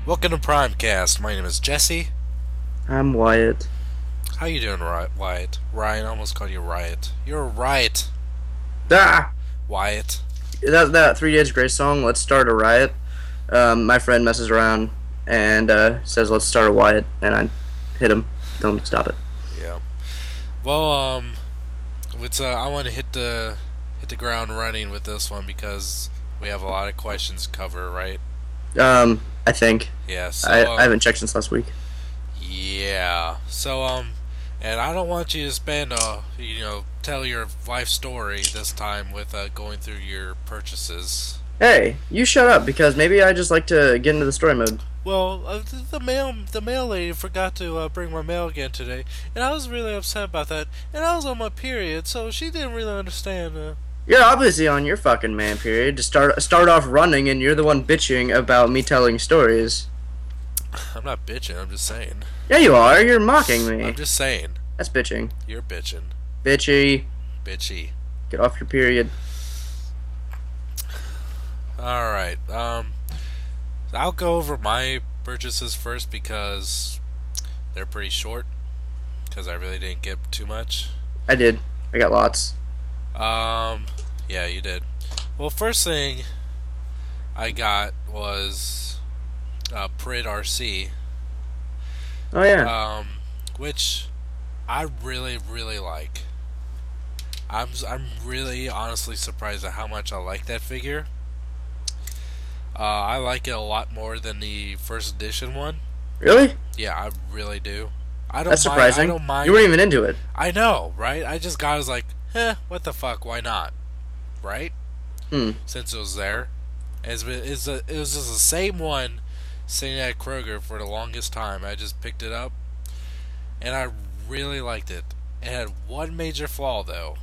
Welcome to Primecast. My name is Jesse. I'm Wyatt. How you doing, Wyatt? Ryan, I almost called you Riot. You're a riot, Ah! Wyatt. That 3 Days Grace song, Let's Start a Riot. My friend messes around and says, let's start a Wyatt, and I hit him. Tell him to stop it. Yeah. Well, it's I want to hit the ground running with this one because we have a lot of questions to cover, right? I think. Yeah. I haven't checked since last week. Yeah. And I don't want you to spend tell your life story this time with going through your purchases. Hey, you shut up, because maybe I just like to get into the story mode. Well, the mail lady forgot to bring my mail again today, and I was really upset about that. And I was on my period, so she didn't really understand. You're obviously on your fucking man period to start off running, and you're the one bitching about me telling stories. I'm not bitching. I'm just saying. Yeah, you are. You're mocking me. I'm just saying. That's bitching. You're bitching. Bitchy. Bitchy. Get off your period. All right. I'll go over my purchases first because they're pretty short. Because I really didn't get too much. I did. I got lots. Yeah, you did. Well, first thing I got was Prid RC. Oh, yeah. Which I really, really like. I'm really honestly surprised at how much I like that figure. I like it a lot more than the first edition one. Really? Yeah, I really do. I don't That's mind, surprising. I don't mind. You weren't even into it. I know, right? I just got. I was like, what the fuck? Why not? Right? Since it was there, it was just the same one sitting at Kroger for the longest time. I just picked it up, and I really liked it. It had one major flaw though.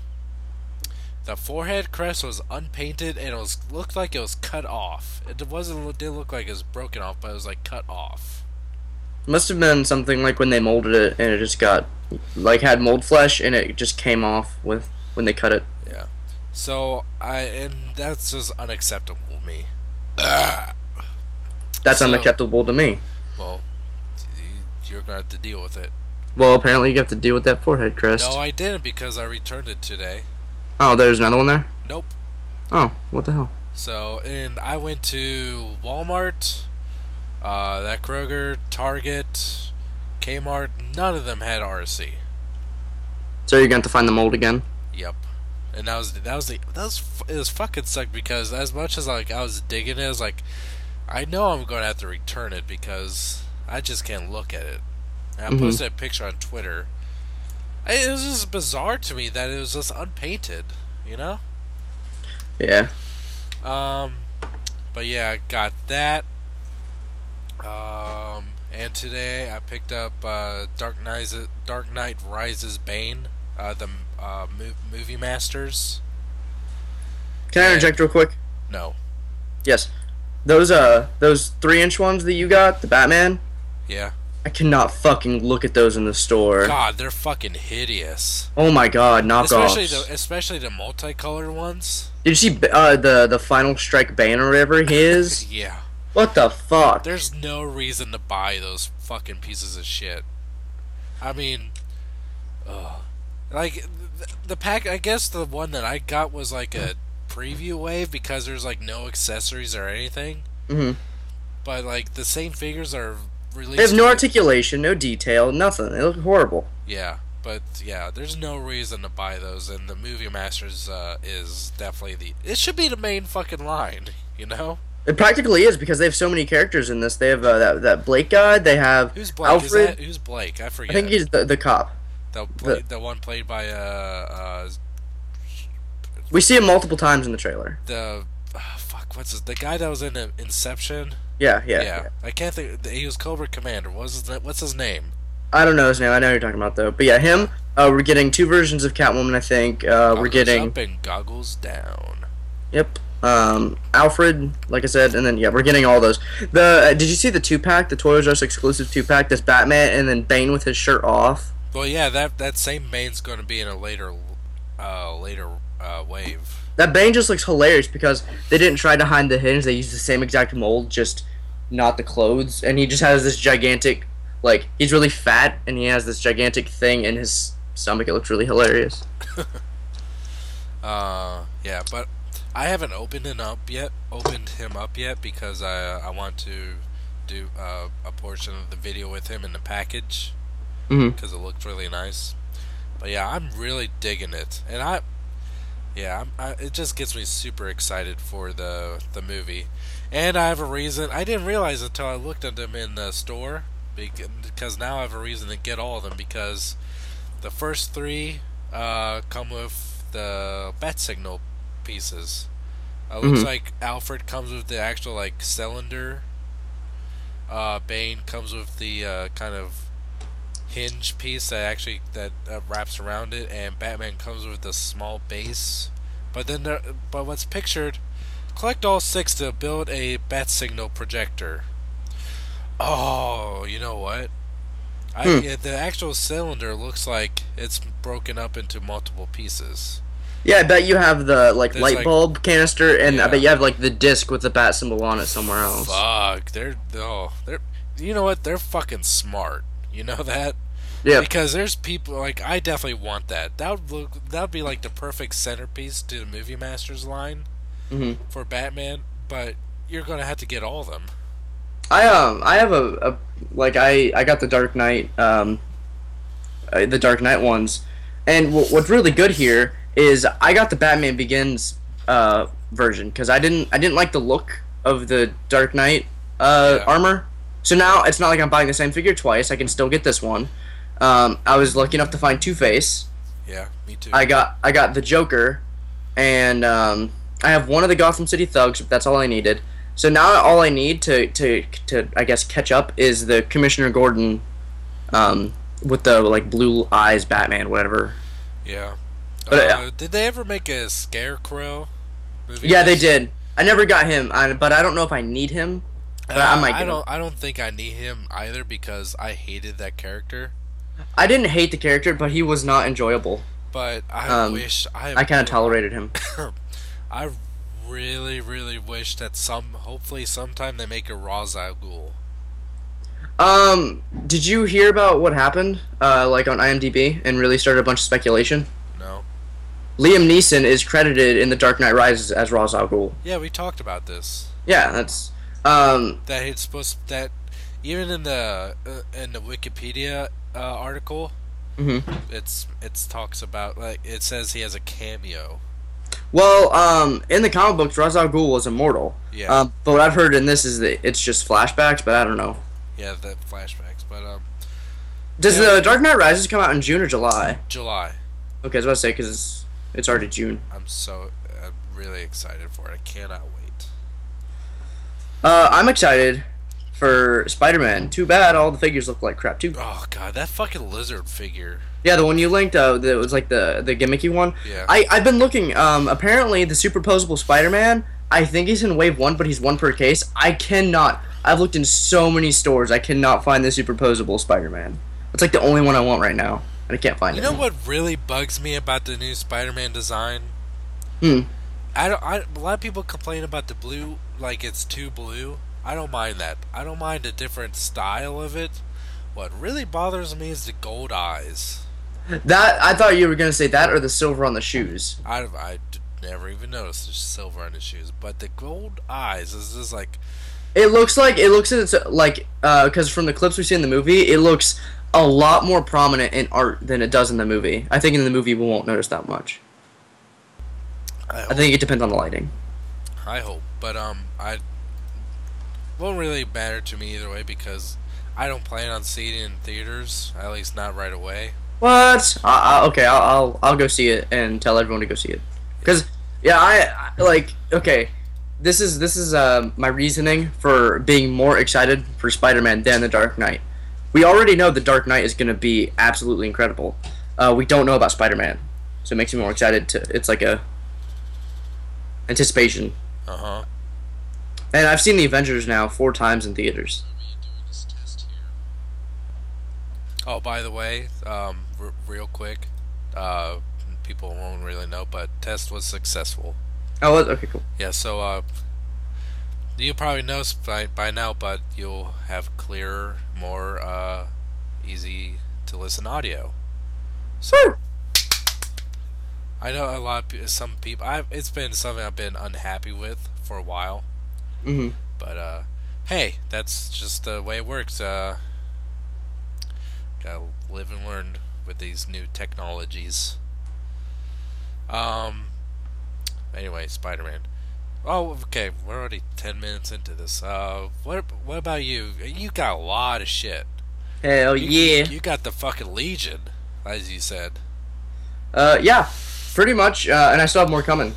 The forehead crest was unpainted and looked like it was cut off. It didn't look like it was broken off, but it was like cut off. Must have been something like when they molded it and it just got had mold flesh and it just came off with when they cut it. Yeah. So and that's just unacceptable to me. That's unacceptable to me. Well, you're gonna have to deal with it. Well, apparently you have to deal with that forehead crest. No, I didn't because I returned it today. Oh, there's another one there? Nope. Oh, what the hell? So, and I went to Walmart, that Kroger, Target, Kmart. None of them had RC. So you're going to find the mold again? Yep. And it was fucking sucked because as much as like I was digging it, I was like, I know I'm gonna have to return it because I just can't look at it. And I posted a picture on Twitter. It was just bizarre to me that it was just unpainted, you know? Yeah. But yeah, I got that. And today I picked up Dark Knight Rises Bane, the Movie Masters. Can I interject real quick? No. Yes. Those 3-inch ones that you got, the Batman. Yeah. I cannot fucking look at those in the store. God, they're fucking hideous. Oh my god, knockoffs. Especially the multicolored ones. Did you see the Final Strike Bane or whatever his? Yeah. What the fuck? There's no reason to buy those fucking pieces of shit. I mean, like the pack. I guess the one that I got was like a preview wave because there's like no accessories or anything. But like the same figures are released. They have no articulation, no detail, nothing. They look horrible. Yeah, but yeah, there's no reason to buy those, and the Movie Masters is definitely it should be the main fucking line, you know? It practically is because they have so many characters in this. They have that Blake guy. They have who's Blake? Alfred. Who's Blake? I forget. I think he's the cop. The one played by we see him multiple times in the trailer. The guy that was in Inception? Yeah. I can't think. He was Cobra Commander. What's his name? I don't know his name. I know who you're talking about though. But yeah, him. We're getting 2 versions of Catwoman. I think we're getting up and goggles down. Yep. Alfred, like I said, and then yeah, we're getting all those. Did you see the 2-pack, the Toys R Us exclusive 2-pack? That's Batman and then Bane with his shirt off. Well, yeah, that same Bane's going to be in a later wave. That Bane just looks hilarious because they didn't try to hide the hinge. They used the same exact mold, just not the clothes, and he just has this gigantic, like he's really fat, and he has this gigantic thing in his stomach. It looks really hilarious. Yeah, but I haven't opened him up yet because I want to do a portion of the video with him in the package Mm-hmm. because it looked really nice. But yeah, I'm really digging it, and it just gets me super excited for the movie. And I have a reason. I didn't realize until I looked at them in the store because now I have a reason to get all of them because the first three come with the bat signal pieces. Looks Mm-hmm. like Alfred comes with the actual like cylinder. Bane comes with the kind of hinge piece that wraps around it, and Batman comes with the small base. But what's pictured? Collect all six to build a bat signal projector. Oh, you know what? Hmm. The actual cylinder looks like it's broken up into multiple pieces. Yeah, I bet you have the like There's light like bulb canister, and I bet yeah, you have like the disc with the bat symbol on it somewhere else. fuck. They're you know what? They're fucking smart. You know that? Yep. Because there's people like I definitely want that. That would be like the perfect centerpiece to the Movie Masters line Hmm. for Batman, but you're gonna have to get all of them. I have a like I got the Dark Knight ones, and what's really good here is I got the Batman Begins version because I didn't like the look of the Dark Knight Yeah, armor. So now it's not like I'm buying the same figure twice. I can still get this one. I was lucky enough to find Two Face. yeah, me too. I got the Joker, and I have one of the Gotham City Thugs. That's all I needed. So now all I need to I guess catch up is the Commissioner Gordon, with the like blue eyes Batman, whatever. Yeah. But Did they ever make a Scarecrow movie? yeah, they did. I never got him, but I don't know if I need him. But I might get him. I don't think I need him either because I hated that character. I didn't hate the character, but he was not enjoyable. But I kind of tolerated him. I really, really wish that hopefully sometime they make a Ra's al Ghul. Did you hear about what happened? Like on IMDb, and really started a bunch of speculation. No. Liam Neeson is credited in The Dark Knight Rises as Ra's al Ghul. Yeah, we talked about this. Yeah, that's That it's supposed that even in the Wikipedia article, mhm. it's talks about like it says he has a cameo. Well, in the comic books, Ra's al Ghul was immortal. Yeah. But what I've heard in this is that it's just flashbacks, but I don't know. Yeah, the flashbacks, but Does yeah, the Dark Knight Rises come out in June or July? July. Okay, I was about to say because it's already June. I'm really excited for it. I cannot wait. I'm excited for Spider-Man. Too bad all the figures look like crap too. Oh god, that fucking lizard figure. Yeah, the one you linked, that was like the gimmicky one. Yeah. I've been looking. Apparently the superposable Spider-Man. I think he's in Wave 1, but he's one per case. I cannot. I've looked in so many stores. I cannot find the superposable Spider-Man. It's like the only one I want right now, and I can't find You it. know what really bugs me about the new Spider-Man design? Hmm. A lot of people complain about the blue, like it's too blue. I don't mind that. I don't mind a different style of it. What really bothers me is the gold eyes. That I thought you were gonna say that or the silver on the shoes. Never even noticed the silver on his shoes, but the gold eyes is just like It looks like it's like because from the clips we see in the movie, it looks a lot more prominent in art than it does in the movie. I think in the movie we won't notice that much. I think it depends on the lighting. I hope, but I won't really matter to me either way because I don't plan on seeing it in theaters, at least not right away. What? Okay, I'll go see it and tell everyone to go see it. Cause yeah, I like okay. This is my reasoning for being more excited for Spider-Man than the Dark Knight. We already know the Dark Knight is gonna be absolutely incredible. We don't know about Spider-Man, so it makes me more excited. It's like a anticipation. Uh huh. And I've seen the Avengers now 4 times in theaters. Oh, by the way, real quick, people won't really know, but test was successful. Oh, okay, cool. Yeah, so You probably know by now, but you'll have clearer, more easy to listen audio. So, I know a lot of some people. It's been something I've been unhappy with for a while. Mm-hmm. But hey, that's just the way it works. Gotta live and learn with these new technologies. Um. Anyway, Spider-Man. Oh, okay. We're already 10 minutes into this. What about you? You got a lot of shit. Hell yeah. You got the fucking Legion, as you said. Yeah, pretty much. And I still have more coming.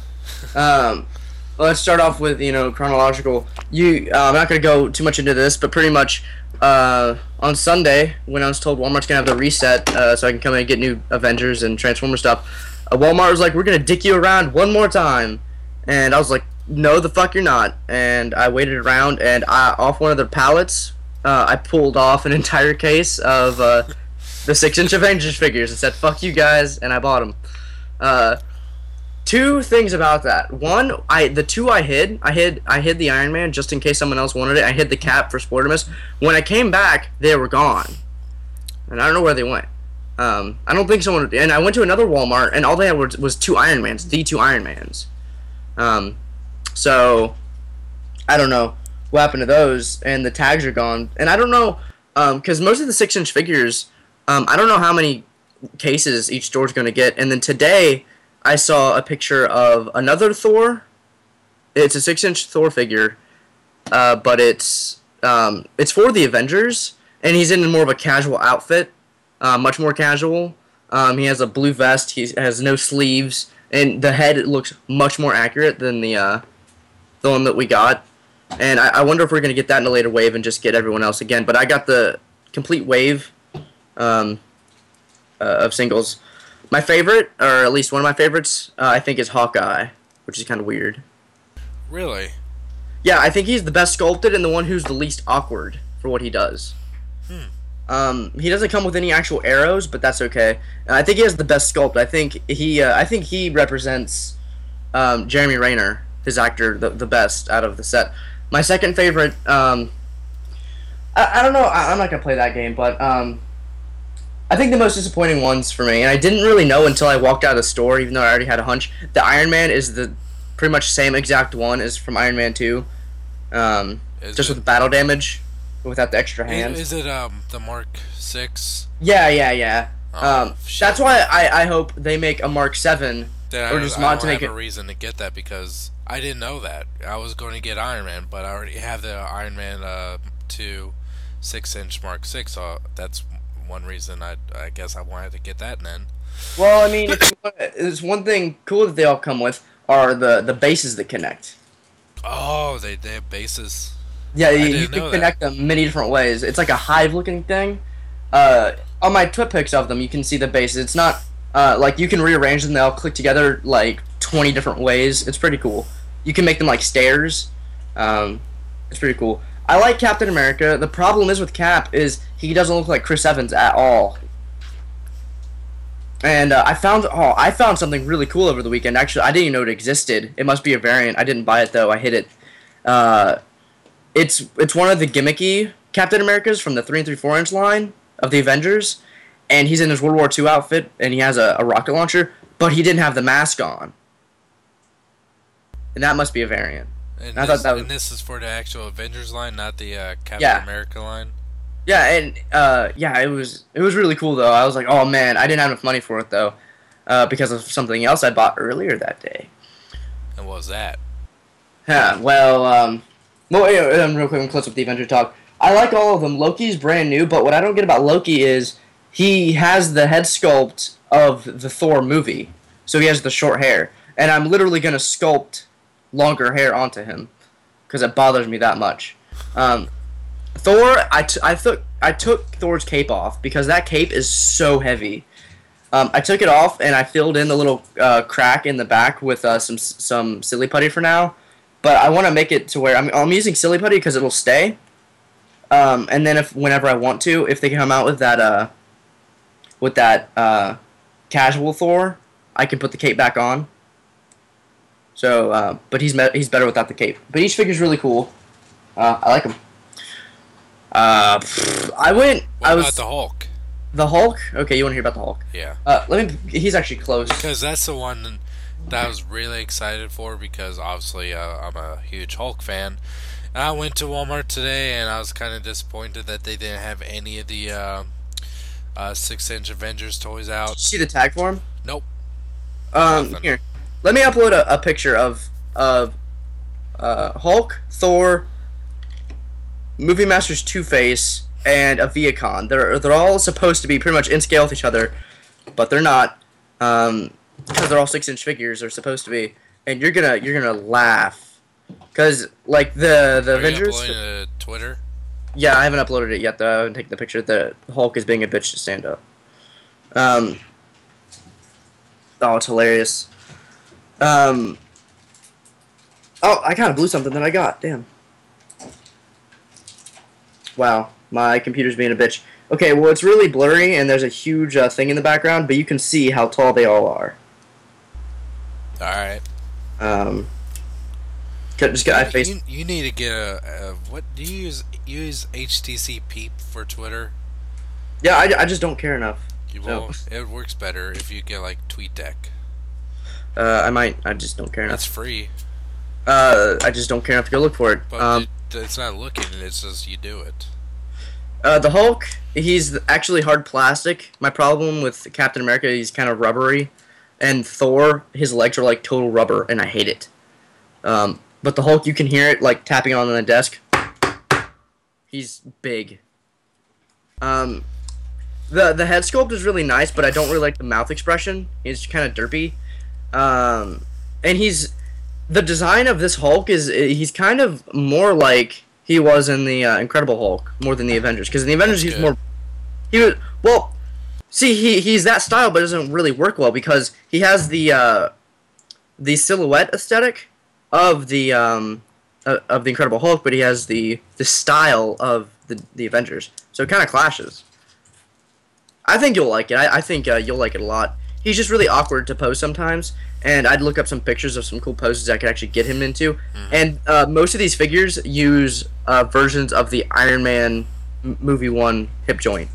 Let's start off with chronological. I'm not gonna go too much into this, but pretty much on Sunday when I was told Walmart's gonna have the reset, so I can come in and get new Avengers and Transformer stuff. Walmart was like, "We're gonna dick you around one more time," and I was like, "No, the fuck you're not." And I waited around, and off one of their pallets, I pulled off an entire case of the 6-inch Avengers figures and said, "Fuck you guys," and I bought them. Two things about that. One, I hid the Iron Man just in case someone else wanted it. I hid the Cap for Sportimus. When I came back, they were gone, and I don't know where they went. I don't think someone. And I went to another Walmart, and all they had was 2 Iron Mans, the 2 Iron Mans. So I don't know what happened to those, and the tags are gone. And I don't know, because most of the 6-inch figures, I don't know how many cases each store's going to get. And then today, I saw a picture of another Thor. It's a 6-inch Thor figure, but it's for the Avengers, and he's in more of a casual outfit, much more casual. He has a blue vest. He has no sleeves, and the head looks much more accurate than the one that we got. And I wonder if we're going to get that in a later wave and just get everyone else again. But I got the complete wave of singles. My favorite, or at least one of my favorites, I think is Hawkeye, which is kind of weird. Really? Yeah, I think he's the best sculpted and the one who's the least awkward for what he does. He doesn't come with any actual arrows, but that's okay. I think he has the best sculpt. I think he represents Jeremy Renner, his actor, the best out of the set. My second favorite, I don't know. I'm not gonna play that game, but I think the most disappointing ones for me, and I didn't really know until I walked out of the store, even though I already had a hunch. The Iron Man is the pretty much same exact one as from Iron Man 2, just with battle damage, without the extra hands. Is it the Mark 6? Yeah. That's why I hope they make a Mark 7 or just mod to make it. I have a reason to get that because I didn't know that. I was going to get Iron Man, but I already have the Iron Man 2 6-inch Mark 6, so that's one reason I guess I wanted to get that then. Well, I mean, there's one thing cool that they all come with are the bases that connect. Oh, they have bases. Yeah, you can connect them many different ways. It's like a hive-looking thing. On my Twit pics of them, you can see the bases. It's not like you can rearrange them. They all click together like 20 different ways. It's pretty cool. You can make them like stairs. It's pretty cool. I like Captain America. The problem is with Cap is he doesn't look like Chris Evans at all. And I found something really cool over the weekend. Actually, I didn't even know it existed. It must be a variant. I didn't buy it though. I hid it. It's one of the gimmicky Captain Americas from the 3 3/4-inch line of the Avengers, and he's in his World War II outfit, and he has a rocket launcher, but he didn't have the mask on. And that must be a variant. And this is for the actual Avengers line, not the Captain America line? Yeah, and it was really cool, though. I was like, oh, man, I didn't have enough money for it, though, because of something else I bought earlier that day. And what was that? Yeah, real quick, I'm close up the Avenger talk. I like all of them. Loki's brand new, but what I don't get about Loki is he has the head sculpt of the Thor movie, so he has the short hair. And I'm literally going to sculpt longer hair onto him because it bothers me that much. Thor, I took Thor's cape off because that cape is so heavy. I took it off and I filled in the little crack in the back with some silly putty for now, but I want to make it to where I'm using silly putty because it'll stay. And then whenever I want to, if they come out with that casual Thor, I can put the cape back on. So, but he's better without the cape. But each figure's really cool. I like him. I went. What about the Hulk? The Hulk? Okay, you want to hear about the Hulk? Yeah. He's actually close. Because that's the one that I was really excited for because obviously I'm a huge Hulk fan. And I went to Walmart today and I was kind of disappointed that they didn't have any of the 6-inch Avengers toys out. Did you see the tag for him? Nope. Here. Let me upload a picture of Hulk, Thor, Movie Masters Two-Face, and a Viacon. They're all supposed to be pretty much in scale with each other, but they're not. Because they're all 6-inch figures. They're supposed to be, and you're gonna laugh, because like the Avengers. Are you uploading to Twitter? Yeah, I haven't uploaded it yet though. I haven't taken the picture. The Hulk is being a bitch to stand up. Oh, it's hilarious. Oh, I kind of blew something that I got. Damn. Wow, my computer's being a bitch. Okay, well, it's really blurry, and there's a huge thing in the background, but you can see how tall they all are. Alright. Just get I face. You need to get a what do you use HTC Peep for Twitter? Yeah, I just don't care enough. It works better if you get like TweetDeck. I just don't care enough. It's free. I just don't care enough to go look for it. But it's not looking, it's just you do it. The Hulk, he's actually hard plastic. My problem with Captain America, he's kind of rubbery. And Thor, his legs are like total rubber, and I hate it. But the Hulk, you can hear it like tapping on the desk. He's big. The head sculpt is really nice, but I don't really like the mouth expression. He's kind of derpy. And the design of this Hulk he's kind of more like he was in the Incredible Hulk more than the Avengers, because in the Avengers he's he's that style, but it doesn't really work well because he has the silhouette aesthetic of the Incredible Hulk, but he has the style of the Avengers, so it kind of clashes. I think you'll like it. I think you'll like it a lot. He's just really awkward to pose sometimes, and I'd look up some pictures of some cool poses I could actually get him into. Mm-hmm. And most of these figures use versions of the Iron Man movie 1 hip joint.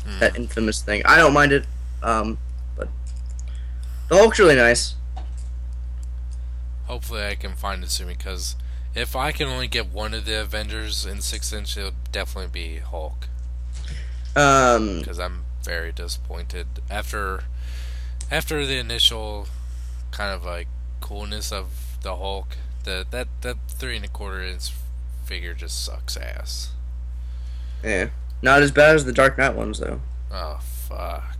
Mm. That infamous thing. I don't mind it, but the Hulk's really nice. Hopefully I can find it soon, because if I can only get one of the Avengers in 6-inch, it'll definitely be Hulk. Because I'm very disappointed after the initial kind of like coolness of the Hulk. That 3.25-inch figure just sucks ass. Yeah, not as bad as the Dark Knight ones though. Oh fuck.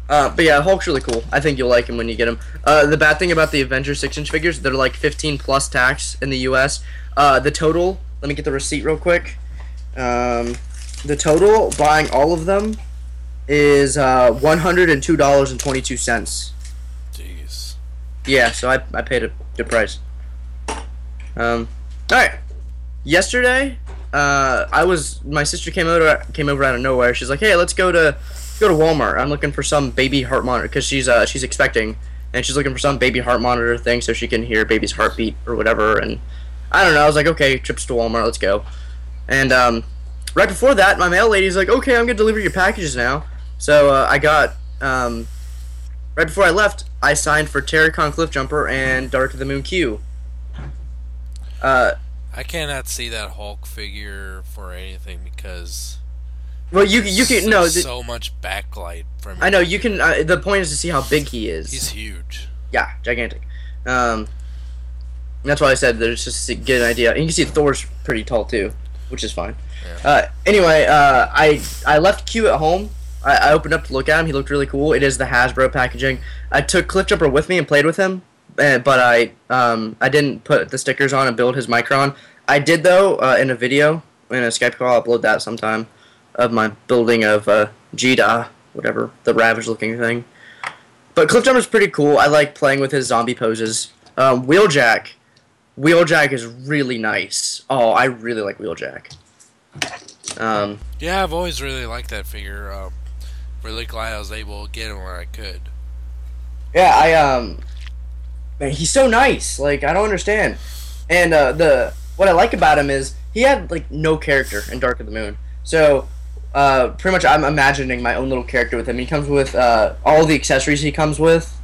But yeah, Hulk's really cool. I think you'll like him when you get him. The bad thing about the Avengers 6-inch figures, they're like 15 plus tax in the U.S. The total. Let me get the receipt real quick. The total buying all of them is $102.22. Jeez. Yeah, so I paid a good price. All right. Yesterday, my sister came over out of nowhere. She's like, "Hey, let's go to Walmart. I'm looking for some baby heart monitor because she's expecting, and she's looking for some baby heart monitor thing so she can hear baby's heartbeat or whatever." And I don't know. I was like, "Okay, trips to Walmart. Let's go." And right before that, my mail lady's like, "Okay, I'm gonna deliver your packages now." So I got right before I left, I signed for Terracon Cliffjumper and Dark of the Moon Q. I cannot see that Hulk figure for anything because well, you can no so much backlight from. I know you can. The point is to see how big he is. He's huge. Yeah, gigantic. That's why I said there's just to get an idea. And you can see Thor's pretty tall too, which is fine. Yeah. Anyway, I left Q at home. I opened up to look at him. He looked really cool. It is the Hasbro packaging. I took Cliffjumper with me and played with him, but I didn't put the stickers on and build his Micron. I did though in a video, in a Skype call. I'll upload that sometime of my building of Jida, whatever, the Ravage looking thing. But Cliffjumper's pretty cool. I like playing with his zombie poses. Wheeljack is really nice. Oh, I really like Wheeljack. Yeah, I've always really liked that figure. Really glad I was able to get him where I could. Yeah, man, he's so nice. Like, I don't understand. And what I like about him is he had like no character in Dark of the Moon. So pretty much I'm imagining my own little character with him. He comes with all the accessories he comes with.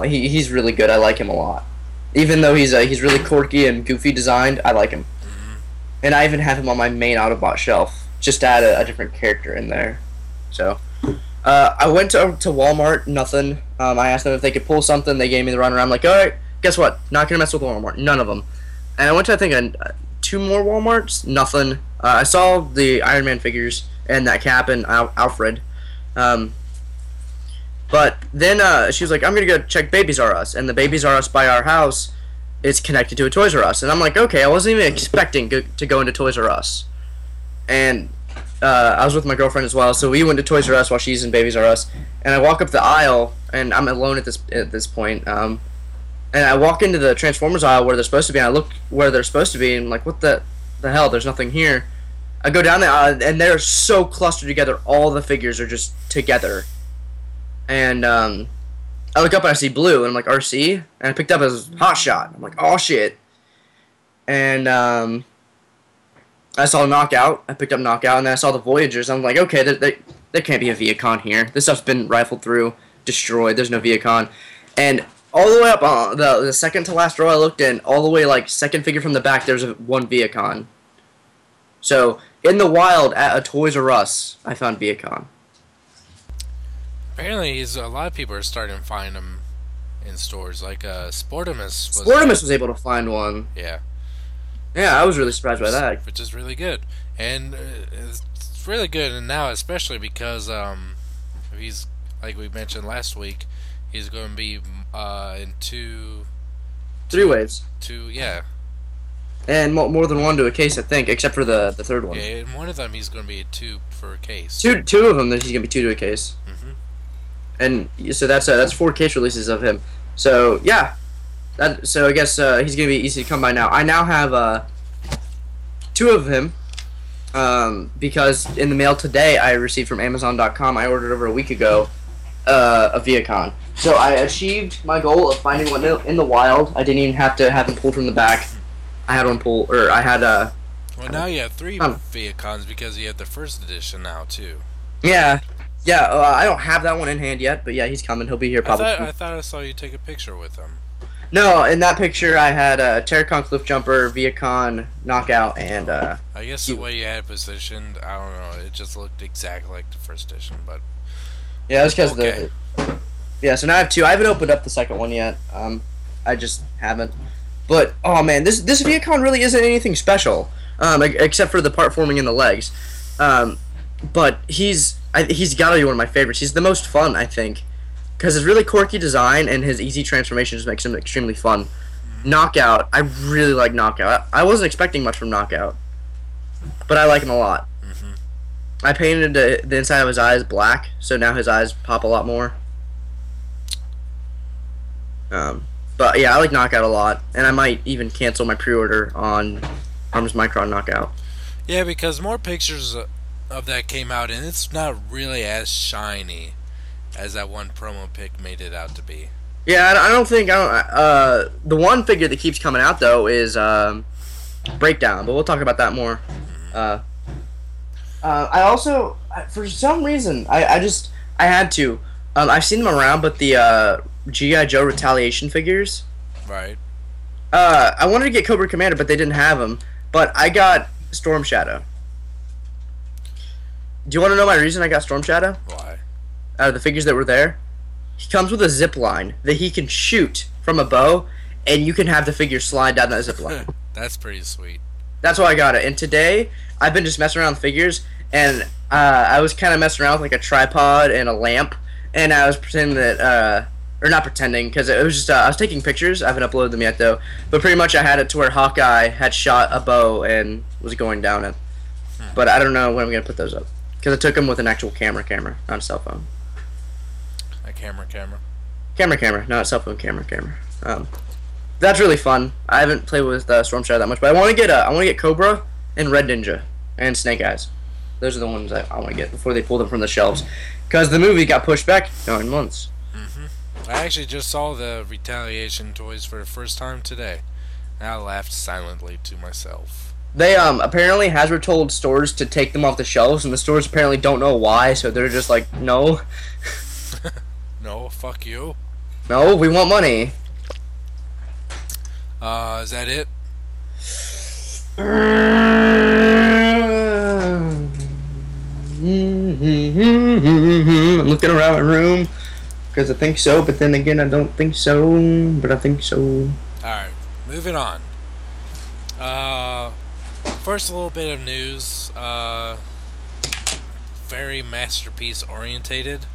He's really good. I like him a lot. Even though he's really quirky and goofy designed, I like him. And I even have him on my main Autobot shelf, just to add a different character in there. So, I went to Walmart, nothing. I asked them if they could pull something. They gave me the runaround. I'm like, alright, guess what? Not going to mess with Walmart. None of them. And I went to, I think, two more Walmarts. Nothing. I saw the Iron Man figures and that cap and Alfred. But then she was like, I'm going to go check Babies R Us. And the Babies R Us by our house is connected to a Toys R Us. And I'm like, okay, I wasn't even expecting to go into Toys R Us. And I was with my girlfriend as well, so we went to Toys R Us while she's in Babies R Us. And I walk up the aisle, and I'm alone at this point. And I walk into the Transformers aisle where they're supposed to be, and I look where they're supposed to be, and I'm like, what the hell? There's nothing here. I go down the aisle, and they're so clustered together. All the figures are just together. And I look up and I see blue, and I'm like, RC? And I picked up as Hot Shot. I'm like, oh shit. And I saw Knockout. I picked up Knockout, and then I saw the Voyagers. I'm like, okay, there can't be a Viacon here. This stuff's been rifled through, destroyed. There's no Viacon. And all the way up on the second to last row I looked in, all the way like second figure from the back, there's one Viacon. So in the wild at a Toys R Us, I found Viacon. Apparently, a lot of people are starting to find them in stores. Like Sportimus was able to find one. Yeah. Yeah, I was really surprised by that. Which is really good, and it's really good. And now, especially because he's, like we mentioned last week, he's going to be in three waves. Yeah. And more than one to a case, I think, except for the third one. Yeah, in one of them he's going to be a two for a case. Two of them, he's going to be two to a case. Mm-hmm. And so that's 4 case releases of him. So yeah, so I guess he's gonna be easy to come by now. I now have 2 of him because in the mail today I received from Amazon.com. I ordered over a week ago a Viacon. So I achieved my goal of finding one in the wild. I didn't even have to have him pulled from the back. I had one pulled, or I had Well, now you have 3 Viacons because you have the first edition now too. Yeah. Yeah, I don't have that one in hand yet, but yeah, he's coming. He'll be here probably. I thought I saw you take a picture with him. No, in that picture I had Terracon Cliffjumper, Viacon, Knockout, and I guess the way you had it positioned, I don't know, it just looked exactly like the first edition, but yeah, that's because yeah. So now I have 2. I haven't opened up the second one yet. I just haven't. But oh man, this Viacon really isn't anything special, except for the part forming in the legs. But he's got to be one of my favorites. He's the most fun, I think, because his really quirky design and his easy transformation just makes him extremely fun. Knockout, I really like Knockout. I wasn't expecting much from Knockout, but I like him a lot. Mm-hmm. I painted the inside of his eyes black, so now his eyes pop a lot more. But yeah, I like Knockout a lot, and I might even cancel my pre-order on Arms Micron Knockout. Yeah, because more pictures of that came out, and it's not really as shiny as that one promo pic made it out to be. Yeah, I don't think the one figure that keeps coming out though is Breakdown, but we'll talk about that more. I also, for some reason, I had to. I've seen them around, but the G.I. Joe Retaliation figures. Right. I wanted to get Cobra Commander, but they didn't have them. But I got Storm Shadow. Do you want to know my reason I got Storm Shadow? Why? Out of the figures that were there, he comes with a zip line that he can shoot from a bow, and you can have the figure slide down that zip line. That's pretty sweet. That's why I got it. And today, I've been just messing around with figures, and I was kind of messing around with like a tripod and a lamp, and I was pretending that, or not pretending, because it was just, I was taking pictures. I haven't uploaded them yet, though. But pretty much I had it to where Hawkeye had shot a bow and was going down it. But I don't know when I'm going to put those up. Because I took them with an actual camera, not a cell phone. A camera? Camera, not a cell phone camera. That's really fun. I haven't played with Storm Shadow that much, but I want to get Cobra and Red Ninja and Snake Eyes. Those are the ones I want to get before they pull them from the shelves. Because the movie got pushed back 9 months. Mm-hmm. I actually just saw the Retaliation toys for the first time today. I laughed silently to myself. They apparently Hasbro told stores to take them off the shelves, and the stores apparently don't know why, so they're just like, no, No, fuck you. no, we want money. Is that it? I'm looking around my room because I think so, but then again, I don't think so, but I think so. Alright, moving on. First, a little bit of news. Very masterpiece orientated.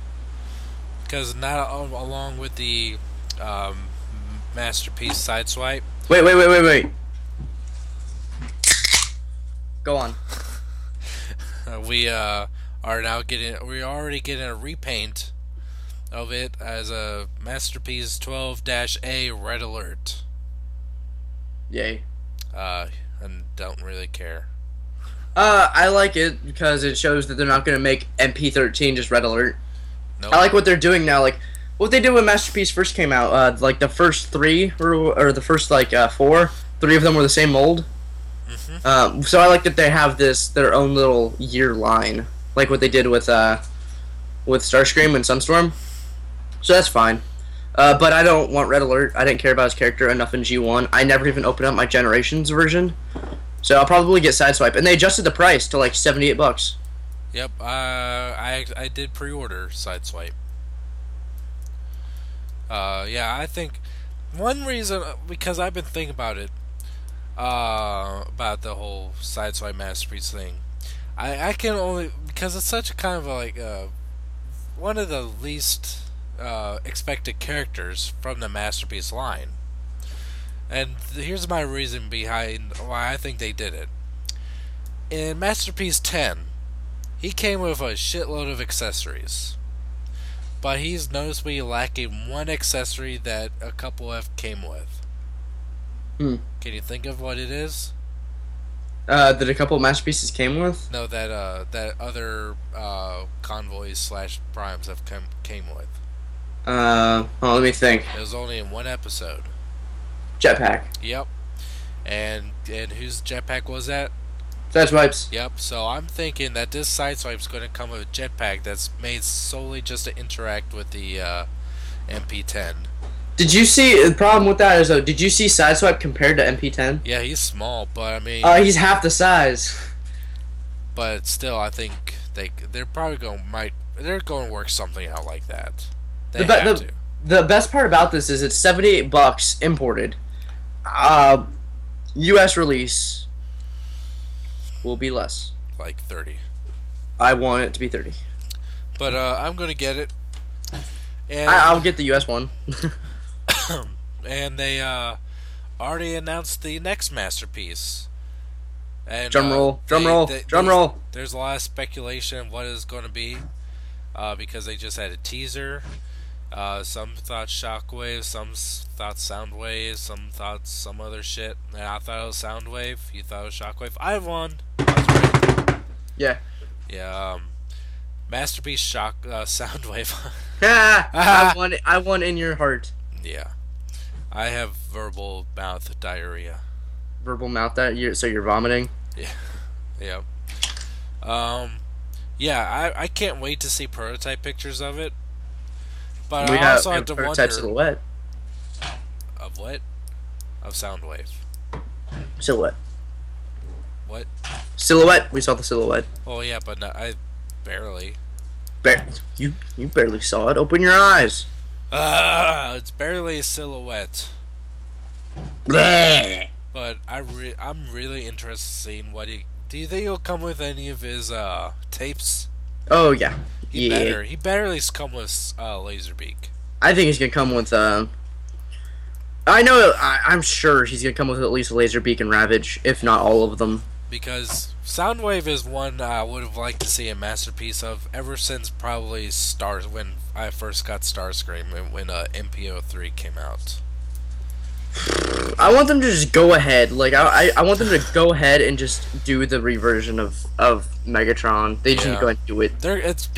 Because not along with the masterpiece sideswipe. Wait. Go on. We are now getting. We're already getting a repaint of it as a masterpiece 12-A Red Alert. Yay. And don't really care. I like it because it shows that they're not going to make MP13 just Red Alert. Nope. I like what they're doing now. Like what they did when Masterpiece first came out. Like the first three or the first like four, three of them were the same mold. Mm-hmm. So I like that they have their own little year line, like what they did with Starscream and Sunstorm. So that's fine. But I don't want Red Alert. I didn't care about his character enough in G1. I never even opened up my Generations version. So I'll probably get Sideswipe. And they adjusted the price to like $78. Yep. I did pre-order Sideswipe. Yeah, I think one reason, because I've been thinking about it, about the whole Sideswipe Masterpiece thing. I can only, because it's such a kind of like one of the least expected characters from the Masterpiece line. And here's my reason behind why I think they did it. In Masterpiece 10, he came with a shitload of accessories. But he's noticeably lacking one accessory that a couple F came with. Can you think of what it is? That a couple Masterpieces came with? No, that other convoys / primes have came with. Well, let me think. It was only in one episode. Jetpack. Yep. And whose jetpack was that? Sideswipes. Yep. So I'm thinking that this Sideswipe's going to come with a jetpack that's made solely just to interact with the MP10. Did you see the problem with that is though? Did you see Sideswipe compared to MP10? Yeah, he's small, but I mean, he's half the size. But still, I think they're probably going to work something out like that. They have to. The best part about this is it's $78 imported. U.S. release will be less. Like 30. I want it to be 30. But I'm gonna get it. And I'll get the U.S. one. And they already announced the next Masterpiece. And drum roll. There's a lot of speculation of what it's going to be, because they just had a teaser. Some thought Shockwave, some thought Soundwave, some thought some other shit. And I thought it was Soundwave. You thought it was Shockwave. I won. Right. Yeah. Yeah. Masterpiece Soundwave. I won in your heart. Yeah. I have verbal mouth diarrhea. Verbal mouth so you're vomiting? Yeah. Yeah. Yeah, I can't wait to see prototype pictures of it. But I also have to wonder... Silhouette. Of what? Of Soundwave. Silhouette. What? Silhouette. We saw the silhouette. Oh yeah, but I barely. You barely saw it. Open your eyes. It's barely a silhouette. Bleh. But I'm really interested in seeing what he... Do you think he'll come with any of his tapes? Oh yeah. He better at least come with Laserbeak. I think he's gonna come with I'm sure he's gonna come with at least Laserbeak and Ravage, if not all of them. Because Soundwave is one I would have liked to see a masterpiece of ever since probably when I first got Starscream when MPO3 came out. I want them to just go ahead. Like I want them to go ahead and just do the reversion of Megatron. They just need to go ahead and do it. It's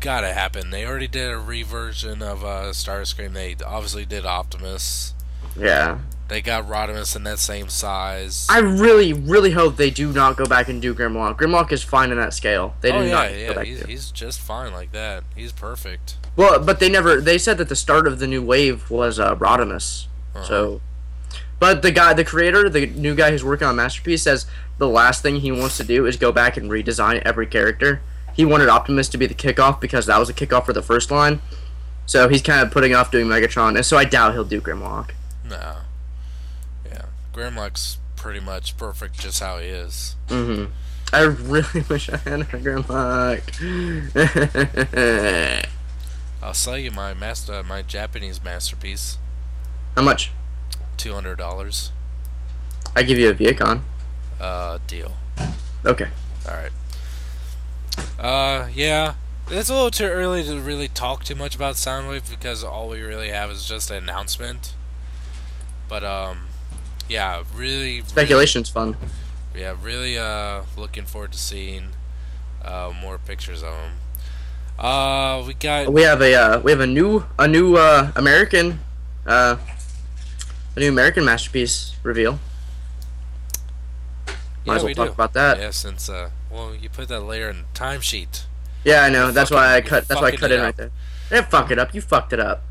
gotta happen. They already did a reversion of Starscream. They obviously did Optimus. Yeah. They got Rodimus in that same size. I really, really hope they do not go back and do Grimlock. Grimlock is fine in that scale. They Oh do yeah, not go yeah, back he's just fine like that. He's perfect. Well, but they never. They said that the start of the new wave was Rodimus. So, but the creator, the new guy who's working on Masterpiece, says the last thing he wants to do is go back and redesign every character. He wanted Optimus to be the kickoff because that was a kickoff for the first line. So he's kind of putting off doing Megatron, and so I doubt he'll do Grimlock. No. Yeah, Grimlock's pretty much perfect just how he is. Mm-hmm. I really wish I had a Grimlock. I'll sell you my Japanese masterpiece. How much? $200. I give you a Viacon. Deal. Okay. Alright. Yeah. It's a little too early to really talk too much about Soundwave because all we really have is just an announcement. But, yeah, really... Speculation's fun. Yeah, really, looking forward to seeing, more pictures of them. We have a new American masterpiece reveal. Might as well talk about that. Yeah, since well, you put that later in the timesheet. Yeah, I know. That's why I cut in right there. I didn't fuck it up. You fucked it up.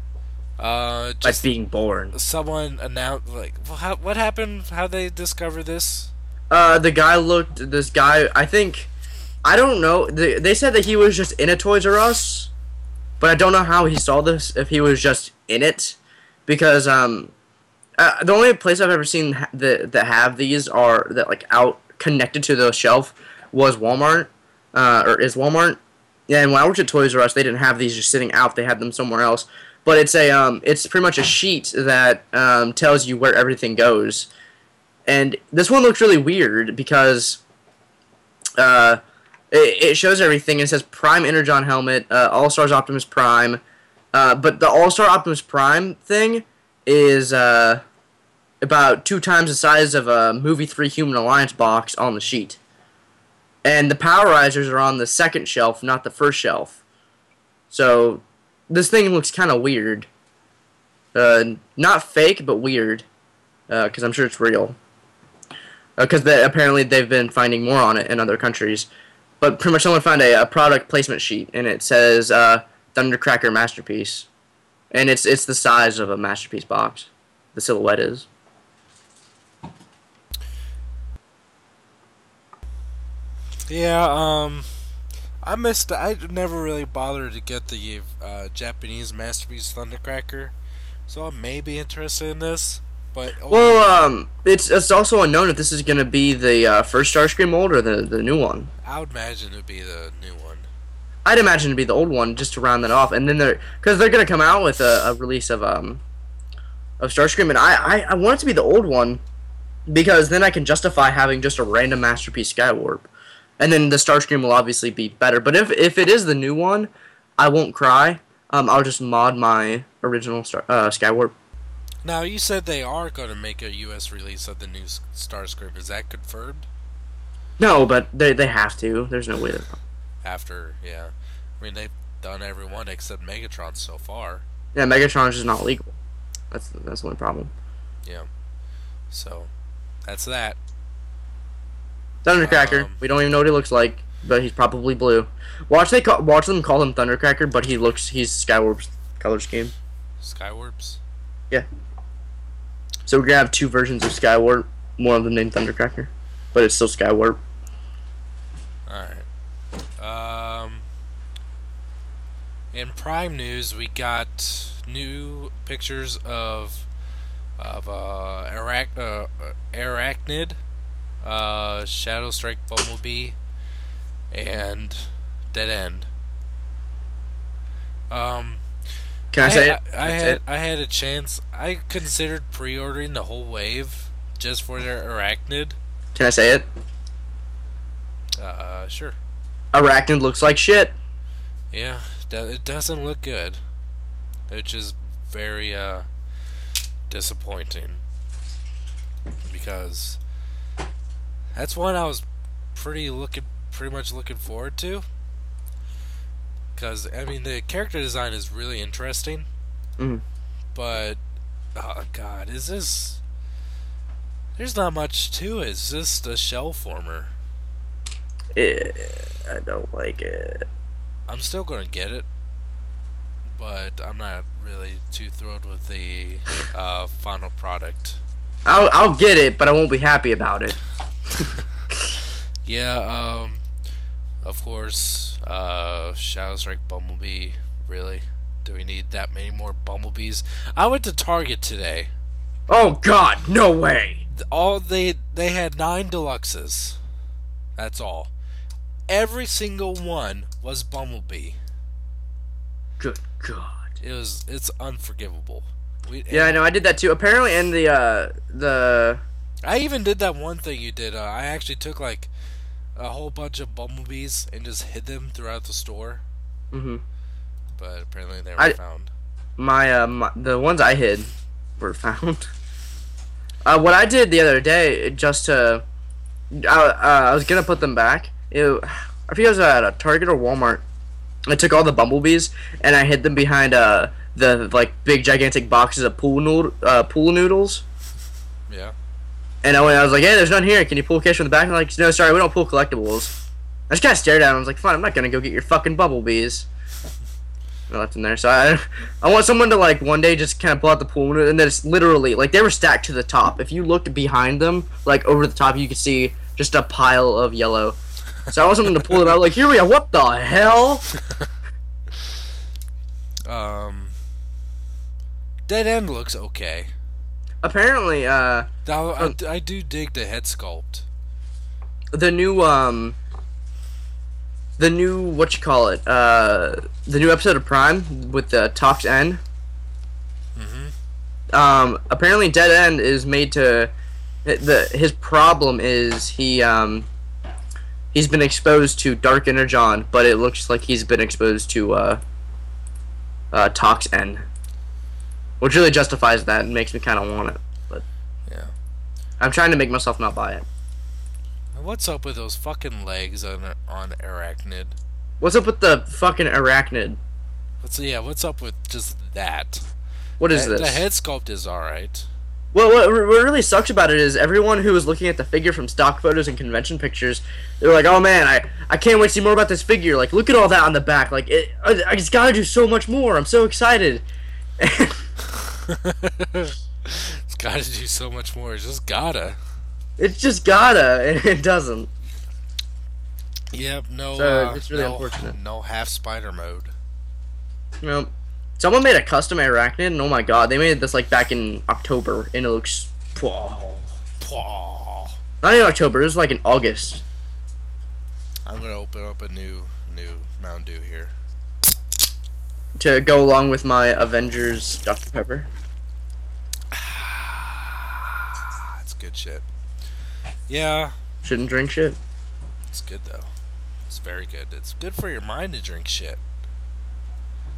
Just by being born. Someone announced what happened? How they discover this? This guy. I don't know. They said that he was just in a Toys R Us, but I don't know how he saw this. If he was just in it, because the only place I've ever seen that have these are that like out connected to the shelf was Walmart, or is Walmart. Yeah, and when I worked at Toys R Us, they didn't have these just sitting out. They had them somewhere else. But it's it's pretty much a sheet that tells you where everything goes. And this one looks really weird because it shows everything. It says Prime Energon helmet, All Stars Optimus Prime, but the All Star Optimus Prime thing is about 2 times the size of a Movie 3 Human Alliance box on the sheet. And the Powerizers are on the second shelf, not the first shelf. So this thing looks kind of weird. Not fake, but weird. Because I'm sure it's real. Because apparently they've been finding more on it in other countries. But pretty much someone found a product placement sheet, and it says Thundercracker Masterpiece. And it's the size of a Masterpiece box. The silhouette is. Yeah, I never really bothered to get the Japanese Masterpiece Thundercracker, so I may be interested in this. But it's also unknown if this is gonna be the first Starscream mold or the new one. I would imagine it would be the new one. I'd imagine it'd be the old one just to round that off, and then because they're gonna come out with a release of Starscream, and I want it to be the old one because then I can justify having just a random Masterpiece Skywarp. And then the Starscream will obviously be better. But if it is the new one, I won't cry. I'll just mod my original Skywarp. Now, you said they are going to make a U.S. release of the new Starscream. Is that confirmed? No, but they have to. There's no way to... After, yeah. I mean, they've done every one except Megatron so far. Yeah, Megatron is just not legal. That's the only problem. Yeah. So, that's that. Thundercracker. We don't even know what he looks like, but he's probably blue. Watch them call him Thundercracker, but he's Skywarp's color scheme. Skywarp's? Yeah. So we're gonna have 2 versions of Skywarp, one of them named Thundercracker, but it's still Skywarp. Alright. In Prime News, we got new pictures of Arachnid, Shadow Strike Bumblebee, and Dead End. Can I say it? I had a chance. I considered pre-ordering the whole wave just for their Arachnid. Can I say it? Sure. Arachnid looks like shit. Yeah, it doesn't look good, which is very disappointing because that's one I was pretty much looking forward to. Because I mean, the character design is really interesting, but oh god, is this There's not much to it. It's just a shell former. I don't like it. I'm still gonna get it, but I'm not really too thrilled with the final product. I'll get it, but I won't be happy about it. Yeah. Of course. Shadow Strike Bumblebee. Really? Do we need that many more Bumblebees? I went to Target today. Oh God, no way! They had 9 deluxes. That's all. Every single one was Bumblebee. Good God. It's unforgivable. Yeah, I know. I did that too. Apparently, in the I even did that one thing you did. I actually took like a whole bunch of Bumblebees and just hid them throughout the store. Mm-hmm. But apparently they were found. The ones I hid were found. What I did the other day, just to, I was gonna put them back. I forget if it was at a Target or Walmart. I took all the Bumblebees and I hid them behind the like big gigantic boxes of pool noodles. Yeah. And I was like, hey, there's none here. Can you pull cash from the back? And they're like, no, sorry, we don't pull collectibles. I just kind of stared at him. I was like, fine, I'm not gonna go get your fucking Bumblebees. I left them there. So I want someone to like one day just kind of pull out the pool noodles, and then it's literally like they were stacked to the top. If you looked behind them, like over the top, you could see just a pile of yellow. So I want someone to pull it out. Like, here we are. What the hell? Dead End looks okay. Apparently, I do dig the head sculpt. The new what you call it? The new episode of Prime with the Tox N. Mm-hmm. Apparently, Dead End is made to. His problem is he's been exposed to Dark Energon, but it looks like he's been exposed to Tox N, which really justifies that and makes me kind of want it. But yeah, I'm trying to make myself not buy it. What's up with those fucking legs on Arachnid? What's up with the fucking Arachnid? What's up with just that? What is this? The head sculpt is alright. Well, what really sucks about it is everyone who was looking at the figure from stock photos and convention pictures, they were like, "Oh man, I can't wait to see more about this figure. Like, look at all that on the back. Like, I just gotta do so much more. I'm so excited." It's gotta do so much more. It's just gotta. It's just gotta, and it doesn't. Yep. No. So it's really unfortunate. No half spider mode. You know, someone made a custom Arachnid, and oh my god, they made this like back in October, and it looks. Not in October. It was like in August. I'm gonna open up a new Mountain Dew here to go along with my Avengers Dr. Pepper. That's good shit. Yeah. Shouldn't drink shit. It's good though. It's very good. It's good for your mind to drink shit.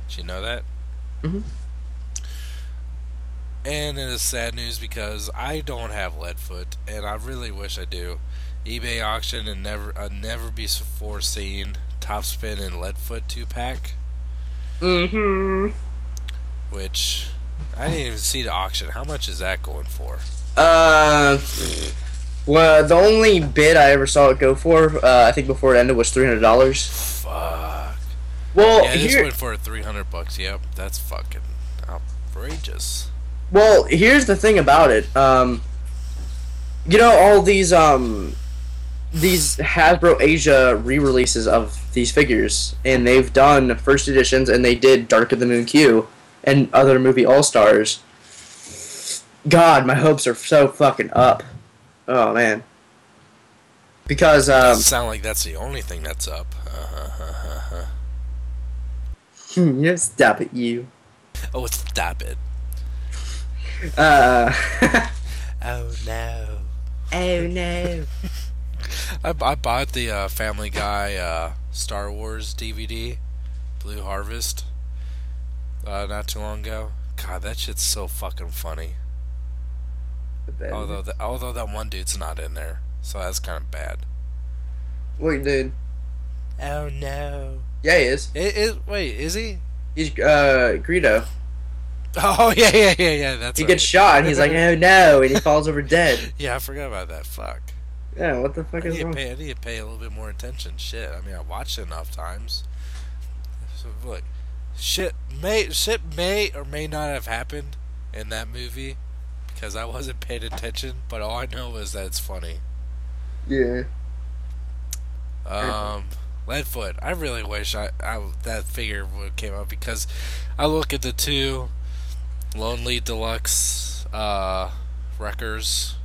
Did you know that? Mm-hmm. And it is sad news because I don't have Leadfoot, and I really wish I do. eBay auction and never be foreseen Topspin and Leadfoot 2-pack. Mm-hmm. Which I didn't even see the auction. How much is that going for? Well, the only bid I ever saw it go for, I think before it ended, was $300. Fuck. Well, yeah, this went for $300. Yep, that's fucking outrageous. Well, here's the thing about it. You know, all these Hasbro Asia re-releases of these figures, and they've done first editions, and they did Dark of the Moon Q and other movie All-Stars. God, my hopes are so fucking up. Oh man. Because doesn't sound like that's the only thing that's up. Yeah, stop it, you. Oh, stop it. Oh no. Oh no. I bought the Family Guy Star Wars DVD, Blue Harvest, not too long ago. God, that shit's so fucking funny. Although that one dude's not in there, so that's kind of bad. Wait, dude. Oh no. Yeah, he is. Wait, is he? He's Greedo. Oh yeah. That's He right. gets shot, and he's like, "Oh no!" and he falls over dead. Yeah, I forgot about that. Fuck. Yeah, what the fuck is wrong? I need to pay a little bit more attention. Shit. I mean, I watched it enough times. So look, shit may or may not have happened in that movie because I wasn't paying attention. But all I know is that it's funny. Yeah. Leadfoot. I really wish that figure would have came out because I look at the two Lonely Deluxe wreckers.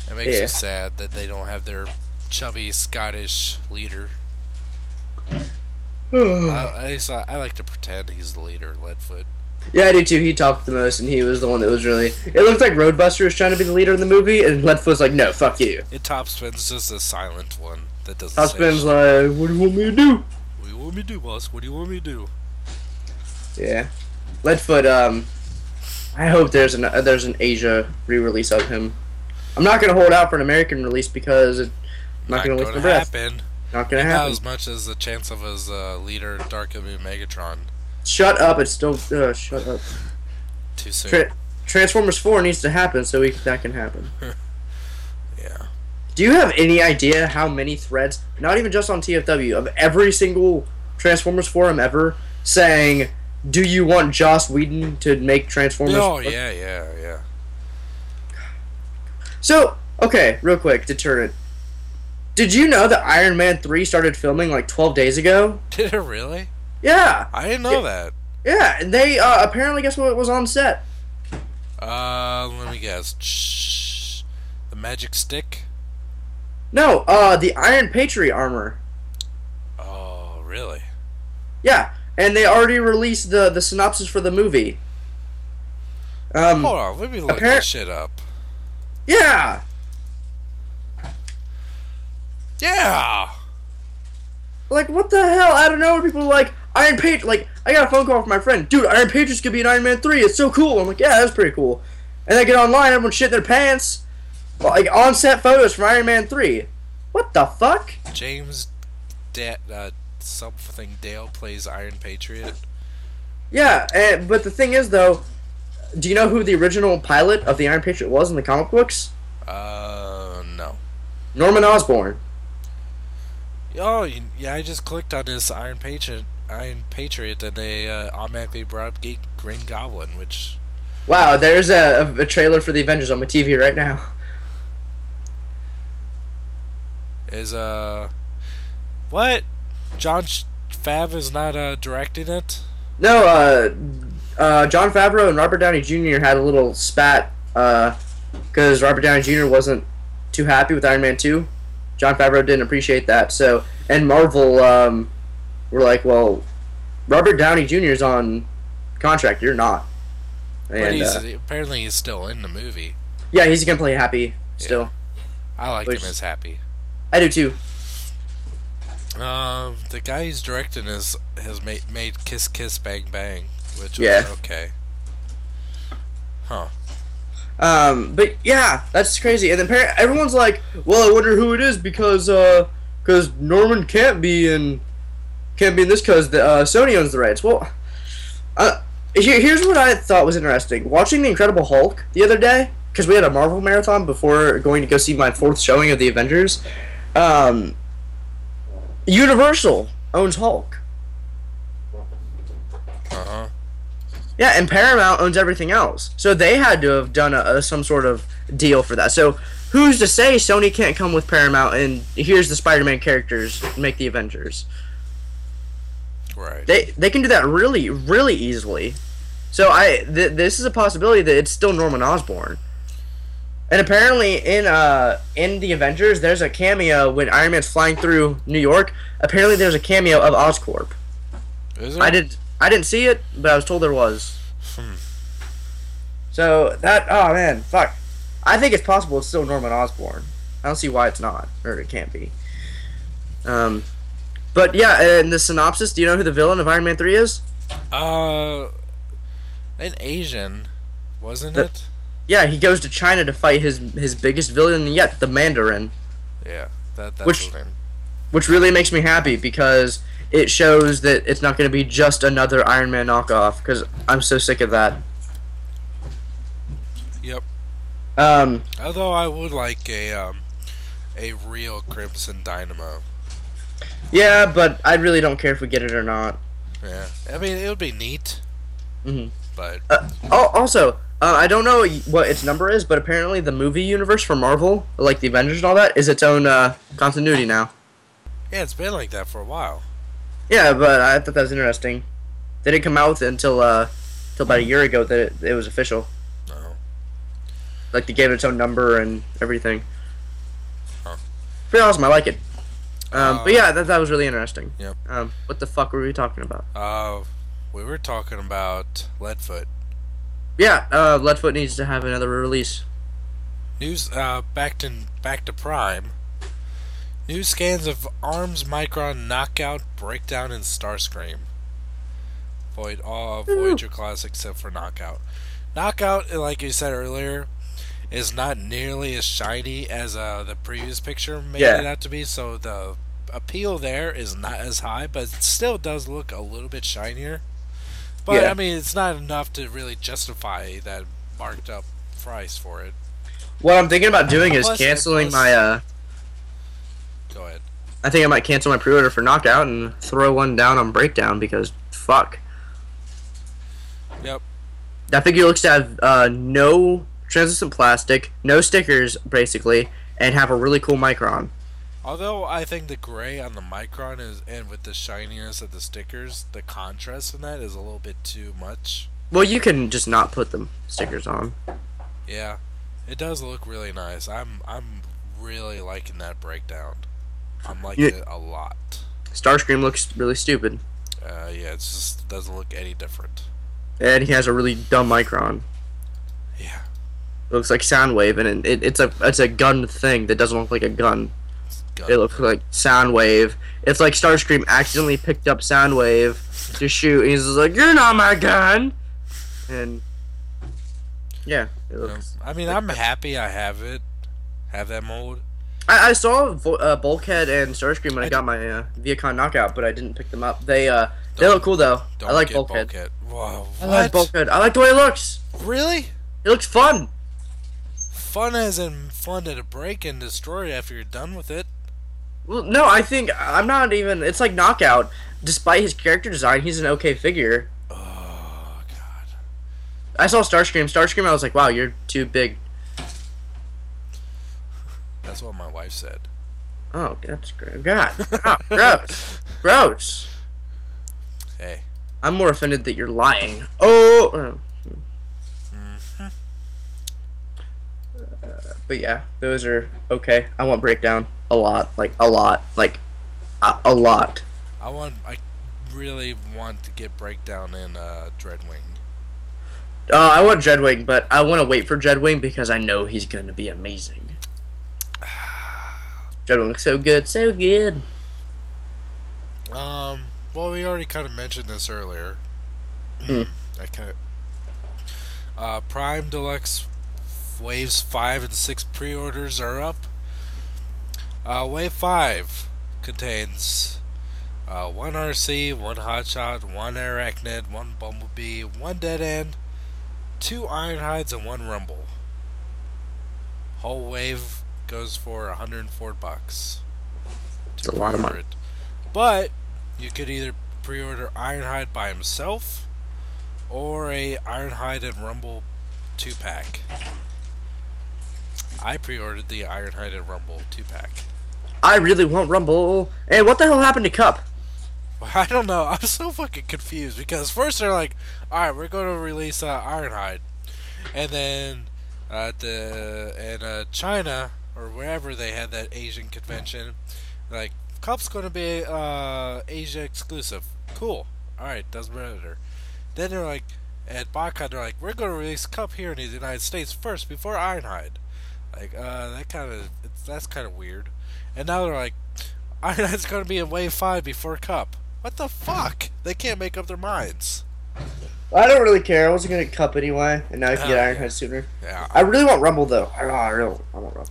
It makes you sad that they don't have their chubby Scottish leader. I like to pretend he's the leader, Leadfoot. Yeah, I do too. He talked the most, and he was the one that was really. It looked like Roadbuster was trying to be the leader in the movie, and Leadfoot's like, "No, fuck you." And Topspin's just a silent one that doesn't. Topspin's like, "What do you want me to do?" What do you want me to do, boss? What do you want me to do? Yeah, Leadfoot. I hope there's an Asia re-release of him. I'm not gonna hold out for an American release because I'm not gonna waste my breath. Not gonna happen. Not as much as the chance of his leader, Dark-Immune Megatron. Shut up! It's still shut up. Too soon. Transformers 4 needs to happen so that can happen. Yeah. Do you have any idea how many threads, not even just on TFW, of every single Transformers forum ever saying, "Do you want Joss Whedon to make Transformers?" Oh yeah. So, okay, real quick, deterrent. Did you know that Iron Man 3 started filming like 12 days ago? Did it really? Yeah. I didn't know that. Yeah, and they apparently, guess what was on set? Let me guess. The magic stick? No, the Iron Patriot armor. Oh, really? Yeah, and they already released the synopsis for the movie. Hold on, let me look this shit up. Yeah! Yeah! Like, what the hell? I don't know. People are like, Iron Patriot. Like, I got a phone call from my friend. Dude, Iron Patriot's gonna be in Iron Man 3. It's so cool. I'm like, yeah, that's pretty cool. And I get online, everyone's shitting their pants. Like, on-set photos from Iron Man 3. What the fuck? James something Dale plays Iron Patriot. Yeah, but the thing is, though, do you know who the original pilot of the Iron Patriot was in the comic books? No. Norman Osborn. Oh, yeah, I just clicked on this Iron Patriot, and they automatically brought up Green Goblin, which... Wow, there's a trailer for the Avengers on my TV right now. Is, what? John Fav is not, directing it? No, Jon Favreau and Robert Downey Jr. had a little spat, because Robert Downey Jr. wasn't too happy with Iron Man 2. Jon Favreau didn't appreciate that, so, and Marvel, were like, well, Robert Downey Jr. is on contract, you're not. And, but apparently he's still in the movie. Yeah, he's gonna play Happy, still. Yeah. I like him as Happy. I do too. The guy he's directing has made Kiss Kiss Bang Bang, which was okay. Huh. But yeah, that's crazy. And then everyone's like, well, I wonder who it is because Norman can't be in this because Sony owns the rights. Well, here's what I thought was interesting. Watching The Incredible Hulk the other day, because we had a Marvel marathon before going to go see my 4th showing of the Avengers. Universal owns Hulk. Uh-huh. Yeah, and Paramount owns everything else. So they had to have done some sort of deal for that. So who's to say Sony can't come with Paramount and here's the Spider-Man characters, make the Avengers? Right. They can do that really, really easily. So this is a possibility that it's still Norman Osborn. And apparently in the Avengers, there's a cameo when Iron Man's flying through New York. Apparently there's a cameo of Oscorp. Is there? I didn't see it, but I was told there was. So oh man, fuck. I think it's possible it's still Norman Osborn. I don't see why it's not, or it can't be. But yeah, in the synopsis, do you know who the villain of Iron Man 3 is? An Asian, wasn't it? Yeah, he goes to China to fight his biggest villain yet, the Mandarin. Yeah, that's which really makes me happy because it shows that it's not going to be just another Iron Man knockoff. Because I'm so sick of that. Yep. Um. Although I would like a real Crimson Dynamo. Yeah, but I really don't care if we get it or not. Yeah. I mean, it would be neat. Mm-hmm. But also, I don't know what its number is, but apparently the movie universe for Marvel, like the Avengers and all that, is its own continuity now. yeah, it's been like that for a while. Yeah, but I thought that was interesting. They didn't come out with it until about a year ago that it was official. No. Like they gave it its own number and everything. Huh. Pretty awesome. I like it. But yeah, that was really interesting. Yep. What the fuck were we talking about? We were talking about Leadfoot. Yeah, Leadfoot needs to have another release. News. Back to Prime. New scans of Arms Micron Knockout, Breakdown, and Starscream. Void all Voyager class except for Knockout. Knockout, like you said earlier, is not nearly as shiny as the previous picture made it out to be. So the appeal there is not as high, but it still does look a little bit shinier. But I mean, it's not enough to really justify that marked up price for it. What I'm thinking about doing is canceling my. Go ahead. I think I might cancel my pre-order for Knockout and throw one down on Breakdown because fuck. Yep. That figure looks to have no translucent plastic, no stickers basically, and have a really cool Micron. Although I think the gray on the Micron is, and with the shininess of the stickers, the contrast in that is a little bit too much. Well, you can just not put the stickers on. Yeah, it does look really nice. I'm really liking that Breakdown. I'm liking it a lot. Starscream looks really stupid. Yeah, it just doesn't look any different. And he has a really dumb Micron. Yeah. It looks like Soundwave, and it's a gun thing that doesn't look like a gun. It looks like Soundwave. It's like Starscream accidentally picked up Soundwave to shoot, and he's just like, "You're not my gun!" And yeah, it looks. I mean, I'm happy I have that mold. I saw Bulkhead and Starscream when I got my Viacon Knockout, but I didn't pick them up. They look cool though. I like Bulkhead. Whoa, I like Bulkhead. I like the way it looks. Really? It looks fun. Fun as in fun to break and destroy after you're done with it. Well, no, I think I'm not even. It's like Knockout. Despite his character design, he's an okay figure. Oh god. I saw Starscream. Starscream, I was like, wow, you're too big. That's what my wife said. Oh, that's great. God. Oh, gross. Gross. Hey. I'm more offended that you're lying. Oh. Mm-hmm. But yeah, those are okay. I want Breakdown a lot. Like, a lot. Like, a lot. I really want to get Breakdown in Dreadwing. I want Dreadwing, but I want to wait for Dreadwing because I know he's going to be amazing. Dreadwing looks so good, so good. Well, we already kind of mentioned this earlier. Prime Deluxe Waves 5 and 6 pre-orders are up. Wave 5 contains 1 RC, 1 Hotshot, 1 Arachnid, 1 Bumblebee, 1 Dead End, 2 Ironhides, and 1 Rumble. Whole wave goes for $104. It's a lot of money. But you could either pre-order Ironhide by himself or a Ironhide and Rumble 2-pack. I pre-ordered the Ironhide and Rumble 2-pack. I really want Rumble. And what the hell happened to Cup? I don't know. I'm so fucking confused because first they're like, "All right, we're going to release Ironhide," and then in China or wherever they had that Asian convention, like Cup's going to be Asia exclusive. Cool. All right, doesn't matter. Then they're like, at BotCon, they're like, "We're going to release Cup here in the United States first before Ironhide." Like, that's kind of weird. And now they're like, Ironhide's going to be in Wave 5 before Cup. What the fuck? They can't make up their minds. I don't really care. I wasn't going to Cup anyway, and now you can get Ironhide sooner. Yeah. I really want Rumble, though. I want Rumble.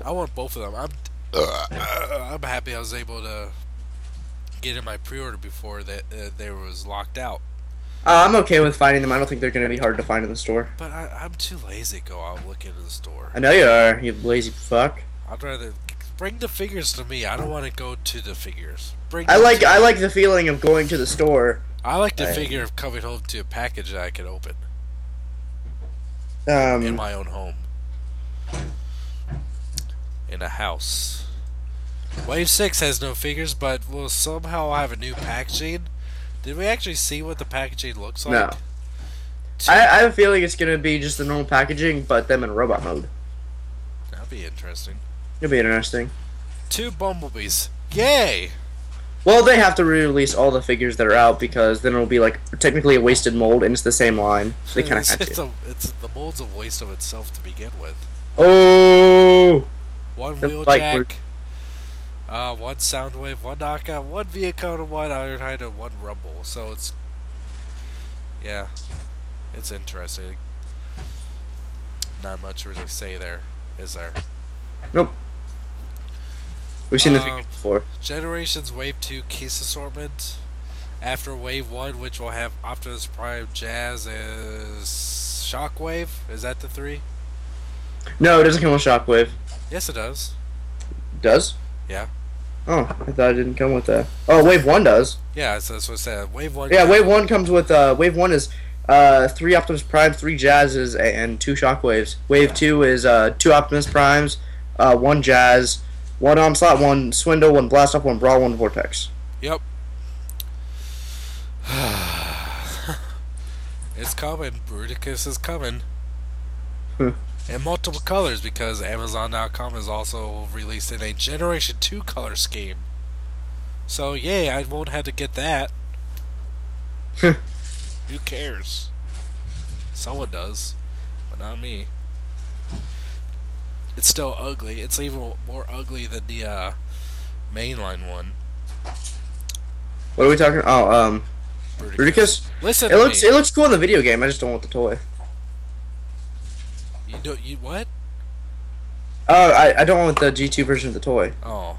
I want both of them. I'm happy I was able to get in my pre-order before that they was locked out. I'm okay with finding them. I don't think they're going to be hard to find in the store. But I'm too lazy to go out look into the store. I know you are, you lazy fuck. I'd rather bring the figures to me. I don't want to go to the figures. I like the feeling of going to the store. I like the figure of coming home to a package that I can open. In my own home. In a house. Wave 6 has no figures, but will somehow have a new packaging. Did we actually see what the packaging looks like? No. I have a feeling it's going to be just the normal packaging, but them in robot mode. That'll be interesting. It'll be interesting. 2 Bumblebees. Yay! Well, they have to re-release all the figures that are out because then it'll be like technically a wasted mold and it's the same line. So they kind of have to. It's the mold's a waste of itself to begin with. Oh! 1 Wheeljack, 1 Soundwave, 1 Knockout, 1 Viacone, 1 Ironhide, and 1 Rumble. So it's, yeah, it's interesting. Not much to really say there, is there? Nope. We've seen the figures before. Generations Wave 2 case assortment. After Wave 1, which will have Optimus Prime, Jazz, is Shockwave. Is that the 3? No, it doesn't come with Shockwave. Yes, it does. Does? Yeah. Oh, I thought it didn't come with that. Oh, Wave 1 does. Yeah, that's what I said. Wave 1. Yeah, Wave 1 comes with, Wave 1 is 3 Optimus Prime, 3 Jazzes, and 2 Shockwaves. Wave 2 is 2 Optimus Primes, 1 Jazz, 1 Onslaught, 1 Swindle, 1 Blastoff, 1 Brawl, 1 Vortex. Yep. It's coming. Bruticus is coming. In multiple colors because Amazon.com is also releasing a Generation 2 color scheme. So, yay, I won't have to get that. Who cares? Someone does, but not me. It's still ugly. It's even more ugly than the mainline one. What are we talking? Oh, Bruticus. Listen, it looks cool in the video game. I just don't want the toy. You what? Oh, I don't want the G2 version of the toy. Oh.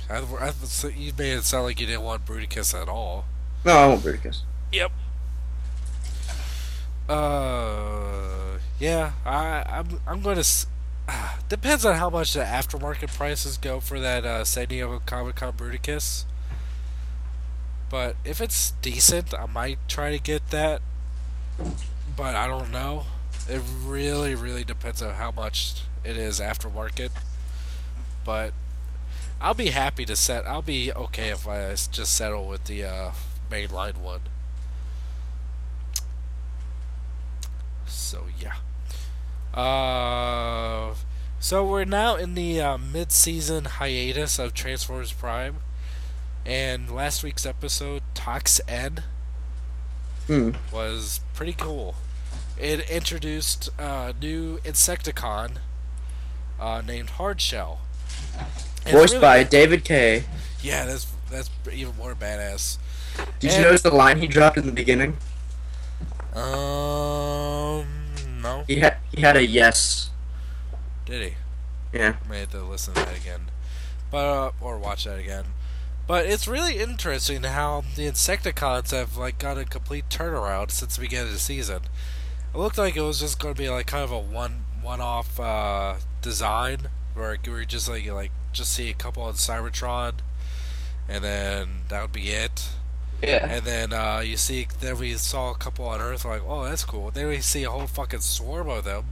You made it sound like you didn't want Bruticus at all. No, I want Bruticus. Yep. Yeah, I'm going to. Depends on how much the aftermarket prices go for that San Diego Comic-Con Bruticus. But if it's decent, I might try to get that. But I don't know. It really, really depends on how much it is aftermarket. But I'll be happy to I'll be okay if I just settle with the mainline one. So yeah. So we're now in the mid-season hiatus of Transformers Prime, and last week's episode, Tox N, was pretty cool. It introduced a new Insecticon named Hardshell. Voiced really by David Kaye. Yeah, that's even more badass. Did you notice the line he dropped in the beginning? No. He had a yes. Did he? Yeah. I may have to listen to that again, but or watch that again. But it's really interesting how the Insecticons have like got a complete turnaround since the beginning of the season. It looked like it was just going to be like kind of a one-off design where we were just like just see a couple on Cybertron, and then that would be it. Yeah. And then then we saw a couple on Earth, like, oh, that's cool. Then we see a whole fucking swarm of them,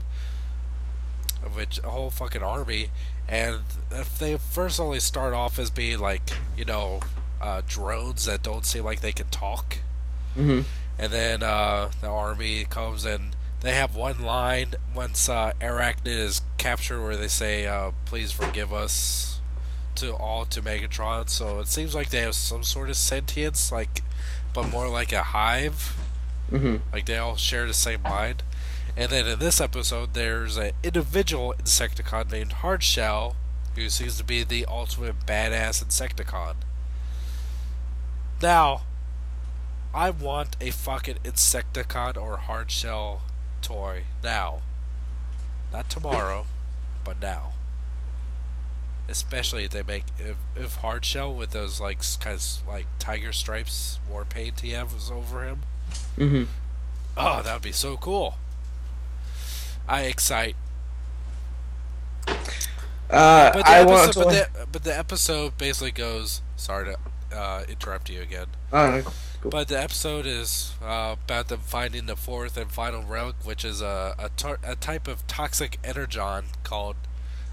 of which a whole fucking army. And if they first only start off as being like, drones that don't seem like they can talk, and then the army comes and they have one line once Arachnid is captured where they say, "Please forgive us." To Megatron, so it seems like they have some sort of sentience, but more like a hive. Like they all share the same mind. And then in this episode, there's an individual Insecticon named Hardshell, who seems to be the ultimate badass Insecticon. Now, I want a fucking Insecticon or Hardshell toy now. Not tomorrow, but now. especially if they make if Hardshell with those like kind of like tiger stripes war paint he has over him. Mm-hmm. Oh, that would be so cool. I excite. But the episode basically goes. Sorry to interrupt you again. Cool. But the episode is about them finding the fourth and final relic, which is a type of toxic energon called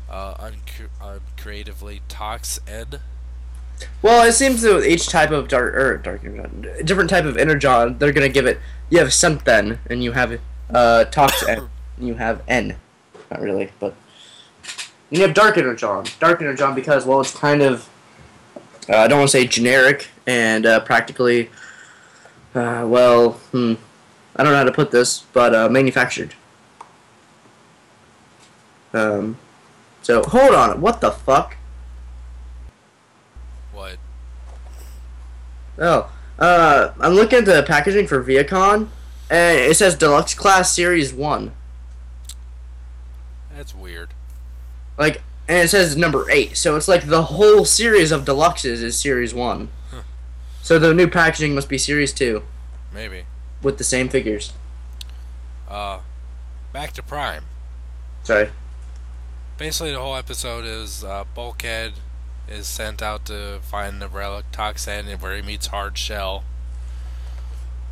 uncreatively Tox-N. Well, it seems that with each type of different type of energon, they're gonna give it. You have something, and you have Tox-N, and you have N. Not really, but and you have dark energon. Dark energon because it's kind of I don't want to say generic and practically. I don't know how to put this, but manufactured. So hold on, what the fuck? What? Oh, I'm looking at the packaging for Viacon, and it says Deluxe Class Series 1. That's weird. Like, and it says number 8, so it's like the whole series of Deluxes is Series 1. Huh. So the new packaging must be Series 2. Maybe. With the same figures. Back to Prime. Sorry. Basically, the whole episode is Bulkhead is sent out to find the relic Toxin, where he meets Hardshell.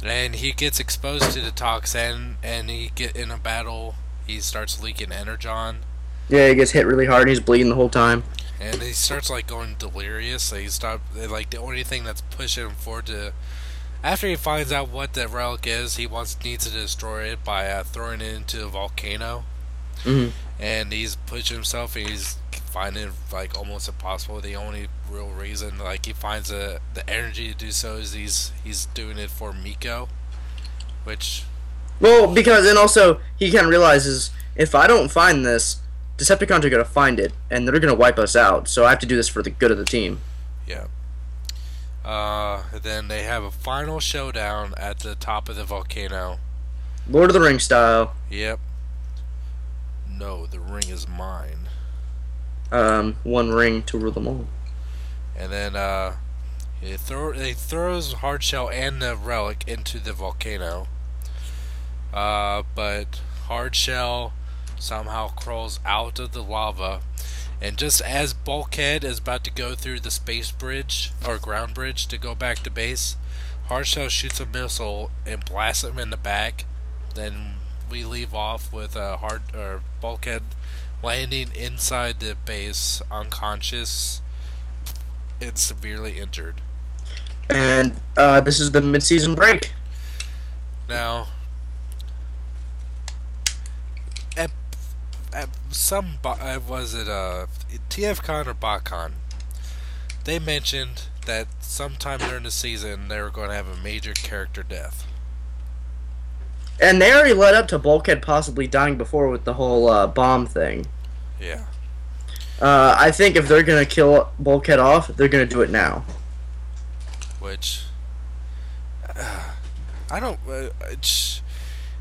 And he gets exposed to the Toxin, and he get in a battle. He starts leaking energon. Yeah, he gets hit really hard. And he's bleeding the whole time. And he starts like going delirious. So the only thing that's pushing him forward to. After he finds out what the relic is, he needs to destroy it by throwing it into a volcano. Mm-hmm. And he's pushing himself, and he's finding it like almost impossible. The only real reason like he finds the energy to do so is he's doing it for Miko, which because and also he kind of realizes if I don't find this, Decepticons are gonna find it and they're gonna wipe us out. So I have to do this for the good of the team. Yeah. Then they have a final showdown at the top of the volcano. Lord of the Rings style. Yep. No, the ring is mine. One ring to rule them all. And then he throws Hardshell and the relic into the volcano. But Hardshell somehow crawls out of the lava, and just as Bulkhead is about to go through the space bridge or ground bridge to go back to base, Hardshell shoots a missile and blasts him in the back. Then we leave off with Bulkhead landing inside the base, unconscious and severely injured. And this is the mid-season break. Now, at was it TFCon or BotCon? They mentioned that sometime during the season they were going to have a major character death. And they already led up to Bulkhead possibly dying before with the whole bomb thing. Yeah. I think if they're going to kill Bulkhead off, they're going to do it now. Which, I don't...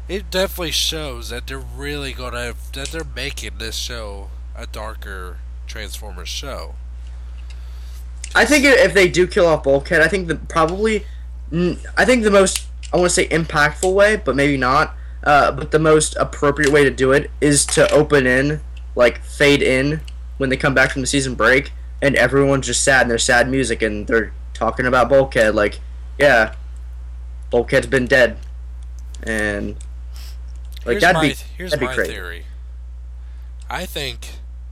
it definitely shows that they're really going to... that they're making this show a darker Transformers show. I think if they do kill off Bulkhead, I think the most... I want to say impactful way, but maybe not. But the most appropriate way to do it is to open in, like fade in when they come back from the season break, and everyone's just sad and there's sad music and they're talking about Bulkhead. Like, yeah, Bulkhead's been dead, and like here's my theory. I think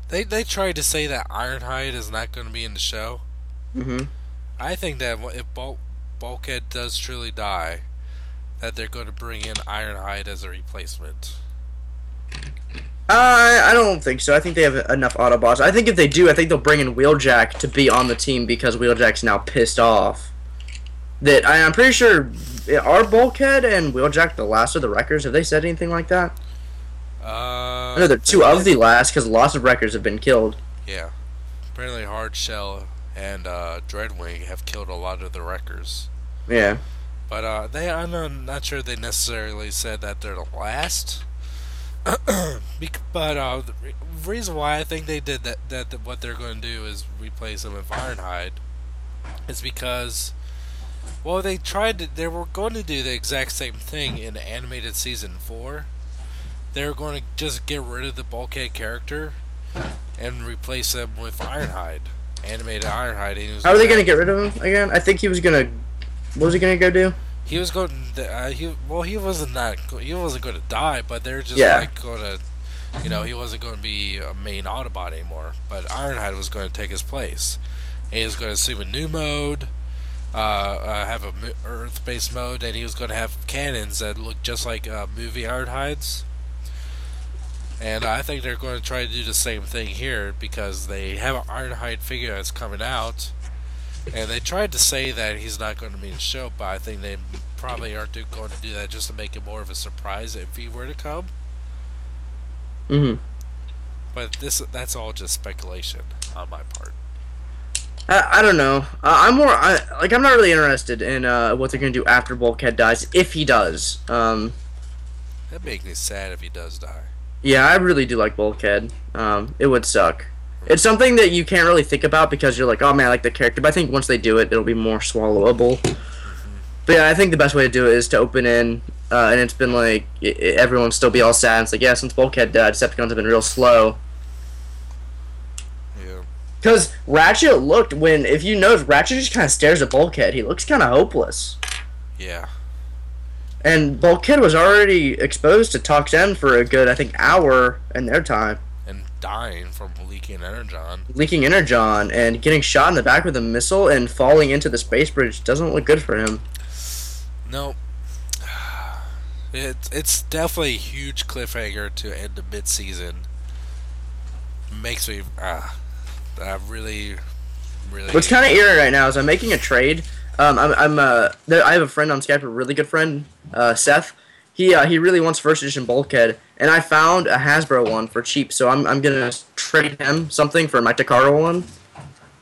they tried to say that Ironhide is not going to be in the show. Mm-hmm. I think that if Bulkhead does truly die, that they're going to bring in Ironhide as a replacement. I don't think so. I think they have enough Autobots. I think if they do, I think they'll bring in Wheeljack to be on the team because Wheeljack's now pissed off. I'm pretty sure, are Bulkhead and Wheeljack the last of the Wreckers? Have they said anything like that? I know they're two of the last because lots of Wreckers have been killed. Yeah. Apparently Hardshell and Dreadwing have killed a lot of the Wreckers. Yeah. But I'm not sure they necessarily said that they're the last. But the reason why I think they did that what they're going to do is replace him with Ironhide is because, well, they were going to do the exact same thing in animated season 4. They were going to just get rid of the Bulkhead character and replace him with Ironhide, animated Ironhide. How are they going to get rid of him again? I think he was going to. What was he going to go do? He was going. He wasn't going to die, but they're just like going to. He wasn't going to be a main Autobot anymore. But Ironhide was going to take his place. And he was going to assume a new mode, have a Earth-based mode, and he was going to have cannons that look just like movie Ironhides. And I think they're going to try to do the same thing here because they have an Ironhide figure that's coming out. And they tried to say that he's not going to be in the show, but I think they probably aren't going to do that just to make it more of a surprise if he were to come. Mm-hmm. But that's all just speculation on my part. I don't know. I'm not really interested in what they're gonna do after Bulkhead dies, if he does. That'd make me sad if he does die. Yeah, I really do like Bulkhead. It would suck. It's something that you can't really think about because you're like, oh man, I like the character. But I think once they do it, it'll be more swallowable. Mm-hmm. But yeah, I think the best way to do it is to open in, and it's been like everyone still be all sad. And it's like, yeah, since Bulkhead died, Decepticons have been real slow. Because Ratchet if you notice, Ratchet just kind of stares at Bulkhead. He looks kind of hopeless. Yeah. And Bulkhead was already exposed to Toxin for a good, I think, hour in their time. And dying from leaking energon. Leaking energon and getting shot in the back with a missile and falling into the space bridge doesn't look good for him. No. It's definitely a huge cliffhanger to end the mid-season. Makes me... really. What's kind of eerie right now is I'm making a trade. I have a friend on Skype, a really good friend, Seth. He really wants first edition Bulkhead, and I found a Hasbro one for cheap. So I'm gonna trade him something for my Takara one,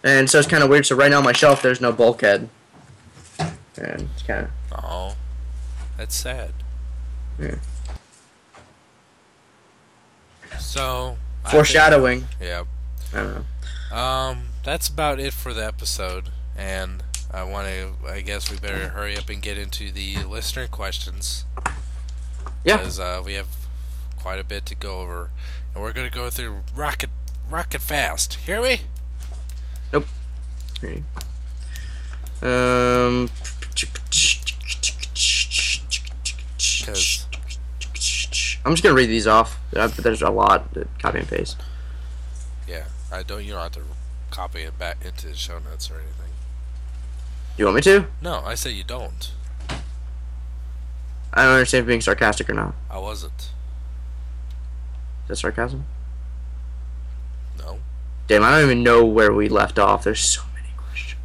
and so it's kind of weird. So right now on my shelf there's no Bulkhead, and it's kind of. Oh, that's sad. Yeah. So. Foreshadowing. Yeah. I don't know. That's about it for the episode, and I guess we better hurry up and get into the listener questions. Yeah. Because, we have quite a bit to go over, and we're gonna go through rocket fast. Hear me? Nope. Okay. I'm just gonna read these off. There's a lot. Copy and paste. Yeah. You don't have to copy it back into the show notes or anything. You want me to? No, I say you don't. I don't understand if being sarcastic or not. I wasn't. Is that sarcasm? No. Damn, I don't even know where we left off. There's so many questions.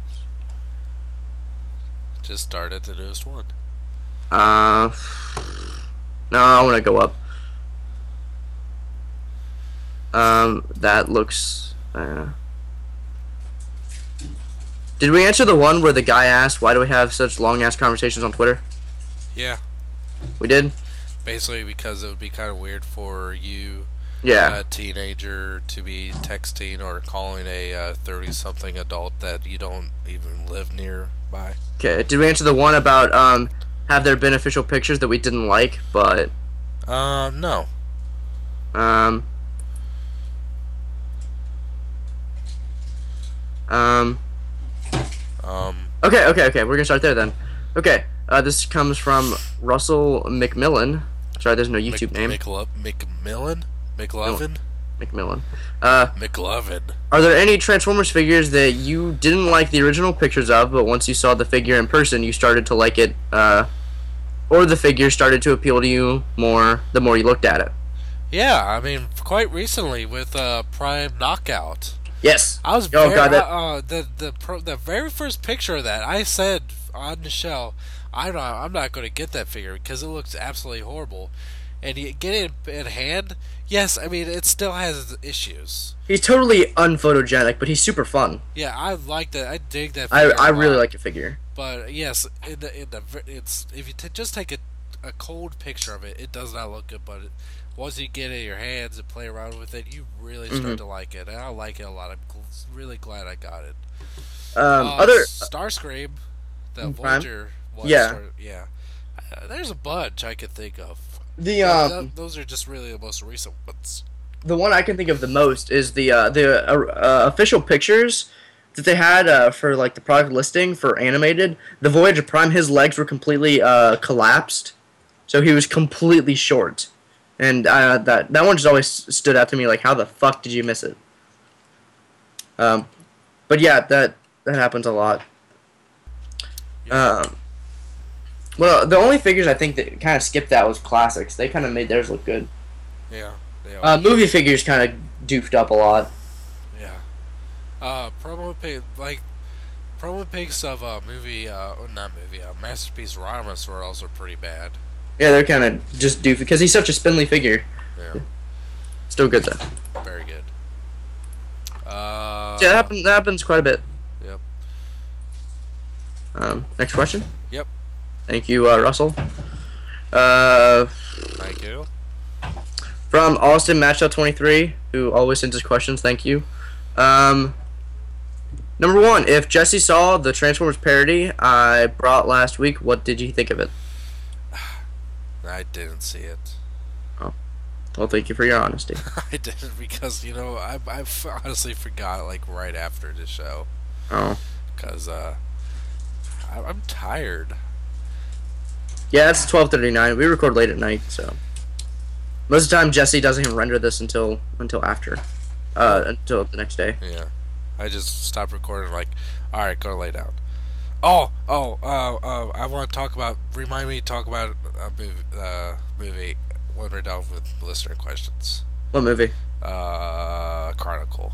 Just start at the newest one. No, I want to go up. That looks... Did we answer the one where the guy asked, why do we have such long-ass conversations on Twitter? Yeah. We did? Basically because it would be kind of weird for you, a teenager, to be texting or calling a 30-something adult that you don't even live nearby. Okay, did we answer the one about, have there been official pictures that we didn't like, but... No. Okay, we're gonna start there then. Okay, this comes from Russell McMillan. Sorry, there's no YouTube name. McMillan? McLovin? McMillan. McLovin. Are there any Transformers figures that you didn't like the original pictures of, but once you saw the figure in person, you started to like it, or the figure started to appeal to you more the more you looked at it? Yeah, I mean, quite recently with Prime Knockout. Yes. I was the very first picture of that, I said on the show, I'm not going to get that figure because it looks absolutely horrible. And you get it in hand, yes, I mean, it still has issues. He's totally unphotogenic, but he's super fun. Yeah, I like that. I dig that figure. I really like the figure. But yes, it's if you just take a cold picture of it, it does not look good. But once you get it in your hands and play around with it, you really start to like it. And I like it a lot. I'm really glad I got it. Starscream, the Voyager one. Yeah. There's a bunch I could think of. Those are just really the most recent ones. The one I can think of the most is the official pictures that they had for like the product listing for animated. The Voyager Prime, his legs were completely collapsed, so he was completely short, and that one just always stood out to me. Like, how the fuck did you miss it? But yeah, that happens a lot. Yeah. Well, the only figures I think that kind of skipped that was classics. They kind of made theirs look good. Yeah. Movie figures kind of doofed up a lot. Yeah. Promo pics of Masterpiece Rodimus were also pretty bad. Yeah, they're kind of just doofy because he's such a spindly figure. Yeah. Still good though. Very good. Yeah, that happens quite a bit. Yep. Next question. Yep. Thank you, Russell. Thank you. From Austin Matchup23, who always sends us questions. Thank you. Number one, if Jesse saw the Transformers parody I brought last week, what did you think of it? I didn't see it. Oh. Well, thank you for your honesty. I didn't because, I honestly forgot, like, right after the show. Oh. Because, I'm tired. Yeah, it's 12:39. We record late at night, so... Most of the time, Jesse doesn't even render this until after. Until the next day. Yeah. I just stopped recording, like, alright, go lay down. I want to talk about... Remind me to talk about a movie when we're done with listener questions. What movie? Chronicle.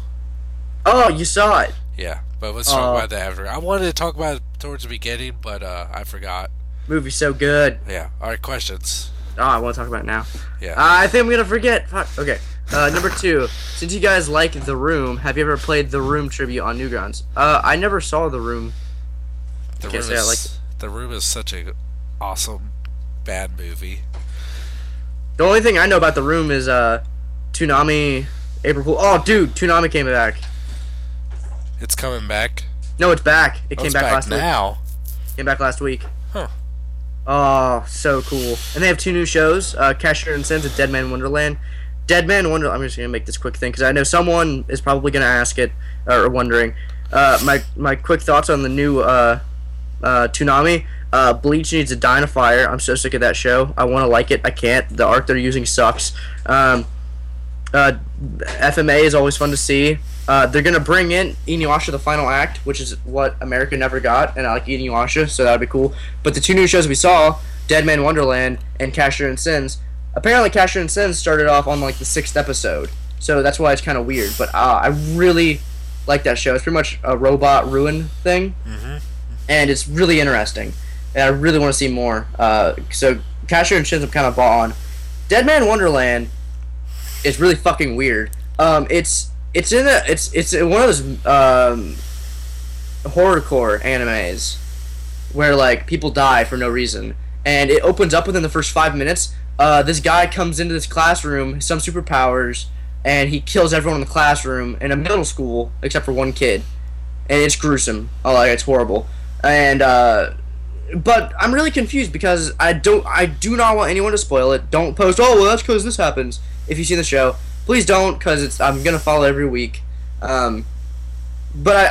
Oh, you saw it! Yeah, but let's talk about that after. I wanted to talk about it towards the beginning, but I forgot. Movie's so good. Yeah. Alright, questions. Oh, I want to talk about it now. Yeah. I think I'm going to forget. Fuck. Okay. Number two. Since you guys like The Room, have you ever played The Room tribute on Newgrounds? I never saw The Room. The Room is such a awesome, bad movie. The only thing I know about The Room is Toonami, April Fool. Oh, dude, Toonami came back. It's coming back? No, it's back. It came back last week. Now? Came back last week. Huh. Oh, so cool. And they have two new shows, Cashier and Sins and Dead Man Wonderland. Dead Man Wonderland, I'm just going to make this quick thing, because I know someone is probably going to ask it, or wondering. My quick thoughts on the new Toonami. Bleach needs a Dynafire. I'm so sick of that show. I want to like it. I can't. The art they're using sucks. FMA is always fun to see. They're going to bring in Inuyasha the Final Act, which is what America never got, and I like Inuyasha, so that would be cool. But the two new shows we saw, Dead Man Wonderland and Cashier and Sins, apparently Cashier and Sins started off on like the 6th episode, so that's why it's kind of weird. But I really like that show. It's pretty much a robot ruin thing, and it's really interesting, and I really want to see more. So Cashier and Sins I'm kind of bought on. Dead Man Wonderland is really fucking weird. It's one of those horrorcore animes where like people die for no reason, and it opens up within the first 5 minutes. This guy comes into this classroom, some superpowers, and he kills everyone in the classroom in a middle school except for one kid, and it's gruesome. Oh, like, it's horrible. And but I'm really confused because I do not want anyone to spoil it. Don't post, oh well, that's because this happens. If you see the show, please don't, because I'm gonna follow every week. But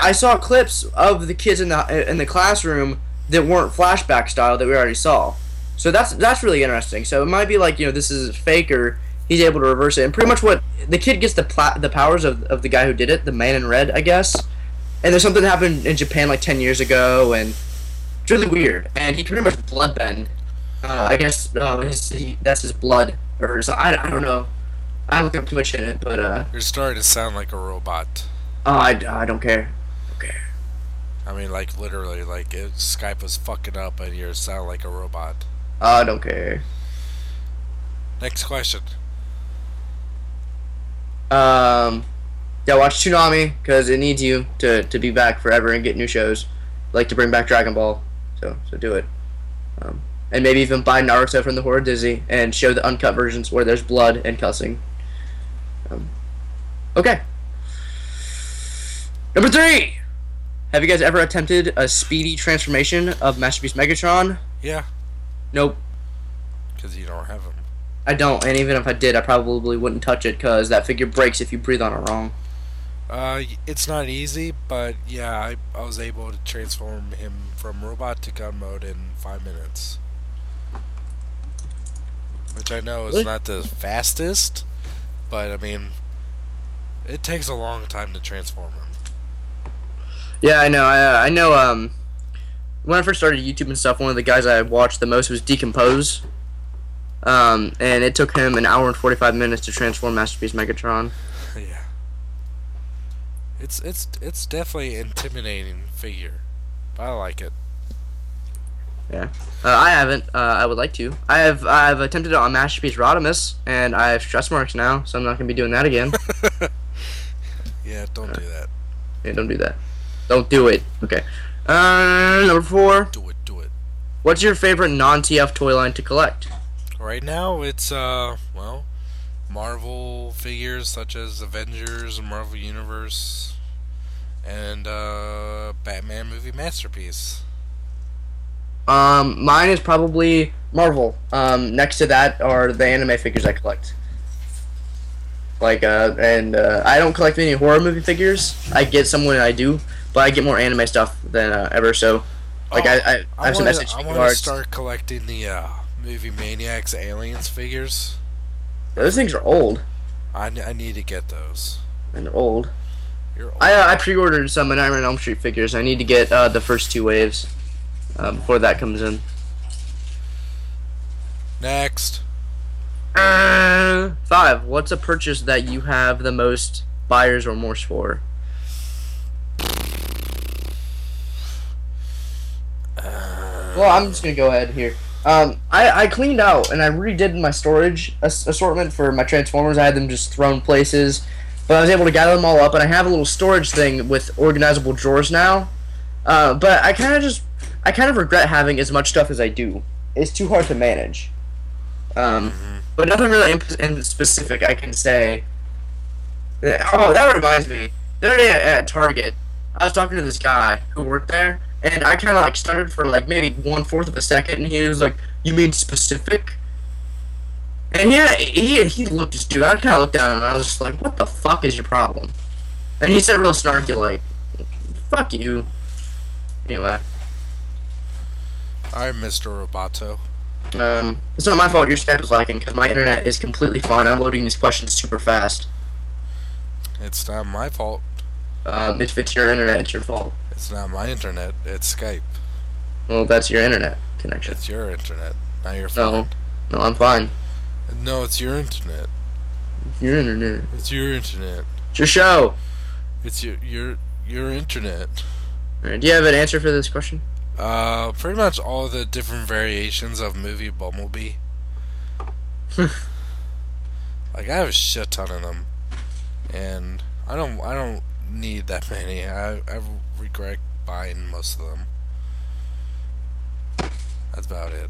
I saw clips of the kids in the classroom that weren't flashback style that we already saw. So that's really interesting. So it might be like, this is fake, or he's able to reverse it. And pretty much what the kid gets the powers of the guy who did it, the Man in Red, I guess. And there's something that happened in Japan like 10 years ago, and it's really weird. And he pretty much bloodbend. I guess that's his blood, or so, I don't know. I don't look up too much in it, but You're starting to sound like a robot. Oh, I don't care. Okay. I mean, like, literally, like, Skype was fucking up and you sound like a robot. I don't care. Next question. Yeah, watch Toonami, because it needs you to be back forever and get new shows. Like to bring back Dragon Ball, so do it. and maybe even buy Naruto from the Horror Disney and show the uncut versions where there's blood and cussing. Okay. Number 3. Have you guys ever attempted a speedy transformation of Masterpiece Megatron? Yeah. Nope. Because you don't have him. I don't, and even if I did, I probably wouldn't touch it because that figure breaks if you breathe on it wrong. It's not easy, but yeah, I was able to transform him from robot to gun mode in 5 minutes. Which I know is not the fastest, but I mean, it takes a long time to transform him. Yeah, I know. I know. When I first started YouTube and stuff, one of the guys I watched the most was Decompose. And it took him an hour and 45 minutes to transform Masterpiece Megatron. Yeah. It's definitely an intimidating figure, but I like it. Yeah. I haven't. I would like to. I've attempted it on Masterpiece Rodimus, and I have stress marks now, so I'm not gonna be doing that again. Yeah, don't do that. Yeah, don't do that. Don't do it. Okay. Number 4. Do it. What's your favorite non-TF toy line to collect? Right now, it's well, Marvel figures such as Avengers, Marvel Universe, and Batman movie Masterpiece. Mine is probably Marvel. Next to that are the anime figures I collect. Like, I don't collect many horror movie figures. I get some when I do, but I get more anime stuff than ever. So, like, I have some SH I want to start collecting the movie Maniacs Aliens figures. Those things are old. I need to get those. And they're old. You're old. I pre-ordered some Nightmare on Elm Street figures. I need to get the first 2 waves before that comes in. Next. 5. What's a purchase that you have the most buyer's remorse for? Well, I'm just gonna go ahead here. I cleaned out and I redid my storage assortment for my Transformers. I had them just thrown places, but I was able to gather them all up, and I have a little storage thing with organizable drawers now. But I kind of regret having as much stuff as I do. It's too hard to manage. But nothing really in specific I can say. Oh, that reminds me. The other day at Target, I was talking to this guy who worked there, and I kind of like started for like maybe 1/4 of a second, and he was like, "You mean specific?" And he looked just dude. I kind of looked down, and I was just like, "What the fuck is your problem?" And he said real snarky like, "Fuck you." Anyway. Alright, Mr. Roboto. It's not my fault your Skype is lacking, because my internet is completely fine. I'm loading these questions super fast. It's not my fault. If it's your internet, it's your fault. It's not my internet, it's Skype. Well, that's your internet connection. It's your internet, not your phone. No, I'm fine. No, it's your internet. Your internet. It's your internet. It's your show. It's your internet. Alright, do you have an answer for this question? Pretty much all the different variations of movie Bumblebee. Like, I have a shit ton of them, and I don't need that many. I regret buying most of them. That's about it.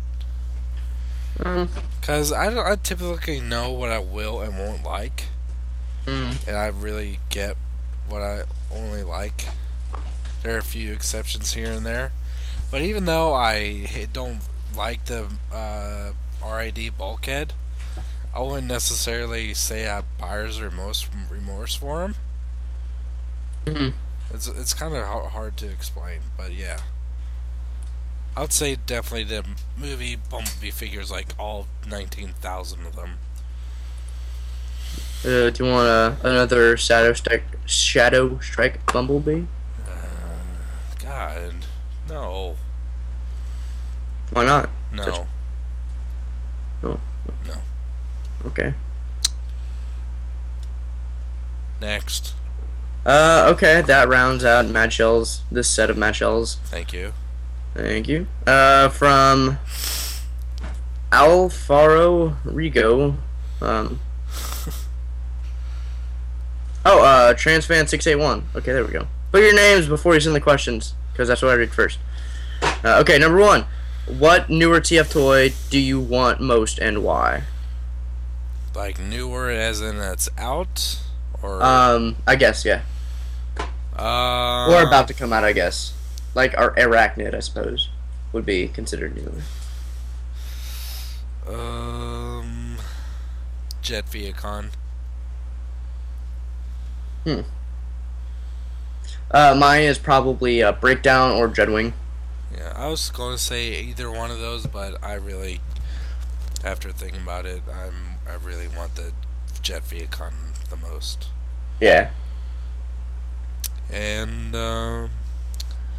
Cause I typically know what I will and won't like, and I really get what I only like. There are a few exceptions here and there. But even though I don't like the RID bulkhead, I wouldn't necessarily say I have buyer's remorse for him. It's kind of hard to explain, but yeah. I would say definitely the movie Bumblebee figures, like all 19,000 of them. Do you want another Shadow Strike Bumblebee? God, no. Why not? No. No. No. Okay. Next. Okay, that rounds out Mad Shells, this set of Mad Shells. Thank you. Thank you. From Alfaro Rigo. Transfan681. Okay, there we go. Put your names before you send the questions, because that's what I read first. Okay, number 1. What newer TF toy do you want most and why? Like newer, as in it's out, or I guess yeah. Or about to come out, I guess. Like our Arachnid, I suppose, would be considered newer. Jet Viacon. Mine is probably Breakdown or Dreadwing. Yeah, I was going to say either one of those, but I really, after thinking about it, I really want the Jet Viacon the most. Yeah. And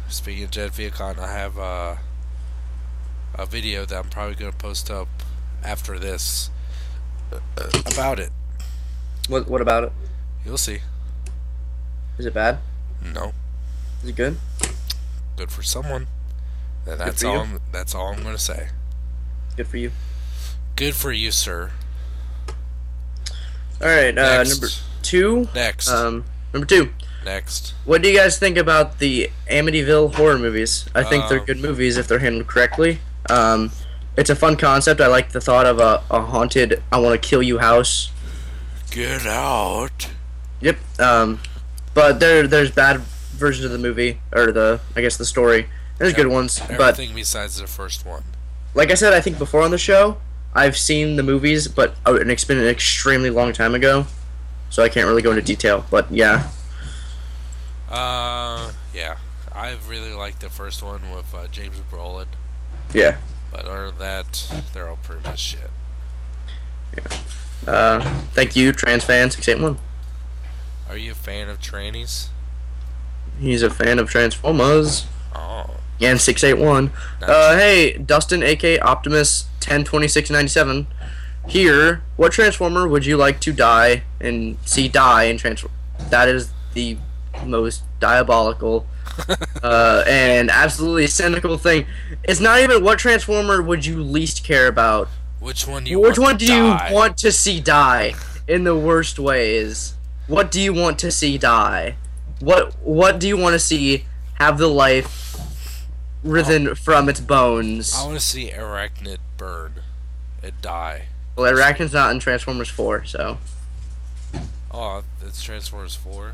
speaking of Jet Viacon, I have a video that I'm probably going to post up after this about it. What about it? You'll see. Is it bad? No. Is it good? Good for someone. That's all. That's all I'm going to say. Good for you. Good for you, sir. All right. Number 2. Next. Number 2. Next. What do you guys think about the Amityville horror movies? I think they're good movies if they're handled correctly. It's a fun concept. I like the thought of a haunted, I want to kill you house. Get out. Yep. But there's bad versions of the movie, or the story. There's good ones, everything besides the first one. Like I said, I think before on the show, I've seen the movies, but it's been an extremely long time ago, so I can't really go into detail. But yeah. Yeah. I really liked the first one with James Brolin. Yeah. But other than that, they're all pretty much shit. Yeah. Thank you, trans fan 681. Are you a fan of trannies? He's a fan of Transformers. Oh. And 681. Hey, Dustin, aka Optimus 102697. Here, what Transformer would you like to die and see die in Transform? That is the most diabolical and absolutely cynical thing. It's not even what Transformer would you least care about. Which one do you want to see die in the worst ways? What do you want to see die? What do you want to see have the life risen from its bones? I want to see Arachnid burn and die. Well, Arachnid's not in Transformers 4, so. Oh, it's Transformers 4?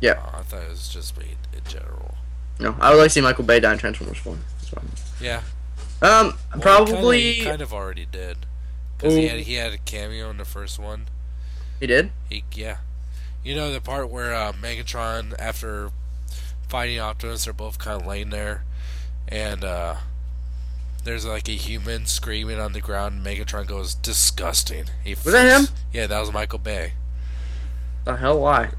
Yeah. Oh, I thought it was just made in general. No, I would like to see Michael Bay die in Transformers 4. That's fine. Yeah. Well, probably. He kind of already did. Because he had a cameo in the first one. He did? Yeah. You know the part where Megatron, after fighting Optimus, they're both kind of laying there, and there's like a human screaming on the ground, and Megatron goes, "Disgusting." Was that him? Yeah, that was Michael Bay. The hell, why?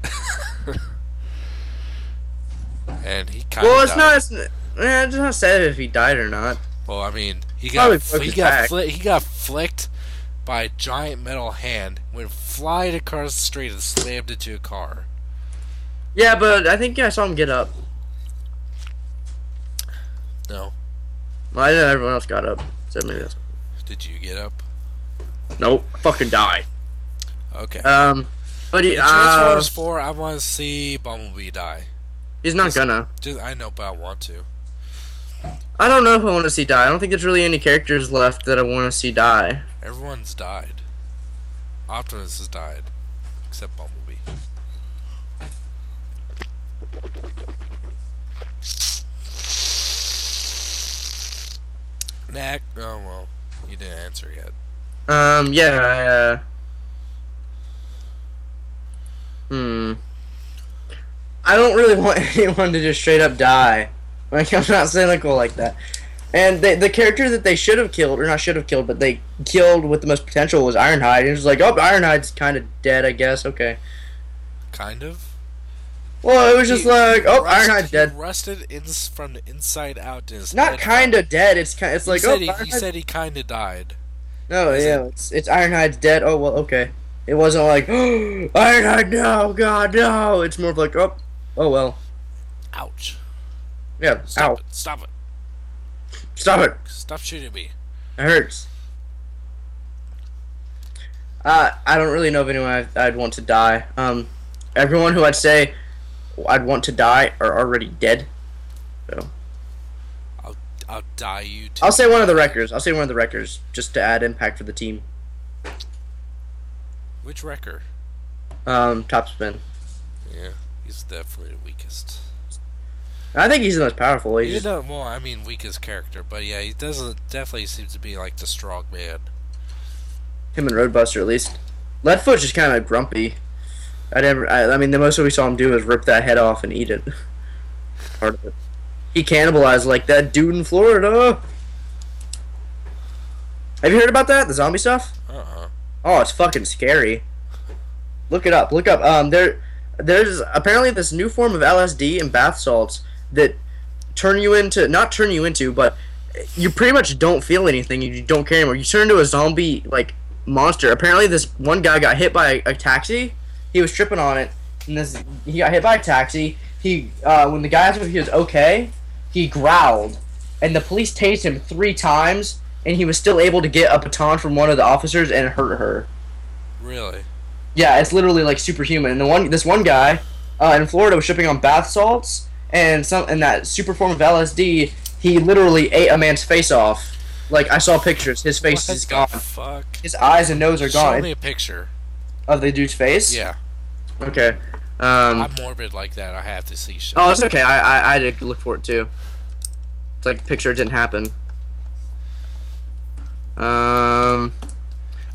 And he kind of it's not said if he died or not. Well, I mean, he got flicked by a giant metal hand, went flying across the street and slammed into a car. Yeah, but I think I saw him get up. No. Well, I know everyone else got up. So maybe that's... Did you get up? Nope. Fucking die. Okay. But in Transformers 4, I want to see Bumblebee die. He's not gonna. I know, but I want to. I don't know if I want to see die. I don't think there's really any characters left that I want to see die. Everyone's died. Optimus has died. Except Bumblebee. Oh, well. You didn't answer yet. Yeah, I don't really want anyone to just straight up die. Like, I'm not cynical like that. And the character that they should have killed, or not should have killed, but they killed with the most potential was Ironhide. And it was like, oh, Ironhide's kind of dead, I guess. Okay. Kind of? Well, it was just like, oh, Ironhide's dead. He rusted from the inside out to his not kind of dead. It's like, oh, he said he kind of died. No, yeah, it's Ironhide's dead. Oh, well, okay. It wasn't like, oh, Ironhide, no, God, no. It's more of like, oh well. Ouch. Yeah, Stop it. Stop it. Stop it. Stop shooting me. It hurts. I don't really know of anyone I'd want to die. Everyone who I'd say I'd want to die are already dead. So. I'll die you too. I'll say one of the wreckers. I'll say one of the wreckers just to add impact for the team. Which wrecker? Top spin. Yeah, he's definitely the weakest. I think he's the most powerful. Well, I mean, weakest character, but yeah, he definitely seems to be like the strong man. Him and Roadbuster, at least. Leadfoot's just kind of grumpy. I mean, the most we saw him do was rip that head off and eat it. Part of it. He cannibalized like that dude in Florida. Have you heard about that? The zombie stuff? Oh, it's fucking scary. Look it up. Look up. There's apparently this new form of LSD and bath salts that not turn you into, but you pretty much don't feel anything. You don't care anymore. You turn into a zombie like monster. Apparently, this one guy got hit by a taxi. He was tripping on it, and he got hit by a taxi. When the guy asked him if he was okay, he growled, and the police tased him 3 times, and he was still able to get a baton from one of the officers and hurt her. Really? Yeah, it's literally like superhuman. And this one guy in Florida was tripping on bath salts and that super form of LSD. He literally ate a man's face off. Like, I saw pictures. His face is gone. Fuck? His eyes and nose are gone. Show me a picture of the dude's face. Yeah. Okay. I'm morbid like that. I have to see shit. Oh, it's okay. I had to look for it too. It's like picture it didn't happen.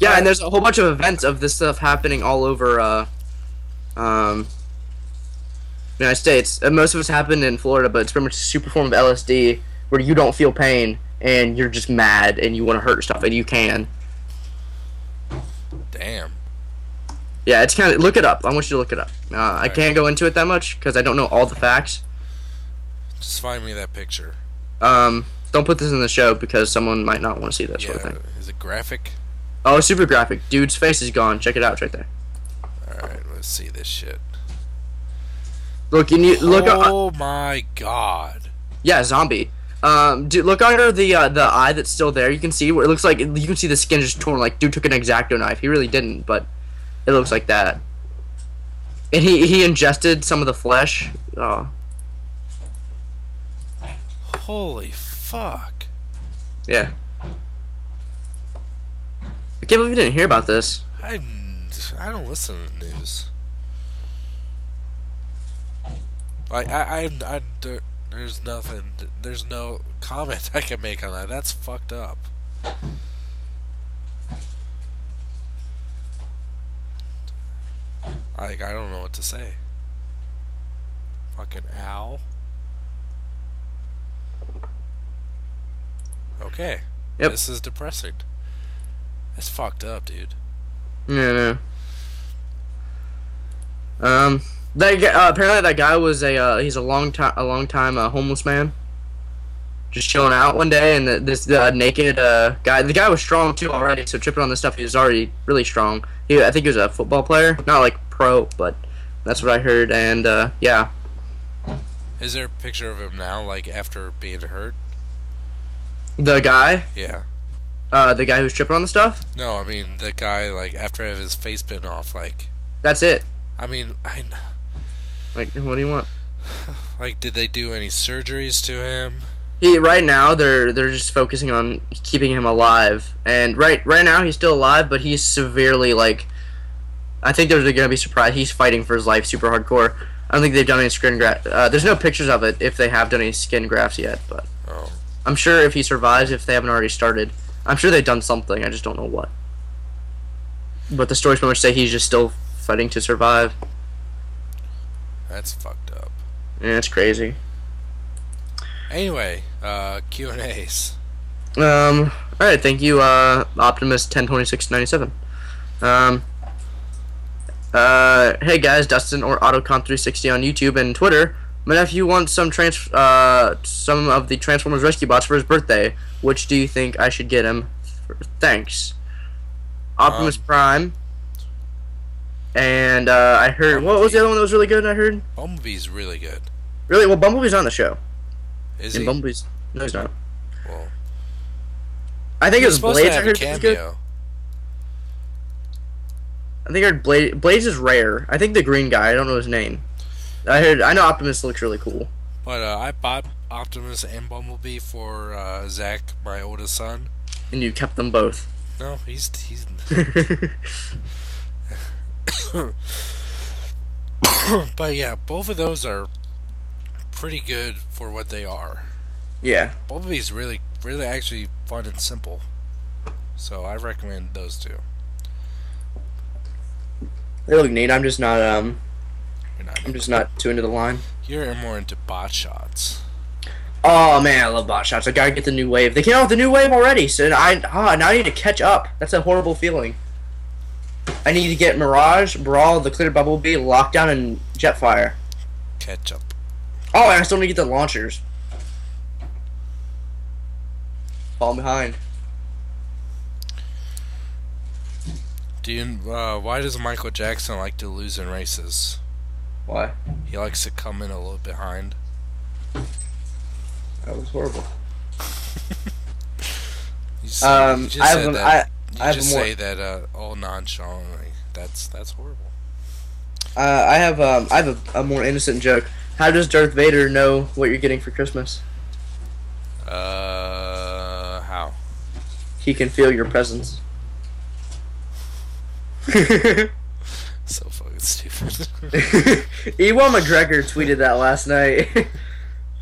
Yeah, and there's a whole bunch of events of this stuff happening all over United States. And most of it's happened in Florida, but it's pretty much a super form of LSD where you don't feel pain and you're just mad and you want to hurt stuff, and you can. Damn. Yeah, it's kind of... Look it up. I want you to look it up. I can't go into it that much because I don't know all the facts. Just find me that picture. Don't put this in the show because someone might not want to see that sort of thing. Is it graphic? Oh, it's super graphic. Dude's face is gone. Check it out. It's right there. Alright, let's see this shit. Look, look. Oh my god. Yeah, zombie. Dude, look under the eye that's still there. You can see where it looks like you can see the skin just torn. Like, dude took an X-Acto knife. He really didn't, but it looks like that. And he ingested some of the flesh. Oh. Holy fuck. Yeah. I can't believe you didn't hear about this. I don't listen to the news. Like, there's nothing, there's no comment I can make on that. That's fucked up. Like, I don't know what to say. Fucking owl. Okay. Yep. This is depressing. That's fucked up, dude. Yeah. That guy, apparently that guy was he's a long time homeless man. Just chilling out one day, and this naked guy. The guy was strong too already, so tripping on this stuff, he was already really strong. I think he was a football player, not like pro, but that's what I heard. And yeah. Is there a picture of him now, like after being hurt? The guy? Yeah. The guy who's tripping on the stuff? No, I mean the guy like after having his face bitten off, like. That's it. I mean, Like, what do you want? Like, did they do any surgeries to him? Right now they're just focusing on keeping him alive, and right now he's still alive, but he's severely like. I think they're gonna be surprised. He's fighting for his life, super hardcore. I don't think they've done any skin graft. There's no pictures of it if they have done any skin grafts yet, but I'm sure if he survives, if they haven't already started, I'm sure they've done something. I just don't know what. But the stories pretty much say he's just still fighting to survive. That's fucked up. Yeah, it's crazy. Anyway, Q&As. Alright, thank you, Optimus 102697. Hey guys, Dustin or Autocon360 on YouTube and Twitter. My nephew wants some of the Transformers Rescue Bots for his birthday. Which do you think I should get him? Thanks. Optimus Prime. And I heard Bumblebee. What was the other one that was really good? I heard Bumblebee's really good. Really? Well, Bumblebee's on the show. Is he? Bumblebee's no, he's not. Well, I think it was Blades. I heard was good. I think I heard Blades is rare. I think the green guy. I don't know his name. I know Optimus looks really cool. But I bought Optimus and Bumblebee for Zach, my oldest son. And you kept them both. No, he's But yeah, both of those are pretty good for what they are. Yeah. Bumblebee's really actually fun and simple. So I recommend those two. They look neat. I'm just not too into the line. You're more into bot shots. Oh man, I love bot shots. I gotta get the new wave. They came out with the new wave already, so now I need to catch up. That's a horrible feeling. I need to get Mirage, Brawl, the Clear Bumblebee, Lockdown, and Jetfire. Catch up. Oh, and I still need to get the launchers. Falling behind. Why does Michael Jackson like to lose in races? Why? He likes to come in a little behind. That was horrible. You just say that all nonchalantly. That's horrible. I have a more innocent joke. How does Darth Vader know what you're getting for Christmas? How? He can feel your presence. So fucking stupid. Ewan McGregor tweeted that last night,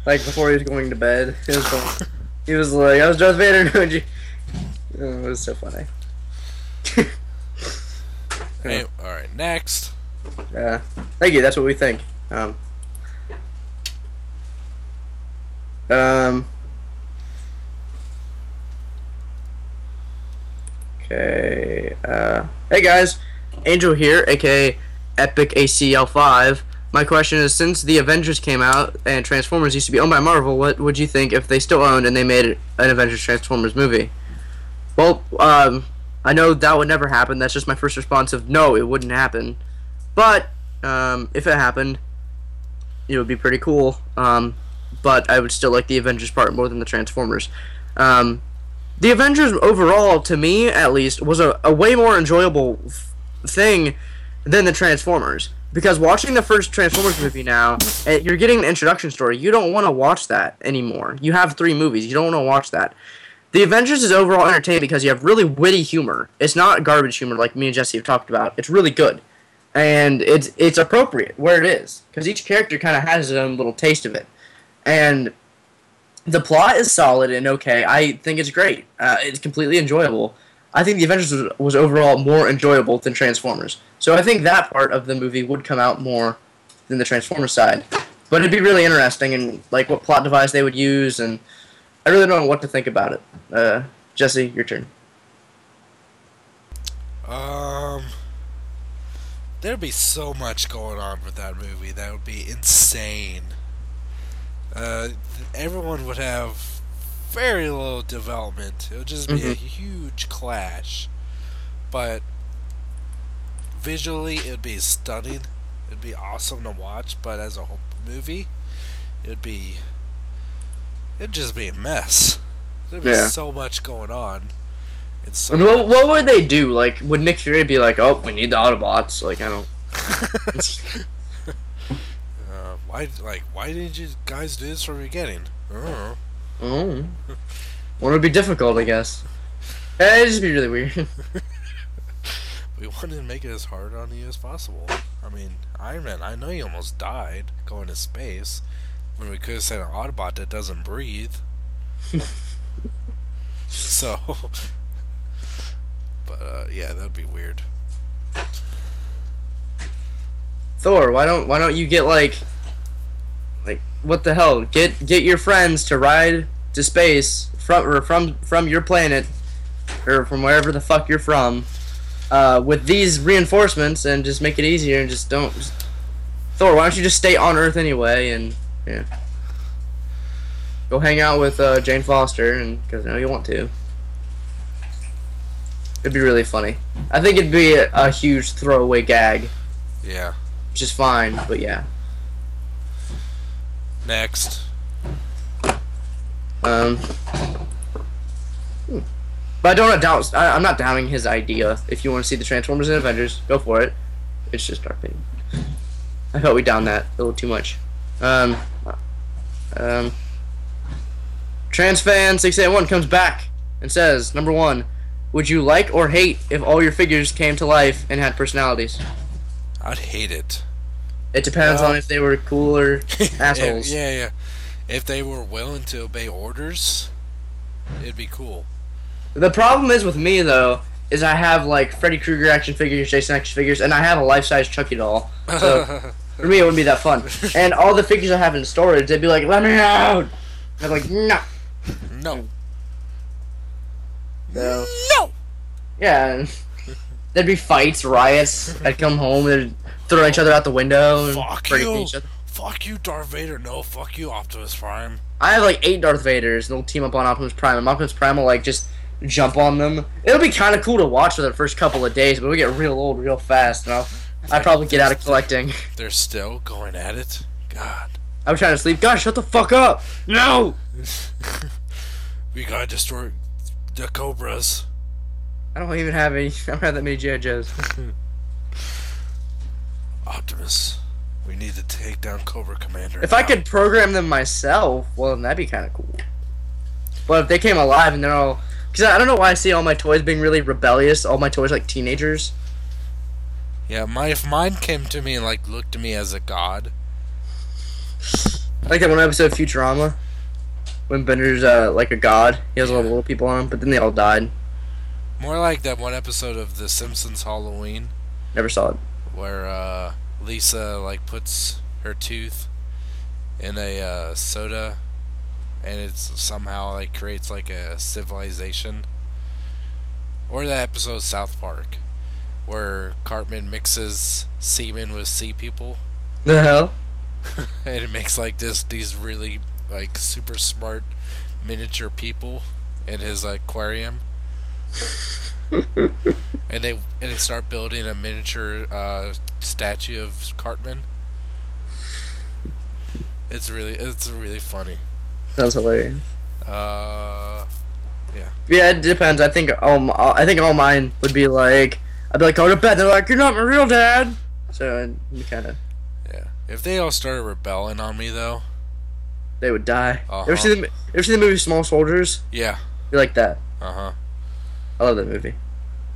like before he was going to bed. It was fun. He was like, "I was Darth Vader." It was so funny. Hey, all right, next. Thank you. That's what we think. Okay. Hey guys, Angel here, aka Epic ACL5. My question is, since the Avengers came out and Transformers used to be owned by Marvel, what would you think if they still owned and they made an Avengers Transformers movie? Well, I know that would never happen. That's just my first response of no, it wouldn't happen. But if it happened, it would be pretty cool. But I would still like the Avengers part more than the Transformers. The Avengers overall, to me at least, was a way more enjoyable thing than the Transformers. Because watching the first Transformers movie now, you're getting an introduction story. You don't want to watch that anymore. You have 3 movies. You don't want to watch that. The Avengers is overall entertaining because you have really witty humor. It's not garbage humor like me and Jesse have talked about. It's really good. And it's appropriate where it is. Because each character kind of has his own little taste of it. And the plot is solid and okay. I think it's great. It's completely enjoyable. I think the Avengers was overall more enjoyable than Transformers. So I think that part of the movie would come out more than the Transformers side. But it'd be really interesting and like what plot device they would use, and I really don't know what to think about it. Jesse, your turn. There'd be so much going on with that movie. That would be insane. Everyone would have very little development. It would just be a huge clash. But visually, it would be stunning. It would be awesome to watch. But as a whole movie, it'd just be a mess. There'd be so much going on. And what would they do? Like, would Nick Fury be like, "Oh, we need the Autobots"? Like, I don't. Why didn't you guys do this from the beginning? Oh. Well, it would be difficult, I guess. It'd just be really weird. We wanted to make it as hard on you as possible. I mean, Iron Man, I know you almost died going to space when we could have sent an Autobot that doesn't breathe. So, but yeah, that'd be weird. Thor, why don't you get like what the hell? Get your friends to ride to space from your planet or from wherever the fuck you're from with these reinforcements and just make it easier and Thor, why don't you just stay on Earth anyway and go hang out with Jane Foster and because I know you want to. It'd be really funny. I think it'd be a huge throwaway gag. Yeah. Which is fine, but yeah. Next. But I don't doubt. I'm not doubting his idea. If you want to see the Transformers and Avengers, go for it. It's just our opinion. I felt we downed that a little too much. TransFan681 comes back and says, number 1, would you like or hate if all your figures came to life and had personalities? I'd hate it. It depends on if they were cool or assholes. Yeah. If they were willing to obey orders, it'd be cool. The problem is with me, though, is I have, like, Freddy Krueger action figures, Jason action figures, and I have a life-size Chucky doll. So, for me, it wouldn't be that fun. And all the figures I have in storage, they'd be like, let me out! And I'm like, no. No. So, no! yeah, and there'd be fights, riots. I'd come home, they'd throw each other out the window and break each other. Fuck you, Darth Vader. No, fuck you, Optimus Prime. I have, like, 8 Darth Vaders, and they'll team up on Optimus Prime, and Optimus Prime will, like, just jump on them. It'll be kind of cool to watch for the first couple of days, but we get real old real fast, and I'd probably get out of collecting. They're still going at it? God. I'm trying to sleep. God, shut the fuck up! No! We gotta destroy the Cobras. I don't even have any. I don't have that many G.I. Joes. Optimus, we need to take down Cobra Commander. If I could program them myself, well, then that'd be kind of cool. But if they came alive and they're all... Because I don't know why I see all my toys being really rebellious. All my toys like teenagers. Yeah, if mine came to me and, like, looked at me as a god. I like that one episode of Futurama. When Bender's, like a god. He has all the little people on him, but then they all died. More like that one episode of The Simpsons Halloween. Never saw it. Where, Lisa, like, puts her tooth in a, soda, and it's somehow, like, creates, like, a civilization. Or that episode of South Park, where Cartman mixes semen with sea people. The hell? And it makes, like, these really, like, super smart miniature people in his aquarium. and they start building a miniature statue of Cartman. It's really funny. Sounds hilarious. Yeah. Yeah, it depends. I think all mine would be like, I'd be like, go to bed. They're like, you're not my real dad. So you kind of. Yeah. If they all started rebelling on me, though, they would die. Uh-huh. Ever see the movie Small Soldiers? Yeah. You like that? Uh-huh. I love that movie.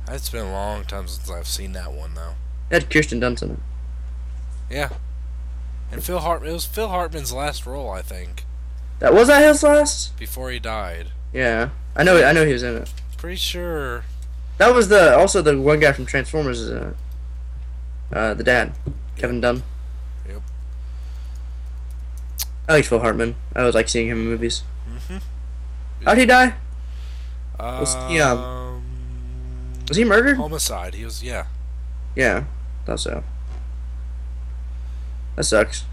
It's been a long time since I've seen that one, though. It had Kirsten Dunst in it. Yeah. And it was Phil Hartman's last role, I think. That was that his last? Before he died. Yeah. I know he was in it. Pretty sure. That was also the one guy from Transformers is in it. The dad. Kevin Dunn. Yep. I like Phil Hartman. I always like seeing him in movies. Mm-hmm. How'd he die? Was he murdered? Homicide. He was, yeah. Yeah, thought so. That sucks.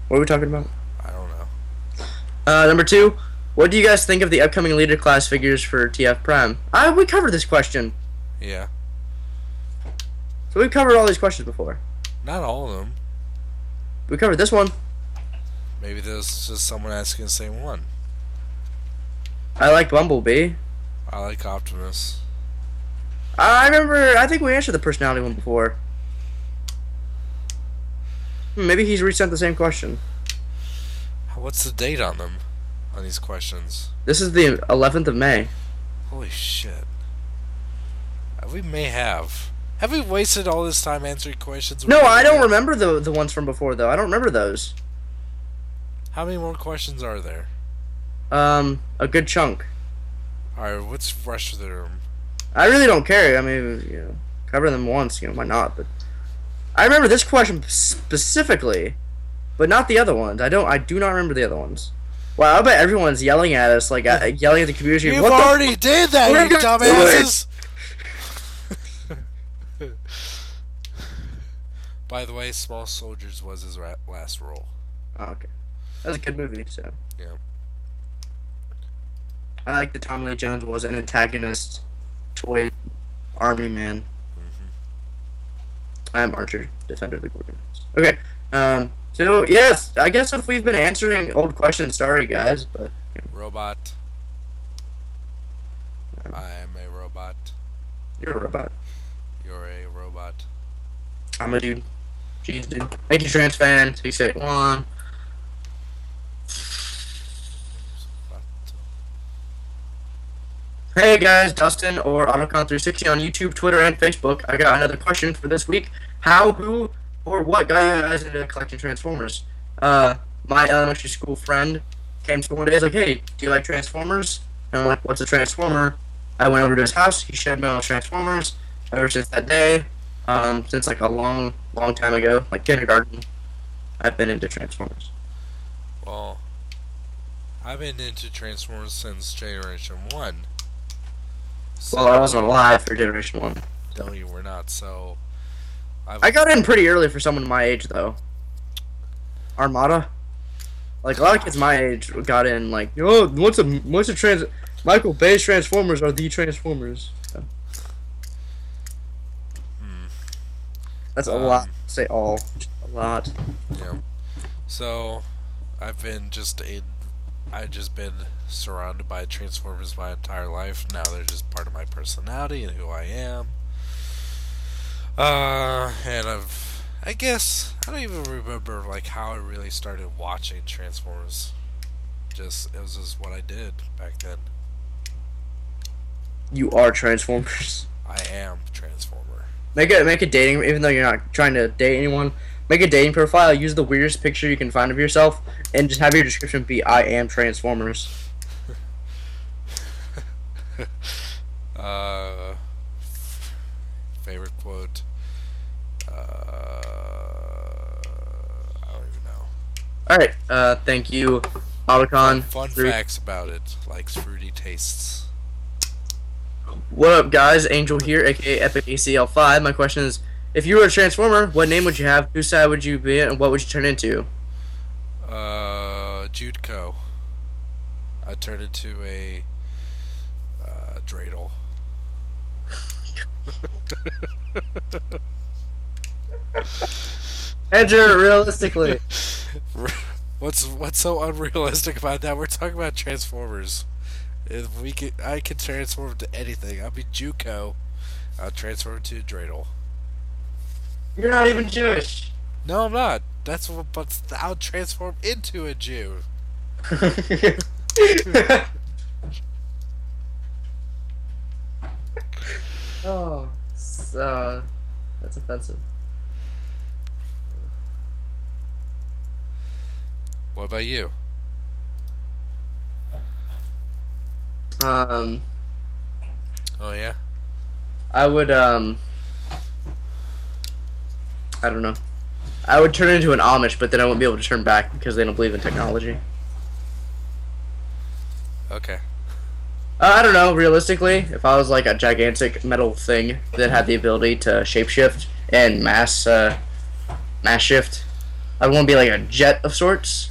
What are we talking about? I don't know. Number 2, what do you guys think of the upcoming leader class figures for TF Prime? We covered this question. Yeah. So we've covered all these questions before. Not all of them. We covered this one. Maybe there's just someone asking the same one. I like Bumblebee. I like Optimus. I think we answered the personality one before. Maybe he's resent the same question. What's the date on them? On these questions? This is the 11th of May. Holy shit. We may have. Have we wasted all this time answering questions? No, I don't remember the ones from before, though. I don't remember those. How many more questions are there? A good chunk. Alright, what's fresh through them? I really don't care. I mean, cover them once, why not? But I remember this question specifically, but not the other ones. I do not remember the other ones. Wow, I bet everyone's yelling at us, like yelling at the computer. You've already did that, you dumbasses! By the way, Small Soldiers was his last role. Oh, okay. That was a good movie, so. Yeah. I like that Tommy Lee Jones was an antagonist toy army man. Mm-hmm. I'm Archer, Defender of the Gorgons. Okay, so, yes, I guess if we've been answering old questions, sorry, guys, but... Robot. I am a robot. You're a robot. You're a robot. I'm a dude. Jeez, dude. Thank you, TransFan681. Hey guys, Dustin or Autocon360 on YouTube, Twitter, and Facebook. I got another question for this week. How, who, or what got you guys into collecting Transformers? My elementary school friend came to me one day. He's like, "Hey, do you like Transformers?" And I'm like, "What's a Transformer?" I went over to his house. He showed me all Transformers. Ever since that day, since like a long, long time ago, like kindergarten, I've been into Transformers. Well, I've been into Transformers since Generation 1. So, Well, I wasn't alive for Generation One. no, you were not. So, I got in pretty early for someone my age, though. Armada. Like a lot of kids my age got in like, oh, what's a trans? Michael Bay's Transformers are the Transformers. So. That's a lot. Say all, a lot. Yeah. So, I've just been surrounded by Transformers my entire life. Now they're just part of my personality and who I am. And I guess I don't even remember like how I really started watching Transformers. It was just what I did back then. You are Transformers. I am Transformer. Make a dating, even though you're not trying to date anyone. Make a dating profile. Use the weirdest picture you can find of yourself, and just have your description be "I am Transformers." Favorite quote. I don't even know. All right. Thank you, Autocon. Fun facts about it. Likes fruity tastes. What up, guys? Angel here, aka Epic ACL5. My question is, if you were a Transformer, what name would you have? Whose side would you be, and what would you turn into? Judeco. I turned into a dreidel. Andrew, realistically. What's so unrealistic about that? We're talking about Transformers. I can transform into anything. I'll be Juco. I'll transform into a dreidel. You're not even Jewish. No, I'm not. But I'll transform into a Jew. Oh, so that's offensive. What about you? Um, Oh yeah. I would I don't know. I would turn into an Amish, but then I wouldn't be able to turn back because they don't believe in technology. Okay. I don't know. Realistically, if I was like a gigantic metal thing that had the ability to shapeshift and mass shift, I'd want to be like a jet of sorts.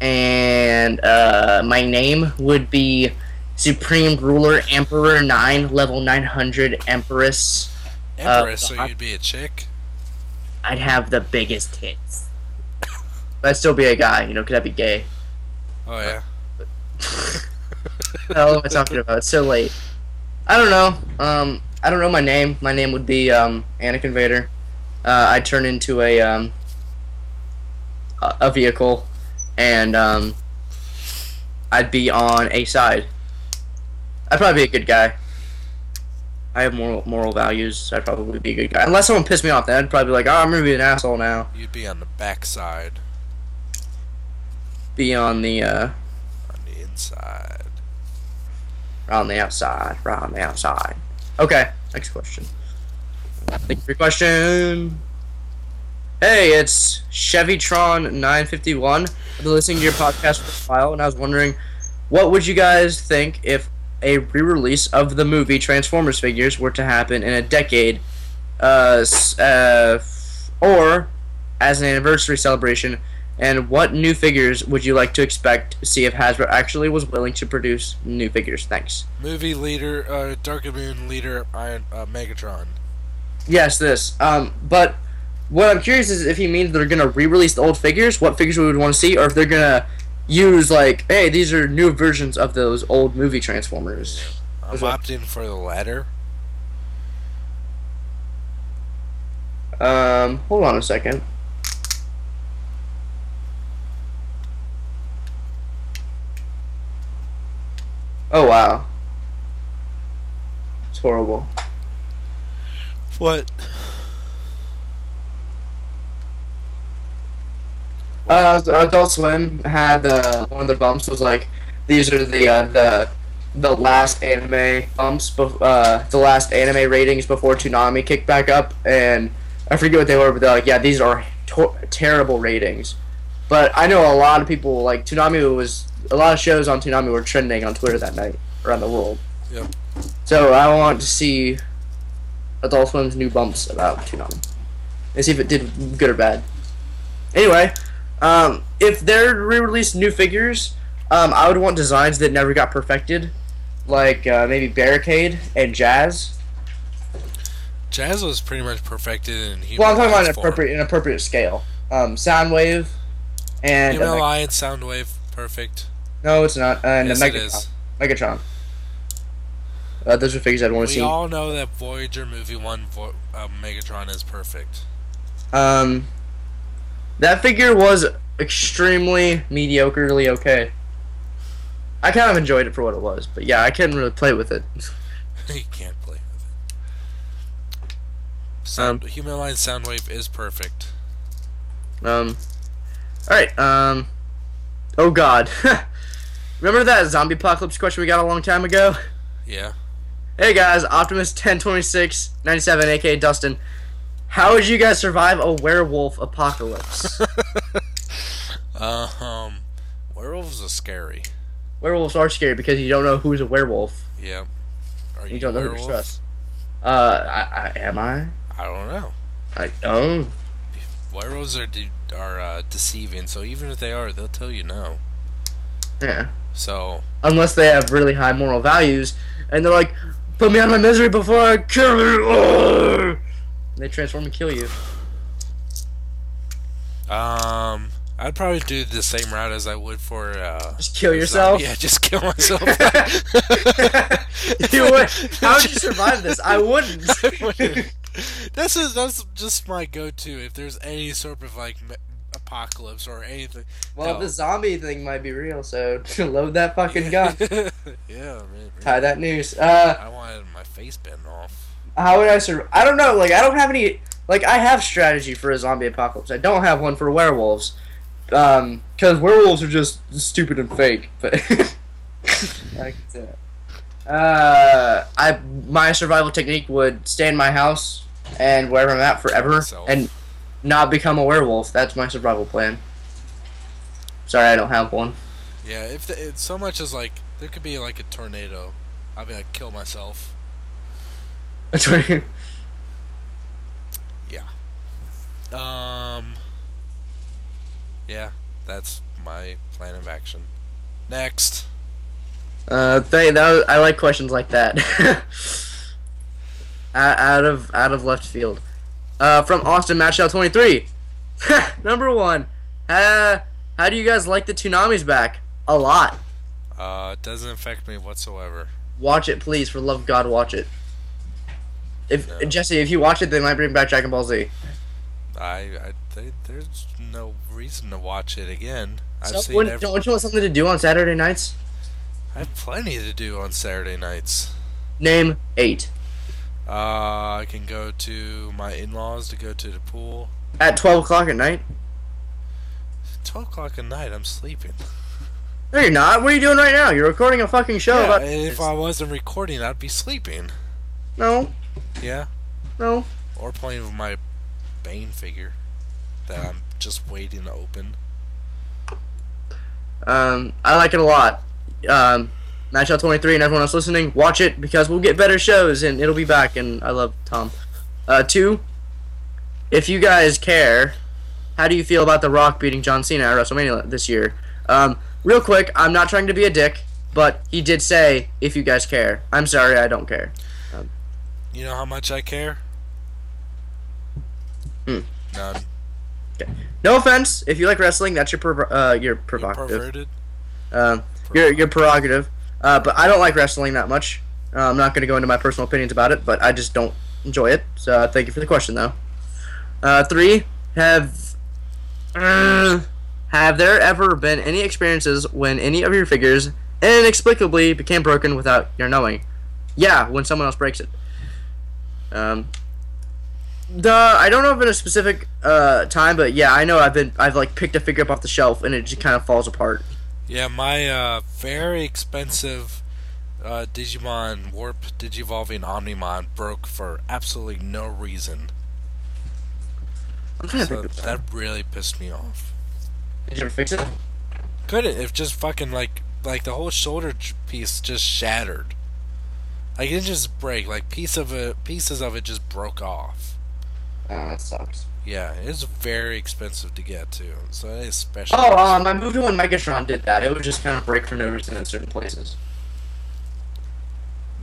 And my name would be Supreme Ruler Emperor 9, level 900 Empress. Empress, so you'd be a chick? I'd have the biggest tits. But I'd still be a guy, you know, because I'd be gay. Oh yeah. What the hell am I talking about? It's so late. I don't know. I don't know my name. My name would be Anakin Vader. I'd turn into a vehicle, and I'd be on a side. I'd probably be a good guy. I have moral values. So I'd probably be a good guy. Unless someone pissed me off, then I'd probably be like, "Oh, I'm gonna be an asshole now." You'd be on the backside. Be on the On the inside. on the outside. Right on the outside. Okay, next question. Thank you for your question. Hey, it's Chevytron951. I've been listening to your podcast for a while, and I was wondering, what would you guys think if a re-release of the movie Transformers figures were to happen in a decade, or as an anniversary celebration? And what new figures would you like to expect to see if Hasbro actually was willing to produce new figures? Thanks. Movie leader, Dark Moon leader, Megatron. Yes, this. But what I'm curious is if he means they're gonna re-release the old figures, what figures we would want to see, or if they're gonna use like, hey, these are new versions of those old movie Transformers. I'm opting for the latter. Hold on a second. Oh wow. horrible. What? Adult Swim had one of the bumps was like, these are the last anime bumps, the last anime ratings before Toonami kicked back up, and I forget what they were, but they're like, yeah, these are terrible ratings. But I know a lot of people, like, a lot of shows on Toonami were trending on Twitter that night around the world. Yep. So I want to see Adult Swim's new bumps about Toonami and see if it did good or bad. Anyway, if they're re-released new figures, I would want designs that never got perfected, like maybe Barricade and Jazz. Jazz was pretty much perfected in Human Well, I'm talking Alliance about an appropriate scale. Soundwave and Human Alliance, Soundwave, perfect. No, it's not. And yes, Megatron. It is. Megatron. Those are figures I'd want to see. We all know that Voyager Movie 1 Megatron is perfect. That figure was extremely mediocrely okay. I kind of enjoyed it for what it was, but yeah, I couldn't really play with it. You can't play with it. Human Alliance Soundwave is perfect. Alright, oh god. Remember that zombie apocalypse question we got a long time ago? Yeah. Hey guys, Optimus 102697, aka Dustin. How would you guys survive a werewolf apocalypse? Werewolves are scary. Werewolves are scary because you don't know who's a werewolf. Yeah. Are you don't know who to trust. Am I? I don't know. I don't. Werewolves are deceiving, so even if they are, they'll tell you no. Yeah. So. Unless they have really high moral values, and they're like, put me out of my misery before I kill you! Oh! They transform and kill you. I'd probably do the same route as I would for just kill yourself. Yeah, just kill myself. You would. How would you survive this? I wouldn't. That's just my go-to if there's any sort of like apocalypse or anything. Well, the zombie thing might be real, so load that fucking gun. Yeah, man. Tie that noose. I wanted my face bent off. How would I survive? I don't know. Like, I don't have any. Like, I have strategy for a zombie apocalypse. I don't have one for werewolves. Because werewolves are just stupid and fake. But my survival technique would stay in my house and wherever I'm at forever and not become a werewolf. That's my survival plan. Sorry, I don't have one. Yeah, if it's so much as like there could be like a tornado, I'd be like kill myself. A tornado. Yeah. Yeah, that's my plan of action. Next. I like questions like that. out of left field. From Austin Matchdown 23. Number 1. How do you guys like the Toonami's back? A lot. It doesn't affect me whatsoever. Watch it, please. For the love of God, watch it. Jesse, if you watch it, they might bring back Dragon Ball Z. There's no reason to watch it again. Don't you want something to do on Saturday nights? I have plenty to do on Saturday nights. Name 8. I can go to my in-laws to go to the pool. At 12 o'clock at night? 12 o'clock at night, I'm sleeping. No, you're not. What are you doing right now? You're recording a fucking show about... If I wasn't recording, I'd be sleeping. No. Yeah? No. Or playing with my Bane figure that I'm just waiting to open. I like it a lot. Matchup 23 and everyone else listening, watch it because we'll get better shows and it'll be back, and I love Tom. 2, if you guys care, how do you feel about The Rock beating John Cena at WrestleMania this year? Real quick, I'm not trying to be a dick, but he did say, if you guys care. I'm sorry, I don't care. You know how much I care? None. Okay. No offense, if you like wrestling, that's your prerogative. You're perverted? Your prerogative. But I don't like wrestling that much. I'm not going to go into my personal opinions about it, but I just don't enjoy it. So thank you for the question, though. 3, have there ever been any experiences when any of your figures inexplicably became broken without your knowing? Yeah, when someone else breaks it. I don't know if in a specific time, but yeah, I know I've like picked a figure up off the shelf and it just kind of falls apart. Yeah, my very expensive Digimon Warp Digivolving Omnimon broke for absolutely no reason. I'm trying to So think of that really pissed me off. Did you ever fix it? Couldn't if just fucking like the whole shoulder piece just shattered. Like it didn't just break, like pieces of it just broke off. Oh, that sucks. Yeah, it's very expensive to get too. So it is special. Oh, I moved to when Megatron did that. It would just kind of break for no reason in certain places.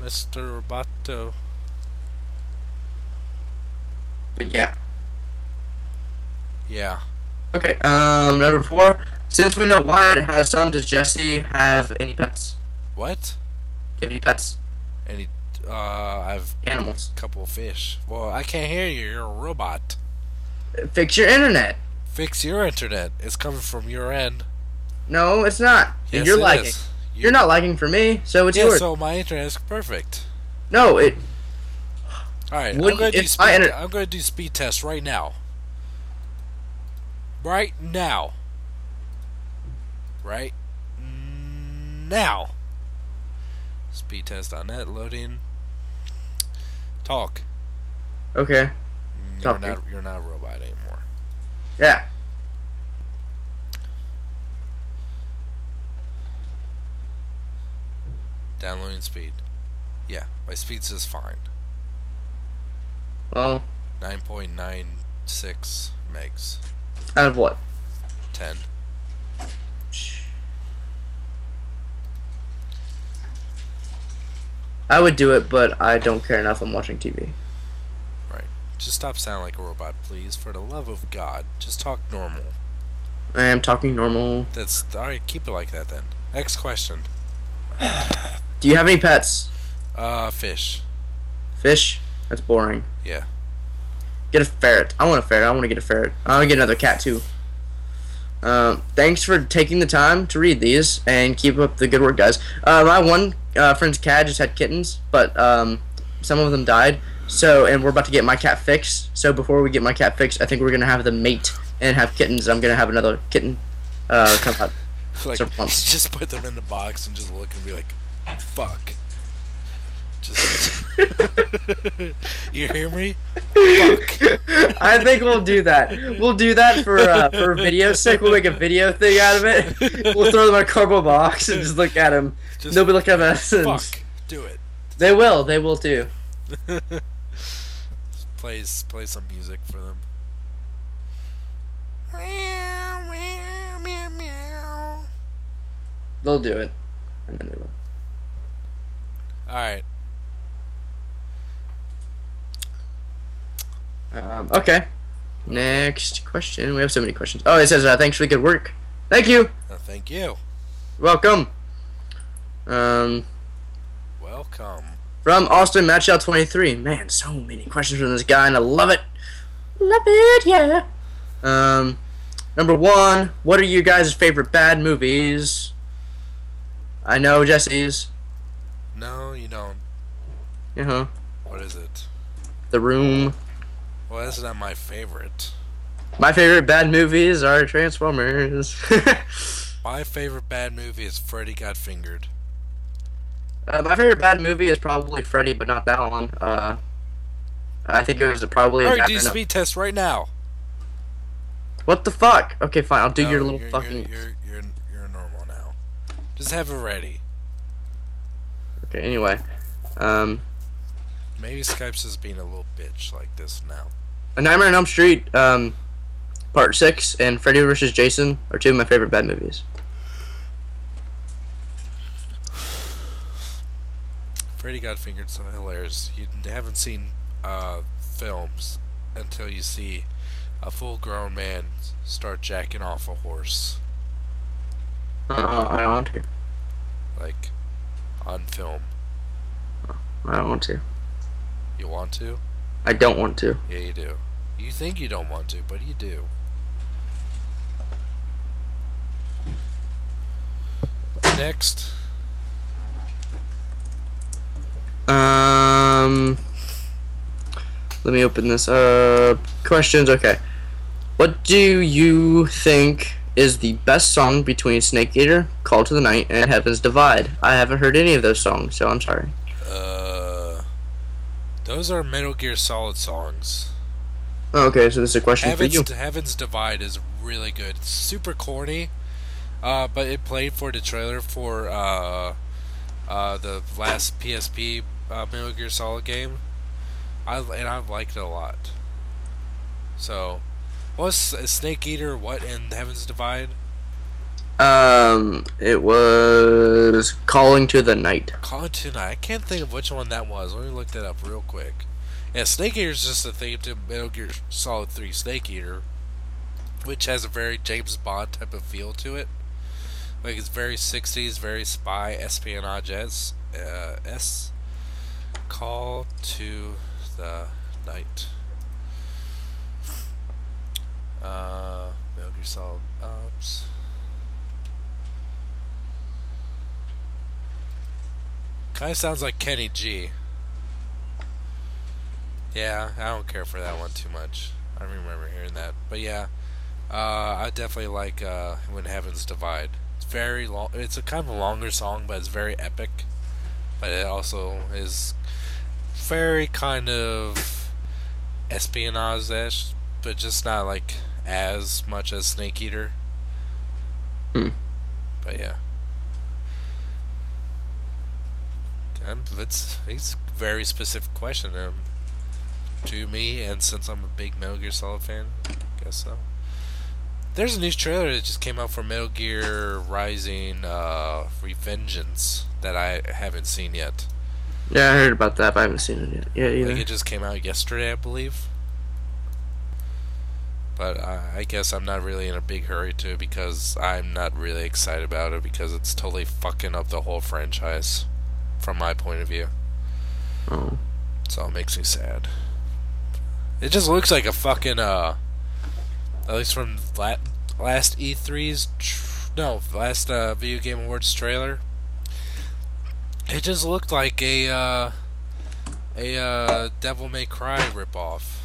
Mr. Roboto. But yeah. Yeah. Okay. Number 4. Since we know Wyatt has some, does Jesse have any pets? What? Any pets? Any? I've Animals. a couple of fish. Well, I can't hear you. You're a robot. Fix your internet. Fix your internet. It's coming from your end. No, it's not. Yes, and you're it lagging. is. You're not lagging for me, so it's Yeah, yours. so my internet is perfect. No, it. All right, Would- I'm going to do if my inter- I'm going to do speed test right now. Right now. Right now. Speedtest.net loading. Talk. Okay. You're not a robot anymore. Yeah. Downloading speed. Yeah, my speed says fine. Well, 9.96 megs. out of what? 10. I would do it, but I don't care enough. I'm watching TV. Right. Just stop sounding like a robot, please. For the love of God. Just talk normal. I am talking normal. That's alright, keep it like that then. Next question. Do you have any pets? Fish. Fish? That's boring. Yeah. Get a ferret. I want a ferret. I want to get a ferret. I want to get another cat too. Thanks for taking the time to read these and keep up the good work, guys. My one friend's cat just had kittens, but some of them died. So, and we're about to get my cat fixed. So before we get my cat fixed, I think we're gonna have them mate and have kittens. I'm gonna have another kitten come out. Like, just put them in the box and just look and be like, fuck. Just you hear me? Fuck. I think we'll do that. We'll do that for a video sake. We'll make a video thing out of it. We'll throw them in a cardboard box and just look at them. They'll be looking at us. Fuck. Do it. They will. They will too. Play some music for them. They'll do it, and then they will. All right. Okay. Next question. We have so many questions. Oh, it says thanks for the good work. Thank you. Thank you. Welcome. Welcome. From Austin Matchell 23. Man, so many questions from this guy, and I love it. Love it, yeah. Number 1. What are you guys' favorite bad movies? I know Jesse's. No, you don't. Uh-huh. What is it? The Room. Well, that's not my favorite. My favorite bad movies are Transformers. My favorite bad movie is Freddy Got Fingered. My favorite bad movie is probably Freddy, but not that one. I think it was probably. Alright, do speed test right now. What the fuck? Okay, fine. I'll do your little fucking. You're normal now. Just have it ready. Okay. Anyway, maybe Skype's just being a little bitch like this now. A Nightmare on Elm Street, Part 6, and Freddy vs. Jason are 2 of my favorite bad movies. Freddy Got Fingered so hilarious. You haven't seen films until you see a full-grown man start jacking off a horse. I don't want to. Like, on film. I don't want to. You want to? I don't want to. Yeah, you do. You think you don't want to, but you do. Next. Let me open this up. Questions. Okay. What do you think is the best song between Snake Eater, Call to the Night, and Heaven's Divide? I haven't heard any of those songs, so I'm sorry. Those are Metal Gear Solid songs. Okay, so this is a question for you. Heaven's Divide is really good. It's super corny, but it played for the trailer for the last PSP Metal Gear Solid game. I've liked it a lot. So, what's Snake Eater? What in Heaven's Divide? It was Calling to the Night. Calling to the Night. I can't think of which one that was. Let me look that up real quick. Yeah, Snake Eater is just a thing to Metal Gear Solid 3 Snake Eater, which has a very James Bond type of feel to it. Like, it's very 60s, very spy, espionage. Call to the Night. Metal Gear Solid. Oops. Kind of sounds like Kenny G. Yeah, I don't care for that one too much. I remember hearing that. But yeah, I definitely like When Heavens Divide. It's very long. It's a kind of a longer song, but it's very epic. But it also is very kind of espionage-ish, but just not like as much as Snake Eater. But yeah. It's a very specific question to me, and since I'm a big Metal Gear Solid fan, I guess so. There's a new trailer that just came out for Metal Gear Rising Revengeance that I haven't seen yet. Yeah, I heard about that, but I haven't seen it yet. Yeah, either. Like, it just came out yesterday, I believe. But I guess I'm not really in a big hurry to, because I'm not really excited about it, because it's totally fucking up the whole franchise, from my point of view. Oh. So it makes me sad. It just looks like a fucking, at least from last E3's, last Video Game Awards trailer, it just looked like a Devil May Cry ripoff.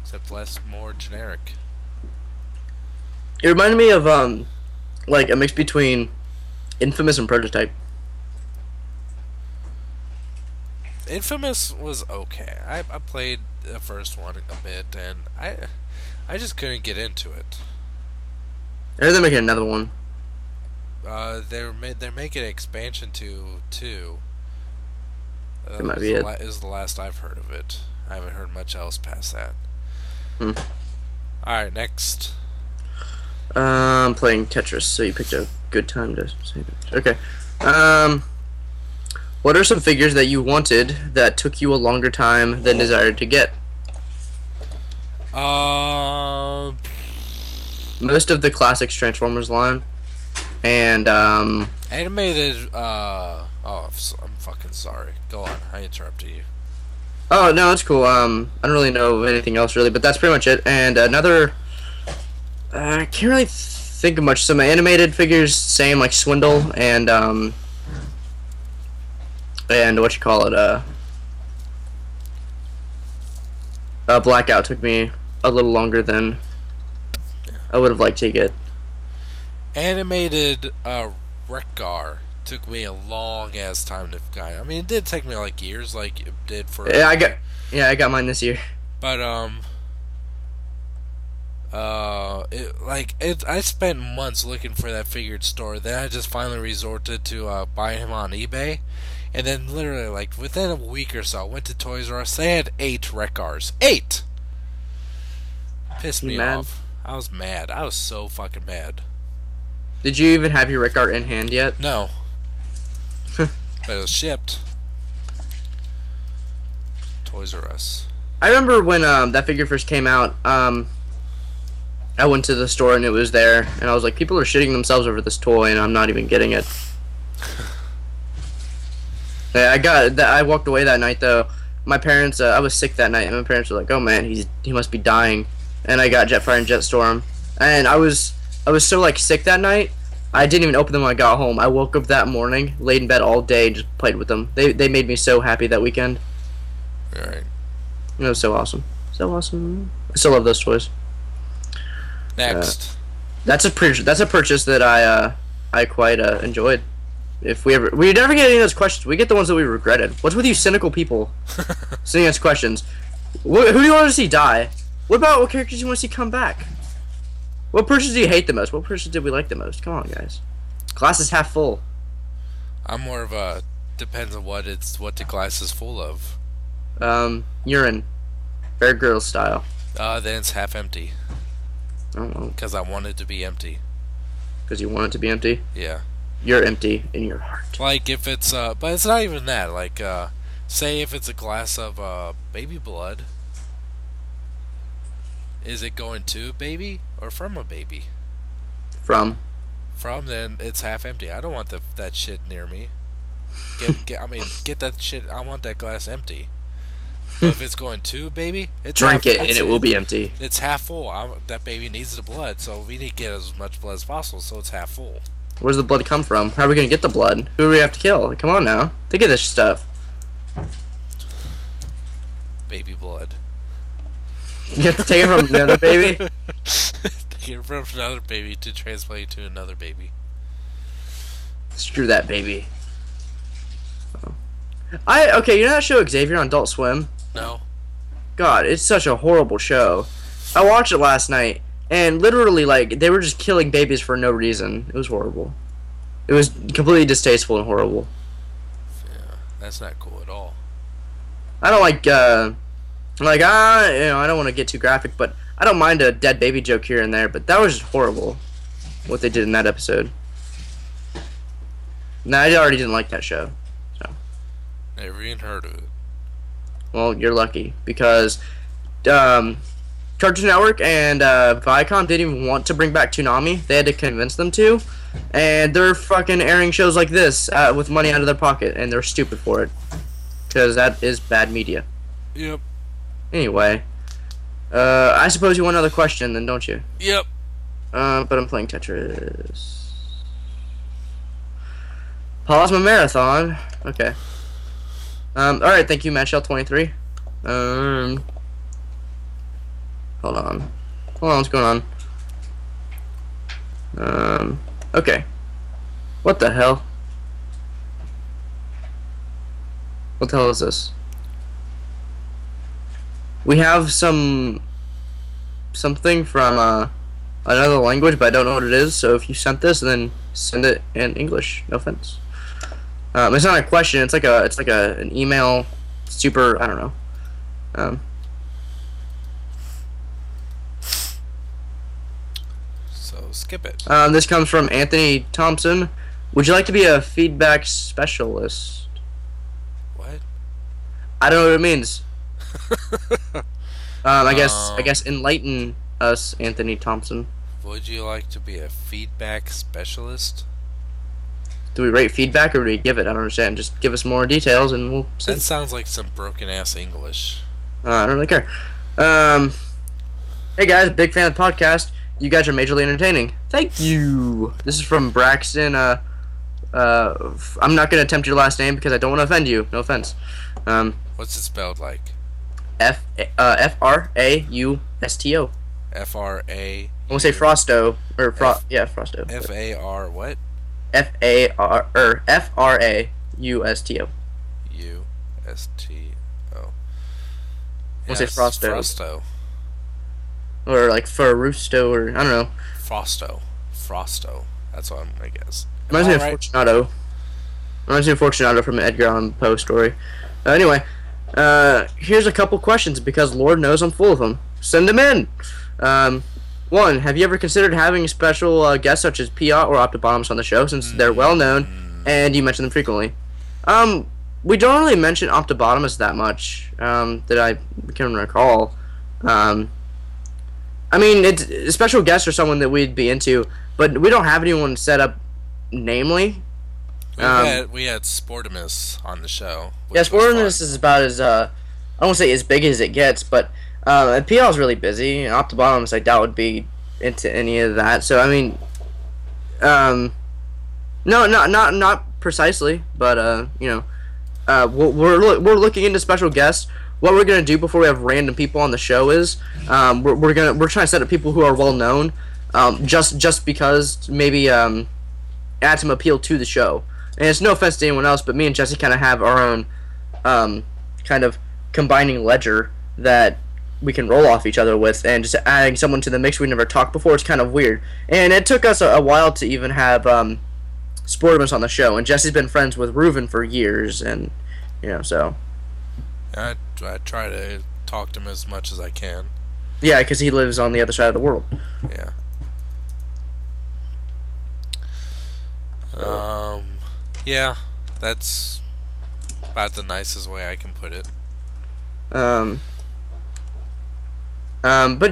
Except more generic. It reminded me of, like, a mix between Infamous and Prototype. Infamous was okay. I played the first one a bit, and I just couldn't get into it. I heard they're making another one. They're making an expansion to 2. That might be it. Is the last I've heard of it. I haven't heard much else past that. Alright, next. I'm playing Tetris, so you picked a good time to say that. Okay. What are some figures that you wanted that took you a longer time than desired to get? Most of the classics Transformers line. And, Animated, oh, I'm fucking sorry. Go on, I interrupted you. Oh, no, it's cool. I don't really know anything else, really, but that's pretty much it. And another... I can't really think of much. Some animated figures, same, like Swindle, and what you call it, Blackout took me a little longer than I would have liked to get. Animated, Wreck-Gar took me a long ass time to find. I mean, it did take me like years, like it did for. Yeah, I got mine this year. But I spent months looking for that figured store. Then I just finally resorted to buying him on eBay, and then literally like within a week or so, I went to Toys R Us. They had 8 Wreck-Gars. 8. Pissed me off. I was mad. I was so fucking mad. Did you even have your Wreck-Gar in hand yet? No. But it was shipped. Toys R Us. I remember when that figure first came out, I went to the store and it was there, and I was like, people are shitting themselves over this toy, and I'm not even getting it. Yeah, I walked away that night, though. My parents, I was sick that night, and my parents were like, oh man, he must be dying. And I got Jetfire and Jetstorm. And I was so, like, sick that night I didn't even open them when I got home. I woke up that morning, laid in bed all day, and just played with them. They made me so happy that weekend. All right. It was so awesome. So awesome. I still love those toys. Next. That's a purchase that I quite enjoyed. If we never get any of those questions. We get the ones that we regretted. What's with you cynical people sending us questions? Who do you want to see die? What about what characters do you want to see come back? What purchase do you hate the most? What purchase did we like the most? Come on, guys. Glass is half full. I'm more of a depends on what the glass is full of. Urine. Bear Grylls style. Then it's half empty. I don't know. Because I want it to be empty. Because you want it to be empty? Yeah. You're empty in your heart. Like if it's but it's not even that. Like say if it's a glass of baby blood, is it going to a baby or from a baby? From, then it's half empty. I don't want that shit near me. Get that shit. I want that glass empty. But if it's going to a baby, drink it and it will be empty. It's half full. That baby needs the blood, so we need to get as much blood as possible. So it's half full. Where's the blood come from? How are we gonna get the blood? Who do we have to kill? Come on now, think of this stuff. Baby blood. You have to take it from another baby. Take it from another baby to transplant to another baby. Screw that baby. Okay, you know that show Xavier on Adult Swim? No. God, it's such a horrible show. I watched it last night, and literally, like, they were just killing babies for no reason. It was horrible. It was completely distasteful and horrible. Yeah, that's not cool at all. I don't like, I don't want to get too graphic, but I don't mind a dead baby joke here and there, but that was just horrible, what they did in that episode. No, I already didn't like that show. So. Never even heard of it. Well, you're lucky, because Cartoon Network and Viacom didn't even want to bring back Toonami. They had to convince them to, and they're fucking airing shows like this with money out of their pocket, and they're stupid for it, because that is bad media. Yep. Anyway, I suppose you want another question, then, don't you? Yep. But I'm playing Tetris. Pause my marathon. Okay. Alright, thank you, Matchell23. Hold on, what's going on? Okay. What the hell? What the hell is this? We have something from, another language, but I don't know what it is, so if you sent this, then send it in English. No offense. It's not a question. It's like an email. Super. I don't know. So skip it. This comes from Anthony Thompson. Would you like to be a feedback specialist? What? I don't know what it means. I guess enlighten us, Anthony Thompson. Would you like to be a feedback specialist? Do we rate feedback or do we give it? I don't understand. Just give us more details and we'll see. That sounds like some broken ass English. I don't really care. Hey guys, big fan of the podcast. You guys are majorly entertaining. Thank you. This is from Braxton. I'm not gonna attempt your last name because I don't want to offend you. No offense. What's it spelled like? Frausto. F-R-A. I want to say Frosto or Frosto. F-A-R what? F-R-A-U-S-T-O. U-S-T-O. I want to say Frosto. Frosto. Or like Farusto, or I don't know. Frosto. That's what I guess. Reminds me of Fortunato. Reminds me of Fortunato from an Edgar Allan Poe story. Anyway, here's a couple questions because Lord knows I'm full of them. Send them in. One, have you ever considered having special guests such as Piot or Optibottoms on the show, since they're well known and you mention them frequently? We don't really mention Optibottoms that much that I can recall. I mean, special guests are someone that we'd be into, but we don't have anyone set up, namely. We had Sportimus on the show. Yeah, Sportimus is about as I don't want to say as big as it gets, but PL's really busy. Optibottoms I doubt would be into any of that. So I mean, No, not precisely, but we're looking into special guests. What we're gonna do before we have random people on the show is we're trying to set up people who are well known, just because maybe add some appeal to the show. And it's no offense to anyone else, but me and Jesse kind of have our own kind of combining ledger that we can roll off each other with, and just adding someone to the mix we never talked before is kind of weird. And it took us a while to even have Sportimus on the show, and Jesse's been friends with Reuven for years, and so. I try to talk to him as much as I can. Yeah, because he lives on the other side of the world. Yeah. Yeah, that's about the nicest way I can put it. But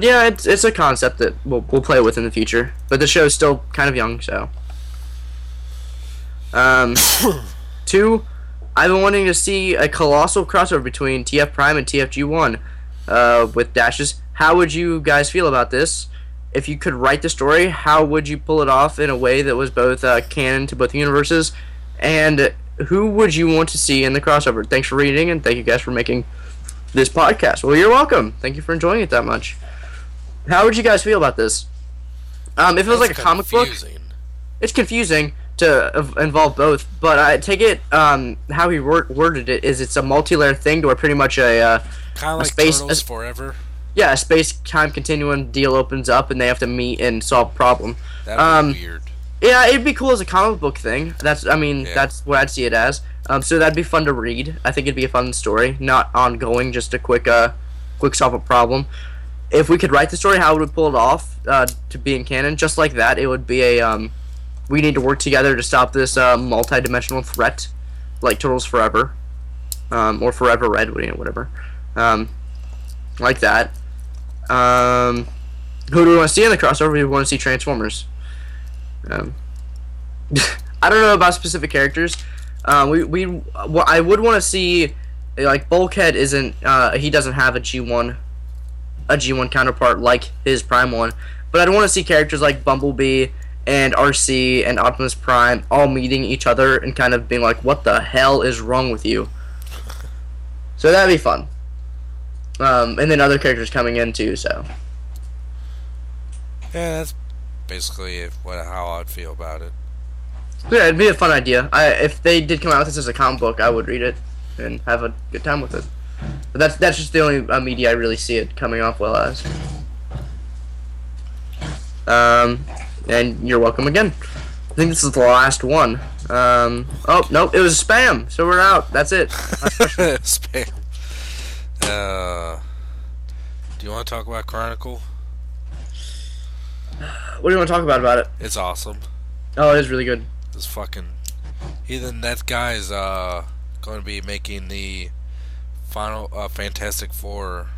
yeah, it's a concept that we'll play with in the future. But the show's still kind of young, so. 2, I've been wanting to see a colossal crossover between TF Prime and TFG1, with dashes. How would you guys feel about this? If you could write the story, how would you pull it off in a way that was both canon to both universes? And who would you want to see in the crossover? Thanks for reading, and thank you guys for making this podcast. Well, you're welcome. Thank you for enjoying it that much. How would you guys feel about this? If it was like a comic book, it's confusing to involve both, but I take it how he worded it is it's a multi-layer thing to where pretty much a kind of like space Turtles Forever. Yeah, a space-time continuum deal opens up and they have to meet and solve a problem. That'd be weird. Yeah, it'd be cool as a comic book thing. That's what I'd see it as. So that'd be fun to read. I think it'd be a fun story, not ongoing, just a quick solve a problem. If we could write the story, how would we pull it off to be in canon? Just like that, it would be a we need to work together to stop this multi-dimensional threat, like Turtles Forever, or Forever Red, whatever, like that. Who do we want to see in the crossover? We want to see Transformers. I don't know about specific characters. I would want to see, like, Bulkhead isn't he doesn't have a G1 counterpart like his Prime one, but I'd want to see characters like Bumblebee and RC and Optimus Prime all meeting each other and kind of being like, what the hell is wrong with you? So that'd be fun. And then other characters coming in too, so. Yeah, that's basically how I'd feel about it. Yeah, it'd be a fun idea. If they did come out with this as a comic book, I would read it and have a good time with it. But that's just the only media I really see it coming off well as. And you're welcome again. I think this is the last one. Oh, nope, it was spam, so we're out. That's it. Spam. Do you want to talk about Chronicle? What do you want to talk about it? It's awesome. Oh, it is really good. This fucking... that guy's going to be making the final Fantastic Four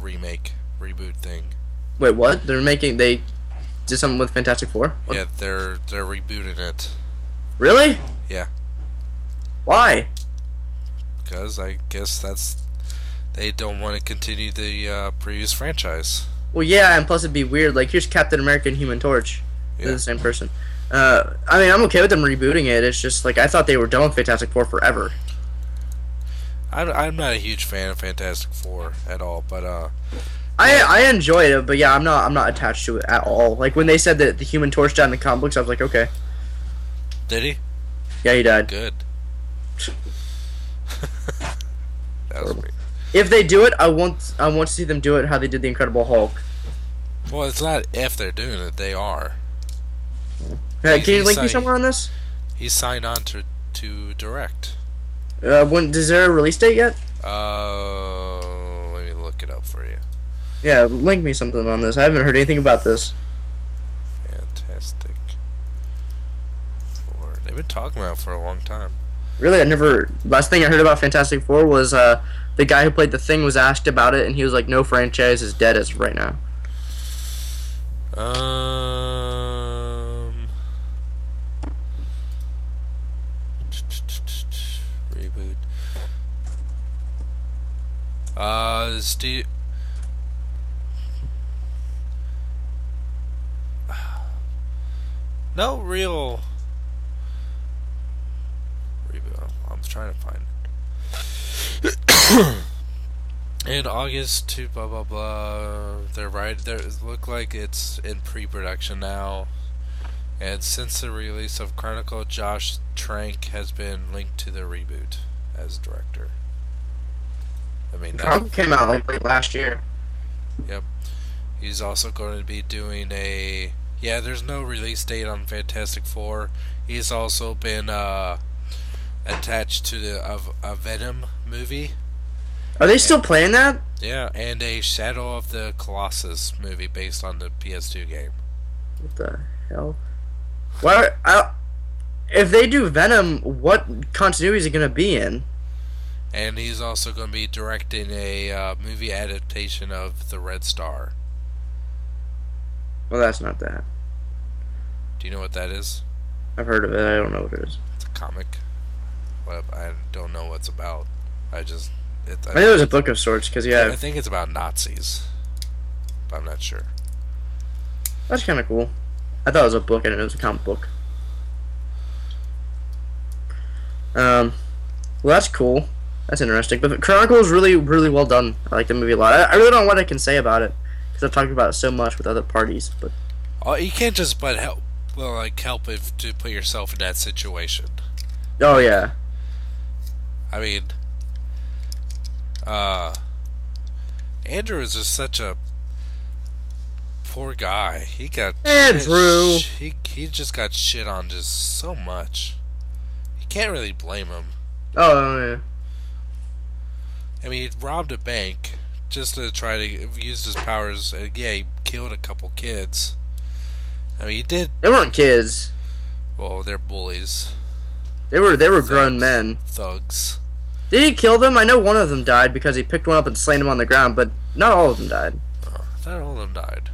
reboot thing. Wait, what? They did something with Fantastic Four? What? Yeah, they're rebooting it. Really? Yeah. Why? Because I guess they don't want to continue the previous franchise. Well, yeah, and plus it'd be weird. Like, here's Captain America and Human Torch. Yeah. They're the same person. I mean, I'm okay with them rebooting it. It's just, like, I thought they were done with Fantastic Four forever. I'm not a huge fan of Fantastic Four at all, but I enjoyed it, but yeah, I'm not attached to it at all. Like, when they said that the Human Torch died in the comic books, I was like, okay. Did he? Yeah, he died. Good. That was weird. If they do it, I want to see them do it how they did the Incredible Hulk. Well, it's not if they're doing it; they are. Can you link me somewhere on this? He's signed on to direct. Is there a release date yet? Let me look it up for you. Yeah, link me something on this. I haven't heard anything about this. Fantastic Four. They've been talking about it for a long time. Really, last thing I heard about Fantastic Four was the guy who played the Thing was asked about it, and he was like, "No franchise is dead as of right now." Reboot. Steve. No real was trying to find. In August, to blah blah blah. They're right. They look like it's in pre-production now. And since the release of Chronicle, Josh Trank has been linked to the reboot as director. I mean, Chronicle came out like late last year. Yep. He's also going to be doing a... Yeah, there's no release date on Fantastic Four. He's also been attached to a Venom movie. Are they still playing that? Yeah, and a Shadow of the Colossus movie based on the PS2 game. What the hell? If they do Venom, what continuity is it going to be in? And he's also going to be directing a movie adaptation of The Red Star. Well, that's not that. Do you know what that is? I've heard of it. I don't know what it is. It's a comic. But I don't know what's about. I think it was a book of sorts, because yeah. I think it's about Nazis. But I'm not sure. That's kind of cool. I thought it was a book and it was a comic book. Well, that's cool. That's interesting. But Chronicle is really, really well done. I like the movie a lot. I really don't know what I can say about it because I've talked about it so much with other parties. But you can't just help. Well, help if to put yourself in that situation. Oh yeah. I mean, Andrew is just such a poor guy. He got Andrew. He just got shit on just so much. You can't really blame him. Oh yeah. I mean, he robbed a bank just to try to use his powers. Yeah, he killed a couple kids. I mean, he did. They weren't kids. Well, they're bullies. They were grown men. Thugs. Did he kill them? I know one of them died because he picked one up and slammed him on the ground, but not all of them died. Not all of them died.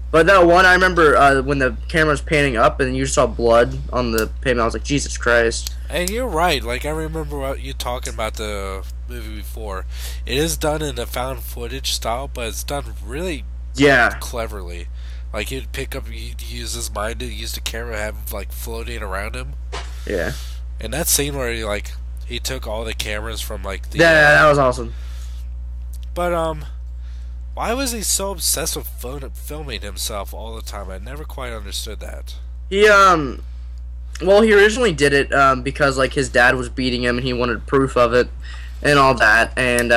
But that one, I remember when the camera was panning up and you saw blood on the pavement, I was like, Jesus Christ. And you're right. I remember what you talking about the movie before. It is done in a found footage style, but it's done really cleverly. He'd pick up, he'd use his mind to use the camera, have him, floating around him. Yeah. And that scene where he took all the cameras from, the... Yeah, that was awesome. But, why was he so obsessed with filming himself all the time? I never quite understood that. Well, he originally did it because his dad was beating him and he wanted proof of it and all that, and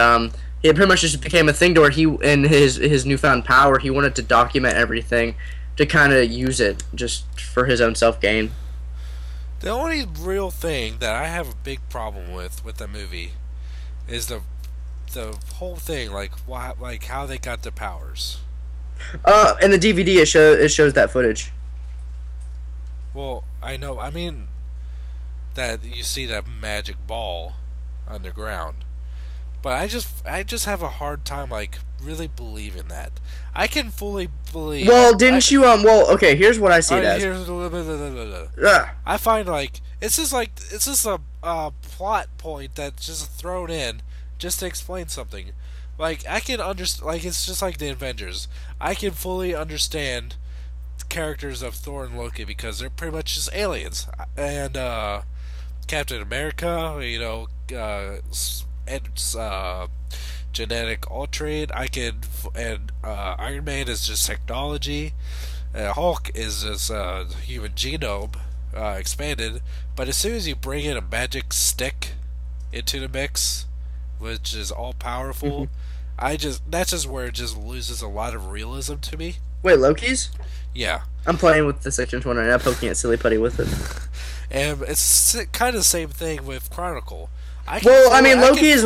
it pretty much just became a thing to where he, in his newfound power, he wanted to document everything to kind of use it just for his own self-gain. The only real thing that I have a big problem with the movie is the whole thing, how they got their powers. In the DVD, it shows that footage. Well, I know. I mean, that you see that magic ball underground, but I just have a hard time really believing that. I can fully believe. Well, didn't you? Well, okay. Here's what I see it as. I find it's just a plot point that's just thrown in just to explain something. I can understand. It's just like the Avengers. I can fully understand the characters of Thor and Loki because they're pretty much just aliens. And Captain America, it's genetic altered. And Iron Man is just technology. Hulk is just human genome expanded. But as soon as you bring in a magic stick into the mix, which is all powerful, that's just where it just loses a lot of realism to me. Wait, Loki's? Yeah. I'm playing with the Section 20 right now, poking at Silly Putty with it. And it's kind of the same thing with Chronicle. Loki's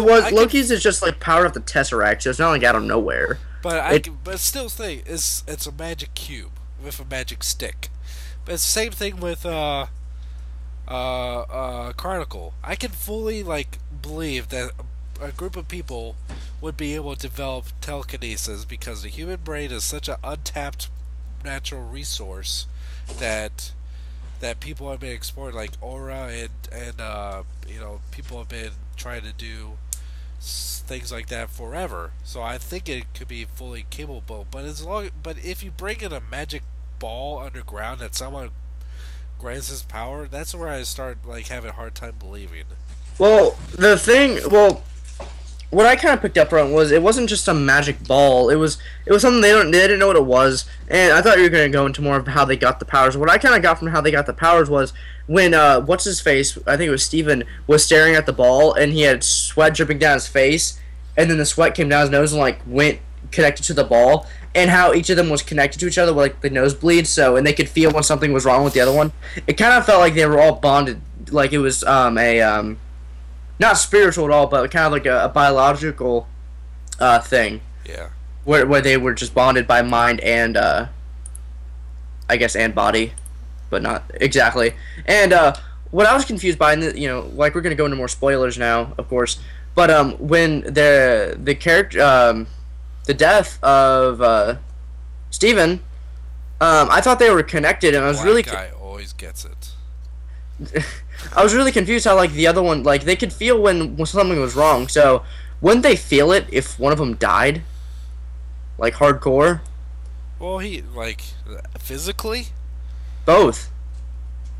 is just power of the Tesseract, so it's not out of nowhere. But still, it's a magic cube with a magic stick. But it's the same thing with Chronicle. I can fully believe that a group of people would be able to develop telekinesis because the human brain is such an untapped natural resource that people have been exploring, aura and people have been trying to do things like that forever. So I think it could be fully capable. But if you bring in a magic ball underground that someone grants his power, that's where I start having a hard time believing. Well, what I kind of picked up on was it wasn't just a magic ball. It was something they didn't know what it was, and I thought you were going to go into more of how they got the powers. What I kind of got from how they got the powers was when what's his face? I think it was Steven was staring at the ball, and he had sweat dripping down his face, and then the sweat came down his nose and like went connected to the ball, and how each of them was connected to each other with like the nosebleed, and they could feel when something was wrong with the other one. It kind of felt like they were all bonded, like it was a not spiritual at all, but kind of like a biological thing. Yeah. Where they were just bonded by mind and I guess and body, but not exactly. And what I was confused by, and like we're gonna go into more spoilers now, of course. But when the character the death of Steven, I thought they were connected, and I was really guy always gets it. I was really confused how like the other one, like they could feel when something was wrong. So wouldn't they feel it if one of them died, like hardcore? Well, he like physically. Both.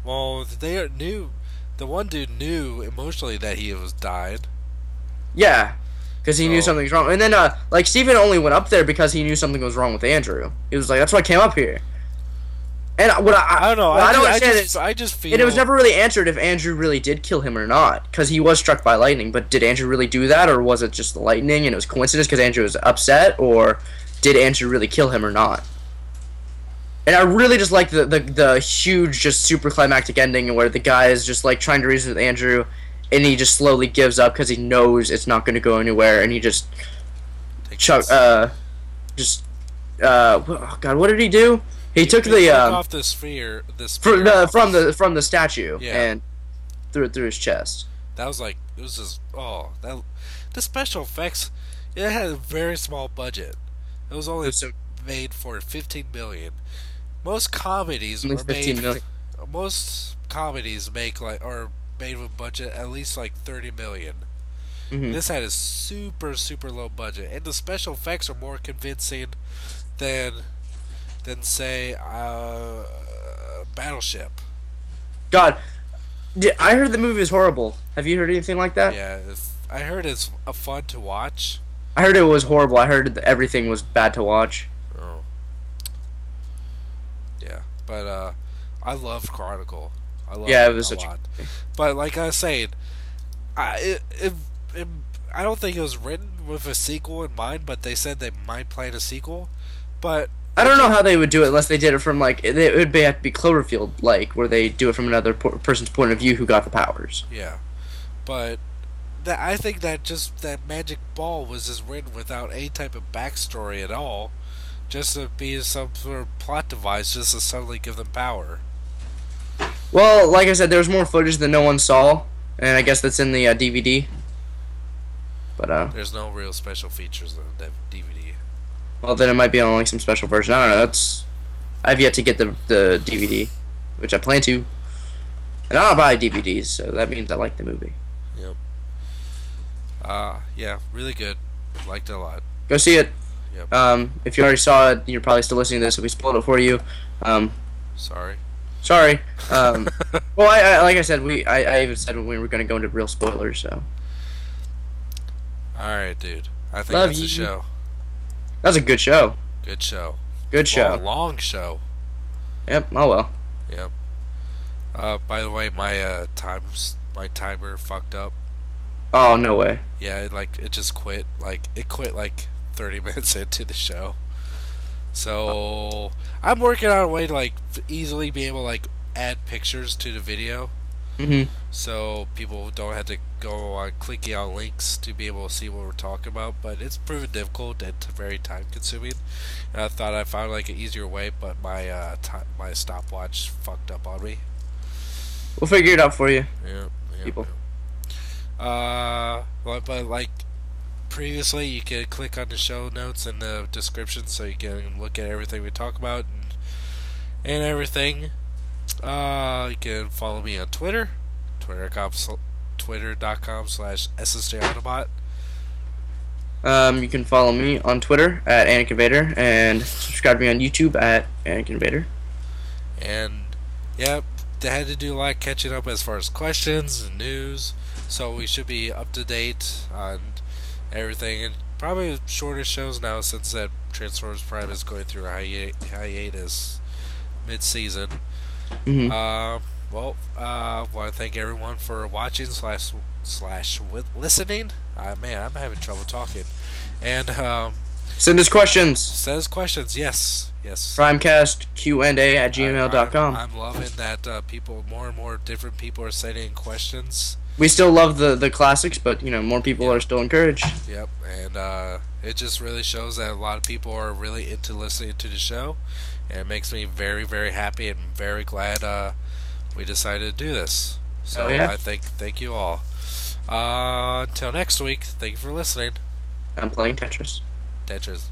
Well, they knew. The one dude knew emotionally that he was died. Yeah, because he knew something was wrong. And then like Steven only went up there because he knew something was wrong with Andrew. He was like, that's why I came up here. And I don't know. I don't understand I just feel. And it was never really answered if Andrew really did kill him or not, because he was struck by lightning. But did Andrew really do that, or was it just the lightning and it was coincidence because Andrew was upset, or did Andrew really kill him or not? And I really just like the huge, just super climactic ending where the guy is just like trying to reason with Andrew, and he just slowly gives up because he knows it's not going to go anywhere, and he just oh God, what did he do? He took off the sphere, from the statue, and threw it through his chest. That was like, it was just the special effects. It had a very small budget. It was only made for 15 million. Most comedies are made. Most comedies make are made with budget at least like 30 million. Mm-hmm. This had a super low budget, and the special effects are more convincing than say Battleship. God, I heard the movie is horrible. Have you heard anything like that? Yeah, I heard it's fun to watch. I heard it was horrible. I heard that everything was bad to watch. Oh. Yeah, but I loved Chronicle. I loved it was a lot. But like I was saying, I don't think it was written with a sequel in mind, but they said they might plan a sequel. But I don't know how they would do it unless they did it from like it would have to be Cloverfield, like where they do it from another person's point of view who got the powers. Yeah, but I think that just that magic ball was just written without any type of backstory at all, just to be some sort of plot device, just to suddenly give them power. Well, like I said, there was more footage that no one saw, and I guess that's in the DVD. But there's no real special features in the DVD. Well, then it might be on like some special version. I don't know. I've yet to get the DVD, which I plan to. And I don't buy DVDs, so that means I like the movie. Yep. Yeah, really good. Liked it a lot. Go see it. Yep. If you already saw it, you're probably still listening to this, so we spoiled it for you. Sorry. Well, I like I said, I even said when we were going to go into real spoilers, so. Alright, dude. I think that's the show. That was a good show. Good show. Good show. Long show. Yep. Oh well. Yep. By the way, my timer fucked up. Oh no way. Yeah, it just quit. It quit 30 minutes into the show. So I'm working on a way to easily be able to add pictures to the video. Mm-hmm. So people don't have to go on clicking on links to be able to see what we're talking about, but it's proven difficult and very time consuming. And I thought I found an easier way, but my my stopwatch fucked up on me. We'll figure it out for you. Yeah, people. But previously, you can click on the show notes in the description so you can look at everything we talk about and everything. You can follow me on Twitter, twitter.com/SSJAutobot. You can follow me on Twitter at Anakin Vader, and subscribe to me on YouTube at Anakin Vader. And, yep, they had to do a lot of catching up as far as questions and news. So we should be up to date on everything, and probably shorter shows now since that Transformers Prime is going through a hiatus mid-season. Mm-hmm. Want to thank everyone for watching slash with listening. Man, I'm having trouble talking. And send us questions. Send us questions. Yes. PrimecastQ&A@gmail.com. I'm loving that more and more different people are sending questions. We still love the classics, but more people are still encouraged. Yep, and it just really shows that a lot of people are really into listening to the show, and it makes me very, very happy and very glad we decided to do this. So I thank you all. Until next week, thank you for listening. I'm playing Tetris. Tetris.